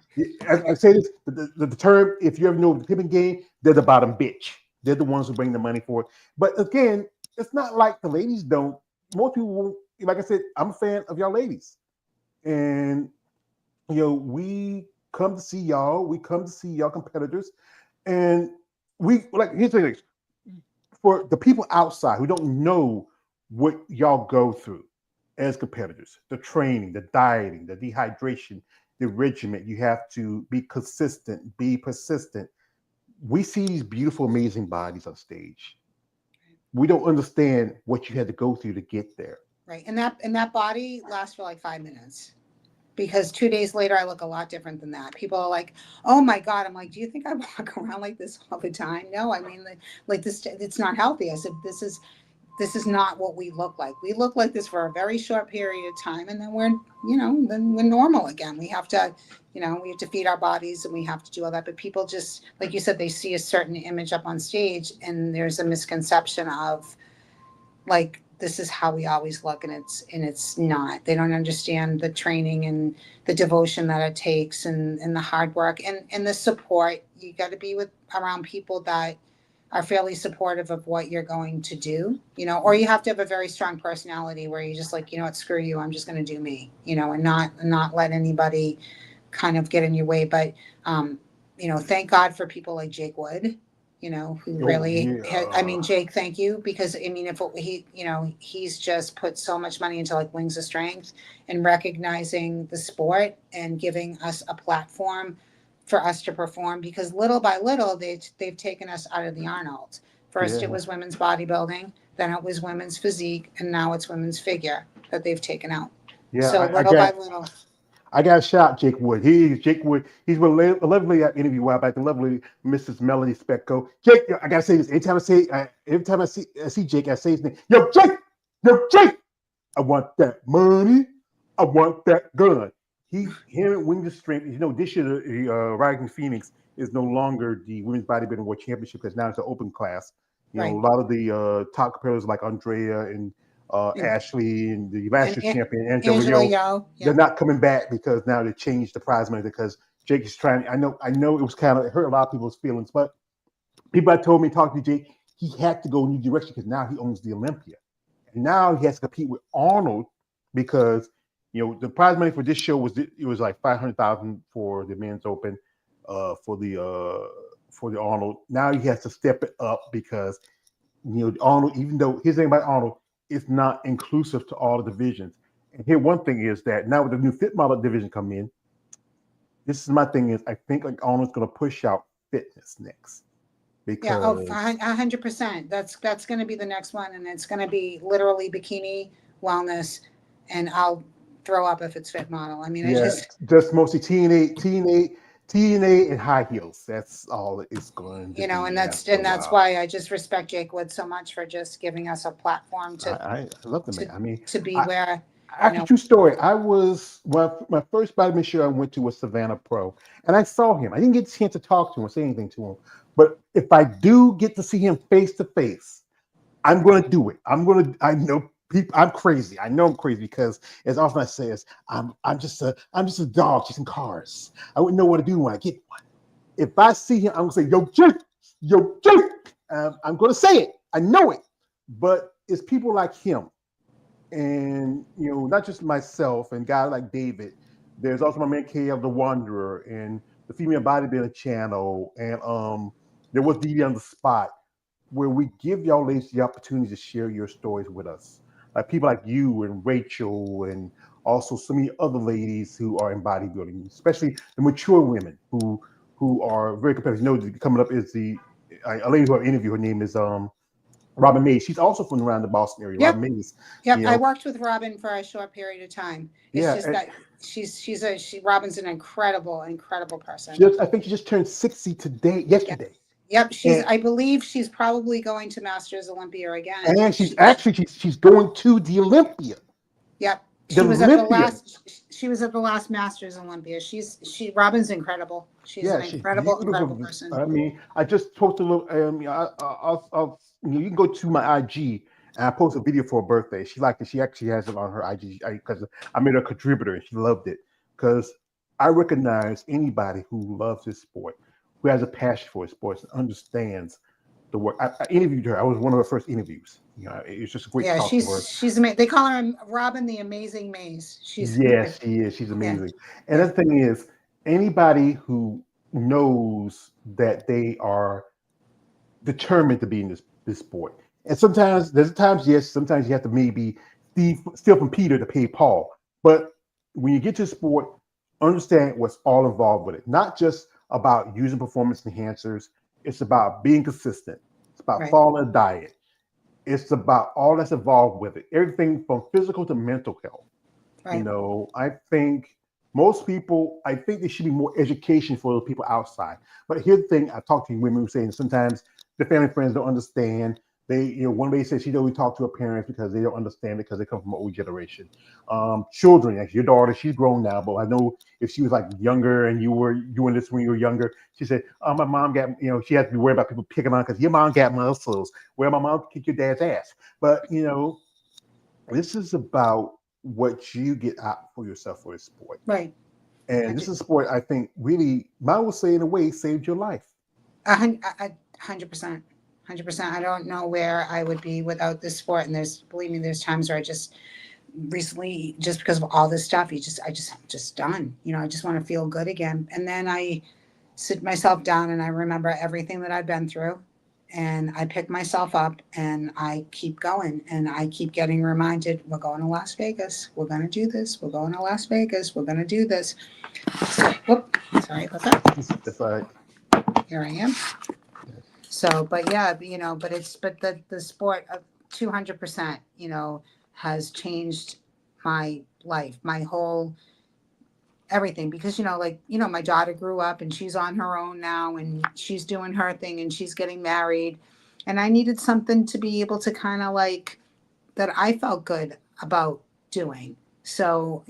Speaker 1: I say this: the term, if you ever know the tipping game, they're the bottom bitch. They're the ones who bring the money for it. But again, it's not like the ladies don't. Most people won't. Like I said, I'm a fan of y'all ladies, and we come to see y'all. We come to see y'all competitors, and we like. Here's the thing: for the people outside who don't know what y'all go through as competitors, the training, the dieting, the dehydration, the regimen. You have to be consistent, be persistent. We see these beautiful, amazing bodies on stage. We don't understand what you had to go through to get there.
Speaker 2: Right. And that body lasts for like 5 minutes. Because 2 days later I look a lot different than that. People are like, "Oh my God." I'm like, "Do you think I walk around like this all the time?" No, I mean, like this, it's not healthy. I said, this is not what we look like. We look like this for a very short period of time, and then we're normal again. We have to feed our bodies, and we have to do all that. But people just, like you said, they see a certain image up on stage, and there's a misconception of like this is how we always look, and it's not. They don't understand the training and the devotion that it takes, and the hard work and the support. You got to be around people that are fairly supportive of what you're going to do, or you have to have a very strong personality where you're just like, you know what, screw you, I'm just going to do me, and not let anybody kind of get in your way. But thank God for people like Jake Wood, who
Speaker 1: Oh
Speaker 2: really I
Speaker 1: yeah,
Speaker 2: mean, Jake, thank you, because I mean, if he's just put so much money into like Wings of Strength and recognizing the sport and giving us a platform for us to perform, because little by little they've taken us out of the Arnold. First it
Speaker 1: yeah,
Speaker 2: was women's bodybuilding, then it was women's physique, and now it's women's figure that they've taken out.
Speaker 1: yeah.
Speaker 2: So
Speaker 1: I
Speaker 2: little by
Speaker 1: got
Speaker 2: little.
Speaker 1: I got to shout Jake Wood. He's Jake Wood. He's with a lovely interview a while back. The lovely Mrs. Melanie Specco. Jake, I gotta say this. Every time I see Jake, I say his name. Yo, Jake. I want that money. I want that gun. Him and Wings of Strength. This year the Rising Phoenix is no longer the Women's Bodybuilding World Championship because now it's an open class. A
Speaker 2: Right.
Speaker 1: lot of the top competitors like Andrea and
Speaker 2: And,
Speaker 1: Ashley and the
Speaker 2: and
Speaker 1: Masters champion Angela
Speaker 2: Angela
Speaker 1: Yo,
Speaker 2: Yo.
Speaker 1: they're
Speaker 2: Yep.
Speaker 1: not coming back because now they changed the prize money because Jake is trying. I know it was it hurt a lot of people's feelings, but people that told me talking to Jake, he had to go a new direction because now he owns the Olympia, and now he has to compete with Arnold because the prize money for this show was like 500,000 for the men's open, for the Arnold. Now he has to step it up because Arnold, even though his thing about Arnold is not inclusive to all the divisions. And here, one thing is that now with the new fit model division come in, this is my thing is I think like Arnold's going to push out fitness next
Speaker 2: Yeah, oh,
Speaker 1: because
Speaker 2: 100%. That's going to be the next one, and it's going to be literally bikini wellness, and I'll throw up if it's fit model. I mean, I
Speaker 1: yeah,
Speaker 2: just,
Speaker 1: just mostly TNA and high heels. That's all it's going to
Speaker 2: and
Speaker 1: be after a
Speaker 2: that's
Speaker 1: while.
Speaker 2: why I just respect Jake Wood so much for just giving us a platform
Speaker 1: I love the man.
Speaker 2: to
Speaker 1: I mean,
Speaker 2: to be
Speaker 1: I,
Speaker 2: where, you
Speaker 1: actually,
Speaker 2: know,
Speaker 1: true story. I was my first vitamin show I went to was Savannah Pro, and I saw him. I didn't get a chance to talk to him or say anything to him, but if I do get to see him face to face, I'm going to do it. I know people. I'm crazy. I know I'm crazy because, as often I say, I'm just a dog chasing cars. I wouldn't know what to do when I get one. If I see him, I'm going to say, yo, Jake. I'm going to say it. I know it, but it's people like him and not just myself and guys like David. There's also my man KL the Wanderer and the Female Bodybuilding Channel, and there was DD on the Spot, where we give y'all ladies the opportunity to share your stories with us, like people like you and Rachel, and also so many other ladies who are in bodybuilding, especially the mature women who are very competitive. Coming up is a lady who I interviewed. Her name is Robin Mays. She's also from around the Boston area. Robin
Speaker 2: yep,
Speaker 1: Mays,
Speaker 2: yep.
Speaker 1: you
Speaker 2: I
Speaker 1: know,
Speaker 2: worked with Robin for a short period of time. It's
Speaker 1: yeah.
Speaker 2: just that Robin's an incredible person.
Speaker 1: I think she just turned 60
Speaker 2: Yep.
Speaker 1: yesterday,
Speaker 2: Yep,
Speaker 1: and
Speaker 2: I believe she's probably going to Masters Olympia again.
Speaker 1: and she's going to the Olympia.
Speaker 2: Yep.
Speaker 1: The Olympia.
Speaker 2: She was at the last Masters Olympia. Robin's incredible. She's an
Speaker 1: Yeah, she's
Speaker 2: incredible
Speaker 1: beautiful.
Speaker 2: person.
Speaker 1: I mean, I just posted a little. You can go to my IG and I posted a video for her birthday. She liked it. She actually has it on her IG because I made her a contributor and she loved it. Because I recognize anybody who loves this sport, who has a passion for sports, and understands the work. I interviewed her. I was one of her first interviews. It's just a great
Speaker 2: Yeah,
Speaker 1: talk to her.
Speaker 2: she's amazing. They call her Robin the Amazing Maze. She's
Speaker 1: Yes, she is. She's
Speaker 2: yeah,
Speaker 1: amazing. And
Speaker 2: yeah.
Speaker 1: the thing is, anybody who knows that they are determined to be in this sport. And sometimes there's times, yes, sometimes you have to maybe steal from Peter to pay Paul. But when you get to sport, understand what's all involved with it. Not just about using performance enhancers. It's about being consistent. It's about
Speaker 2: Right.
Speaker 1: following a diet. It's about all that's involved with it. Everything from physical to mental health. You
Speaker 2: Right.
Speaker 1: know, I think most people, I think there should be more education for the people outside. But here's the thing: I talk to women who saying sometimes the family friends don't understand. They, one lady said she don't really talk to her parents because they don't understand because they come from an old generation. Children, like your daughter, she's grown now, but I know if she was like younger and you were doing this when you were younger, she said, "Oh, my mom got, she has to be worried about people picking on because your mom got muscles. Where my mom kicked your dad's ass." But this is about what you get out for yourself for this sport.
Speaker 2: Right. I
Speaker 1: And this
Speaker 2: do.
Speaker 1: is a sport I think really, I would say in a way, saved your life.
Speaker 2: 100%. 100%. I don't know where I would be without this sport. And believe me, there's times where I just recently, just because of all this stuff, I'm just done. I just want to feel good again. And then I sit myself down and I remember everything that I've been through. And I pick myself up and I keep going and I keep getting reminded, we're going to Las Vegas. We're going to do this. We're going to Las Vegas. We're going to do this. So, whoop, sorry about that.
Speaker 1: That's like,
Speaker 2: Here I am. So, but yeah, but the sport of 200%, has changed my life, my whole everything. Because, my daughter grew up and she's on her own now and she's doing her thing and she's getting married. And I needed something to be able to kind of that I felt good about doing. So,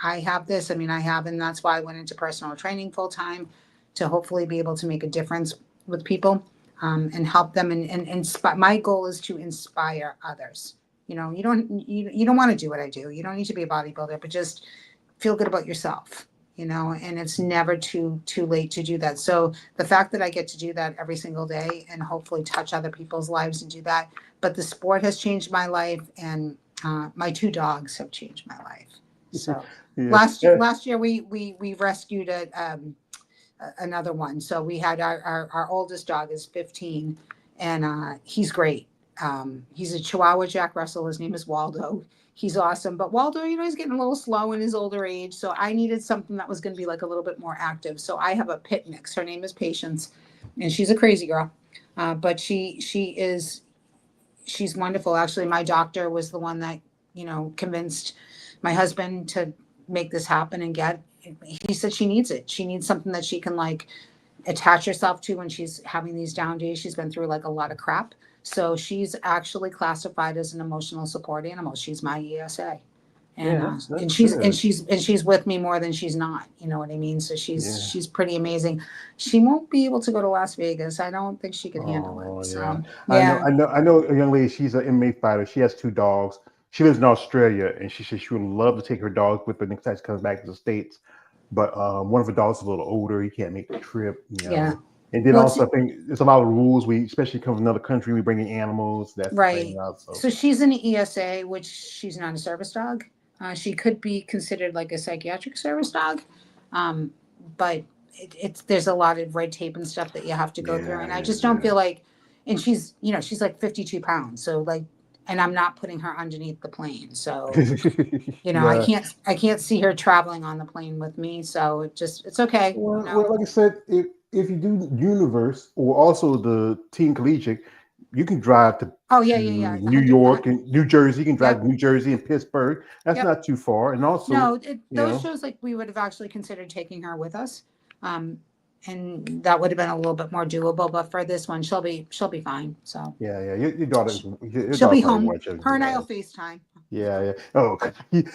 Speaker 2: I have this. I mean, and that's why I went into personal training full time to hopefully be able to make a difference with people, and help them and inspire. My goal is to inspire others. You don't want to do what I do. You don't need to be a bodybuilder, but just feel good about yourself. And it's never too late to do that. So the fact that I get to do that every single day and hopefully touch other people's lives and do that. But the sport has changed my life, and my two dogs have changed my life. So
Speaker 1: yeah.
Speaker 2: last year we rescued another one. So we had our oldest dog is 15, and he's great. He's a Chihuahua Jack Russell. His name is Waldo. He's awesome. But Waldo, he's getting a little slow in his older age. So I needed something that was going to be like a little bit more active. So I have a pit mix. Her name is Patience, and she's a crazy girl. But she's wonderful. Actually, my doctor was the one that, convinced my husband to make this happen and he said she needs it. She needs something that she can attach herself to when she's having these down days. She's been through a lot of crap. So she's actually classified as an emotional support animal. She's my ESA. And
Speaker 1: Yeah, that's
Speaker 2: she's with me more than she's not. You know what I mean? So she's pretty amazing. She won't be able to go to Las Vegas. I don't think she can handle it.
Speaker 1: Yeah.
Speaker 2: So yeah.
Speaker 1: I know a young lady. She's an MMA fighter. She has two dogs. She lives in Australia, and she said she would love to take her dogs with her next time she comes back to the States. But one of her dogs is a little older. He can't make the trip.
Speaker 2: Yeah.
Speaker 1: And then also, I think there's a lot of rules. We, especially come from another country, we bring in animals. That's the
Speaker 2: Right.
Speaker 1: thing also.
Speaker 2: So she's an ESA, which she's not a service dog. She could be considered like a psychiatric service dog, but there's a lot of red tape and stuff that you have to go through, and I just don't feel like. And she's like 52 pounds, so and I'm not putting her underneath the plane, so
Speaker 1: Yeah.
Speaker 2: I can't see her traveling on the plane with me, so it's okay.
Speaker 1: Well, like I said, if you do Universe or also the Team Collegiate, you can drive to
Speaker 2: yeah.
Speaker 1: New York and New Jersey. You can drive
Speaker 2: Yep.
Speaker 1: to New Jersey and Pittsburgh. That's
Speaker 2: Yep.
Speaker 1: not too far. And also,
Speaker 2: No, those shows we would have actually considered taking her with us, and that would have been a little bit more doable. But for this one, she'll be fine. So
Speaker 1: yeah. Your daughter,
Speaker 2: she'll be
Speaker 1: probably
Speaker 2: home.
Speaker 1: watching.
Speaker 2: Her and I'll FaceTime.
Speaker 1: Yeah. Oh,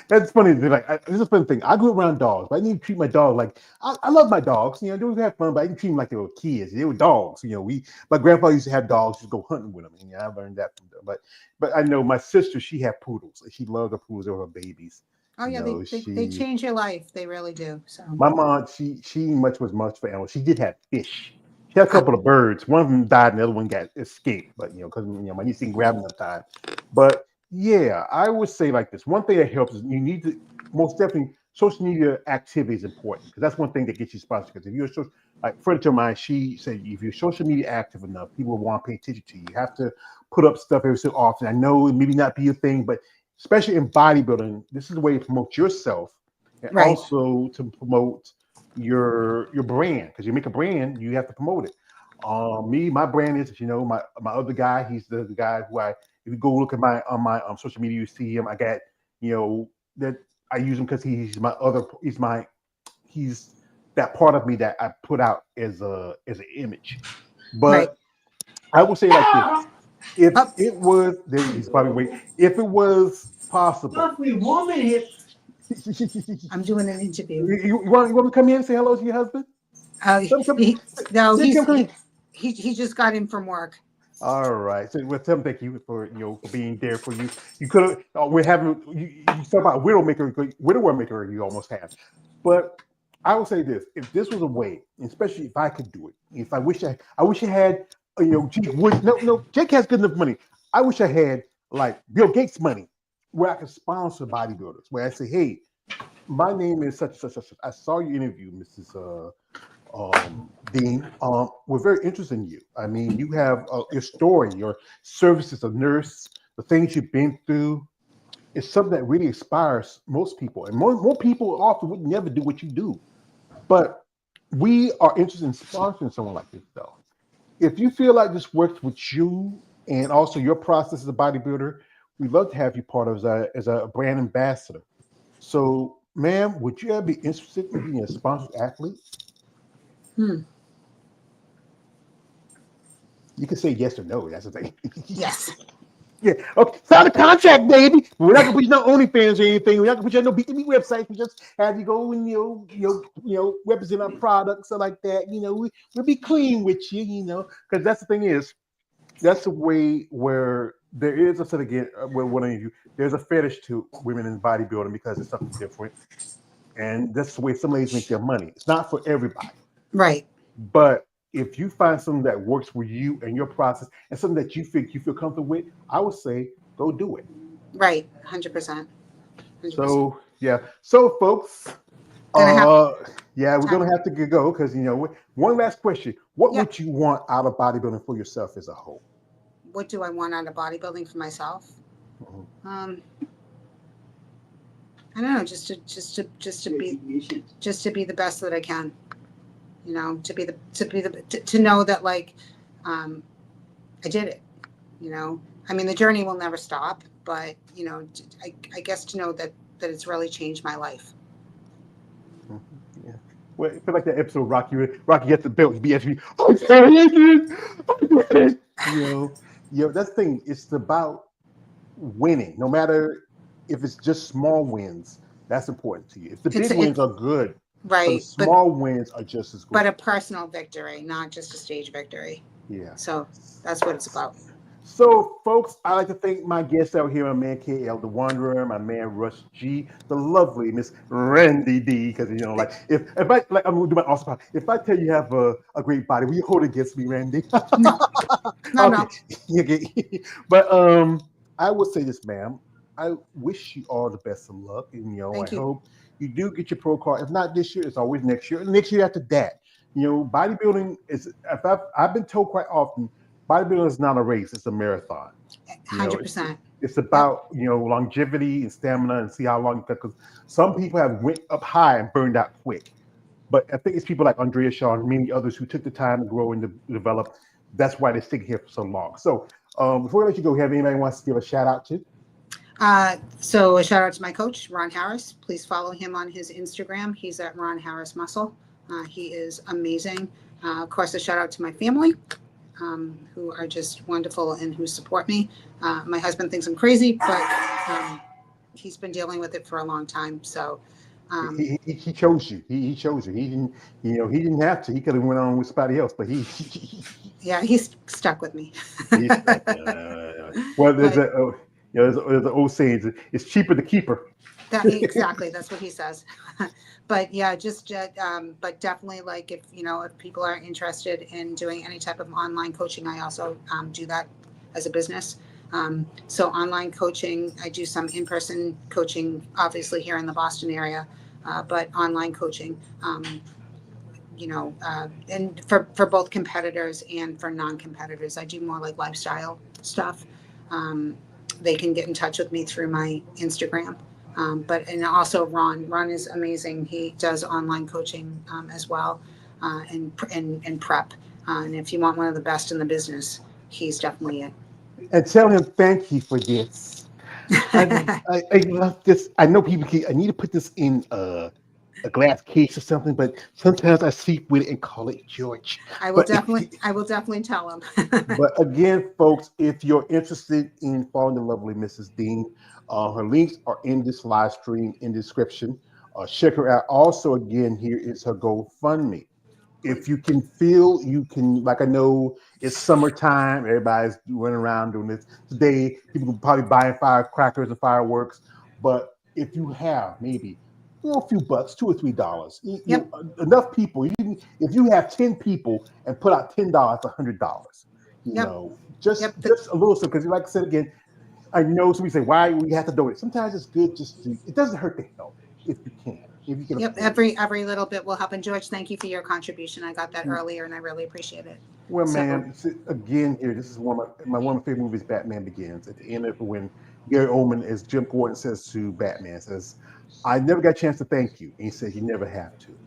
Speaker 1: that's funny. This is a funny thing. I grew up around dogs, but I didn't treat my dog like I love my dogs. They would have fun, but I didn't treat them like they were kids. They were dogs. My grandfather used to have dogs. Just go hunting with them. And I learned that from them. But I know my sister. She had poodles. She loved the poodles over her babies.
Speaker 2: Oh yeah, they change your life. They really do. So
Speaker 1: my mom, she was much for animals. She did have fish. She had a couple of birds. One of them died, and the other one got escaped. But because my niece didn't grab them at the time. But yeah, I would say like this. One thing that helps is you need to most definitely social media activity is important because that's one thing that gets you sponsored. Because if you're like a friend of mine, she said if you're social media active enough, people will want to pay attention to you. You have to put up stuff every so often. I know it maybe not be a thing, but especially in bodybuilding, this is the way to promote yourself and
Speaker 2: Right.
Speaker 1: also to promote your brand. Because you make a brand, you have to promote it. My brand is, my other guy. He's the guy who if you go look at my on my social media, you see him. I got that I use him because he's that part of me that I put out as an image.
Speaker 2: Right.
Speaker 1: But I will say it like this: if
Speaker 2: Oh,
Speaker 1: it was, he's probably waiting. If it was possible,
Speaker 2: I'm doing an interview.
Speaker 1: you want to come in and say hello to your husband?
Speaker 2: Uh,
Speaker 1: Come,
Speaker 2: he, no,
Speaker 1: yeah, come in.
Speaker 2: he just got in from work.
Speaker 1: All right. So with him, thank you for for being there for you. You could have. We're having you talk about widower maker. You almost had, but I will say this: if this was a way, especially if I could do it, if I wish I had. Gee, no. Jake has good enough money. I wish I had like Bill Gates money, where I could sponsor bodybuilders. Where I say, hey, my name is such and such, such. I saw your interview, Mrs. Dean. We're very interested in you. I mean, you have your story, your service as a nurse, the things you've been through. It's something that really inspires most people, and more people often would never do what you do. But we are interested in sponsoring someone like this, though. If you feel like this works with you and also your process as a bodybuilder, we'd love to have you part of as a brand ambassador. So, ma'am, would you ever be interested in being a sponsored athlete?
Speaker 2: Hmm.
Speaker 1: You can say yes or no. That's the thing.
Speaker 2: Yes.
Speaker 1: Yeah. Okay. Sign a contract, baby. We're not gonna put you on OnlyFans or anything. We're not gonna put you on no B2B websites. We just have you go and represent our products or like that. We'll be clean with you. Because that's the thing is that's the way where there is a sort of where one of you there's a fetish to women in bodybuilding because it's something different, and that's the way some ladies make their money. It's not for everybody.
Speaker 2: Right.
Speaker 1: But if you find something that works for you and your process and something that you feel comfortable with, I would say go do it.
Speaker 2: Right. 100%. 100%.
Speaker 1: So yeah. So folks,
Speaker 2: Gonna have
Speaker 1: yeah, we're
Speaker 2: time.
Speaker 1: gonna have to go because one last question. What
Speaker 2: Yeah.
Speaker 1: would you want out of bodybuilding for yourself as a whole?
Speaker 2: What do I want out of bodybuilding for myself?
Speaker 1: Mhm.
Speaker 2: I don't know, just to be the best that I can. To know that like, I did it. I mean, the journey will never stop, but I guess to know that it's really changed my life.
Speaker 1: Mhm. Yeah. Well, I feel like that episode Rocky gets the belt. He be asking me, "I'm sorry, Adrian." That's the thing. It's about winning, no matter if it's just small wins. That's important to you. If the
Speaker 2: It's
Speaker 1: big wins are good, but the
Speaker 2: right,
Speaker 1: small wins are just as
Speaker 2: but
Speaker 1: good.
Speaker 2: a personal victory, not just a stage victory.
Speaker 1: Yeah.
Speaker 2: So that's what it's about.
Speaker 1: So, folks, I'd like to thank my guests out here, my man KL the Wanderer, my man Russ G, the lovely Miss Randy D. Because like if I like I'm gonna do my awesome part. If I tell you have a great body, will you hold it against me, Randy?
Speaker 2: No, no,
Speaker 1: Okay.
Speaker 2: no.
Speaker 1: Okay. But I would say this, ma'am. I wish you all the best of luck, and I
Speaker 2: Thank you.
Speaker 1: hope you do get your pro card. If not this year, it's always next year, and next year after that. Bodybuilding is. If I've been told quite often, bodybuilding is not a race; it's a marathon. It's
Speaker 2: 100%.
Speaker 1: it's
Speaker 2: Yep.
Speaker 1: about longevity and stamina, and see how long. Because some people have went up high and burned out quick, but I think it's people like Andrea Shaw and many others who took the time to grow and to develop. That's why they stick here for so long. So before I let you go, have anybody wants to give a shout out to?
Speaker 2: So a shout out to my coach, Ron Harris. Please follow him on his Instagram. He's at Ron Harris Muscle. He is amazing. Of course, a shout out to my family, who are just wonderful and who support me. My husband thinks I'm crazy, but he's been dealing with it for a long time. So
Speaker 1: He chose you. He chose you. He didn't he didn't have to. He could have went on with somebody else, but he
Speaker 2: yeah, he's stuck with me.
Speaker 1: he's stuck. Well, there's
Speaker 2: But
Speaker 1: there's an old saying: it's cheaper to keep her.
Speaker 2: exactly, that's what he says. But yeah, but definitely like if people are interested in doing any type of online coaching, I also do that as a business. So online coaching, I do some in-person coaching, obviously here in the Boston area. but online coaching. And for both competitors and for non-competitors, I do more like lifestyle stuff. They can get in touch with me through my Instagram. And also Ron is amazing. He does online coaching as well, and prep. And if you want one of the best in the business, he's definitely it.
Speaker 1: And tell him thank you for this. I love this. I know people I need to put this in a glass case or something, but sometimes I sleep with it and call it George.
Speaker 2: I will definitely tell him.
Speaker 1: But again, folks, if you're interested in following the lovely Mrs. Dean, her links are in this live stream in the description. Check her out. Also, again, here is her GoFundMe. If you can feel, you can, like I know it's summertime, everybody's running around doing this. Today, people can probably buy firecrackers and fireworks. But if you have maybe a few bucks, $2 or $3,
Speaker 2: Yep.
Speaker 1: Enough people. If you have 10 people and put out $10, $100.
Speaker 2: Yep.
Speaker 1: Just a little something. Because like I said again, I know somebody say why we have to do it. Sometimes it's good just to. It doesn't hurt to help if you can. If you can.
Speaker 2: Yep. Every little bit will help. And George, thank you for your contribution. I got that earlier, and I really appreciate it.
Speaker 1: Well, ma'am, again, here this is one of my favorite movies. Batman Begins. At the end of it, when Gary Oldman, as Jim Gordon says to Batman, says, "I never got a chance to thank you," and he says, "You never have to."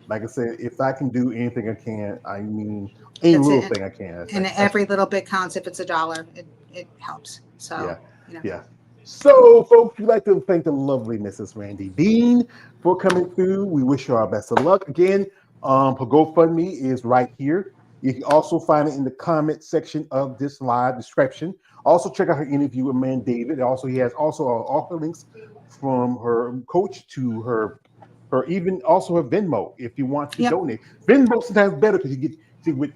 Speaker 1: Like I said, if I can do anything I can, I mean, any little thing I can.
Speaker 2: And every little bit counts. If it's $1, it helps. So
Speaker 1: yeah. So, folks, we'd like to thank the lovely Mrs. Randi Dean for coming through. We wish her our best of luck. Again, her GoFundMe is right here. You can also find it in the comment section of this live description. Also, check out her interview with Man David. Also, he has all her links from her coach to her even also her Venmo if you want to donate. Venmo sometimes better because you get with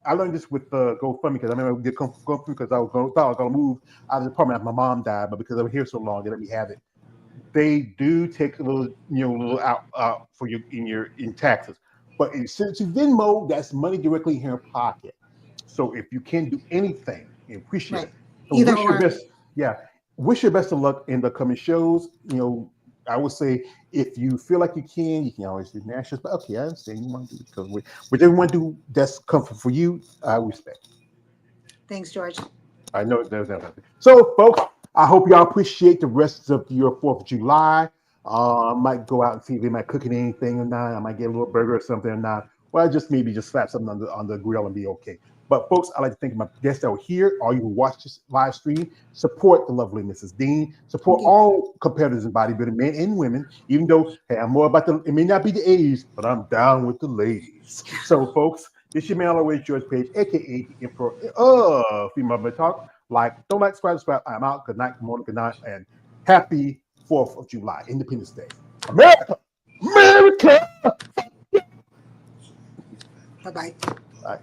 Speaker 1: I learned this with GoFundMe because I remember I GoFundMe because I thought I was gonna move out of the apartment after my mom died, but because I'm here so long, they let me have it. They do take a little out for you in taxes, but since you Venmo, that's money directly in your pocket. So if you can do anything, appreciate it.
Speaker 2: Either
Speaker 1: wish your best. Yeah, wish your best of luck in the coming shows. I would say if you feel like you can always do nationals. But okay, I understand you want to do it because whichever you want to do that's comfort for you, I respect.
Speaker 2: Thanks, George.
Speaker 1: I know there's nothing. So, folks, I hope y'all appreciate the rest of your 4th of July. I might go out and see if they might cooking anything or not. I might get a little burger or something or not. Well, maybe just slap something on the grill and be okay. But folks, I'd like to thank my guests that were here, all you who watch this live stream. Support the lovely Mrs. Dean. Support all competitors in bodybuilding, men and women, even though, hey, I'm more about it may not be the age, but I'm down with the ladies. So, folks, this your man always, George Page, a.k.a. the Emperor of Female Talk. Don't like, subscribe. I'm out. Good night, good morning, good night, and happy 4th of July, Independence Day. America! America!
Speaker 2: Bye-bye.
Speaker 1: Bye.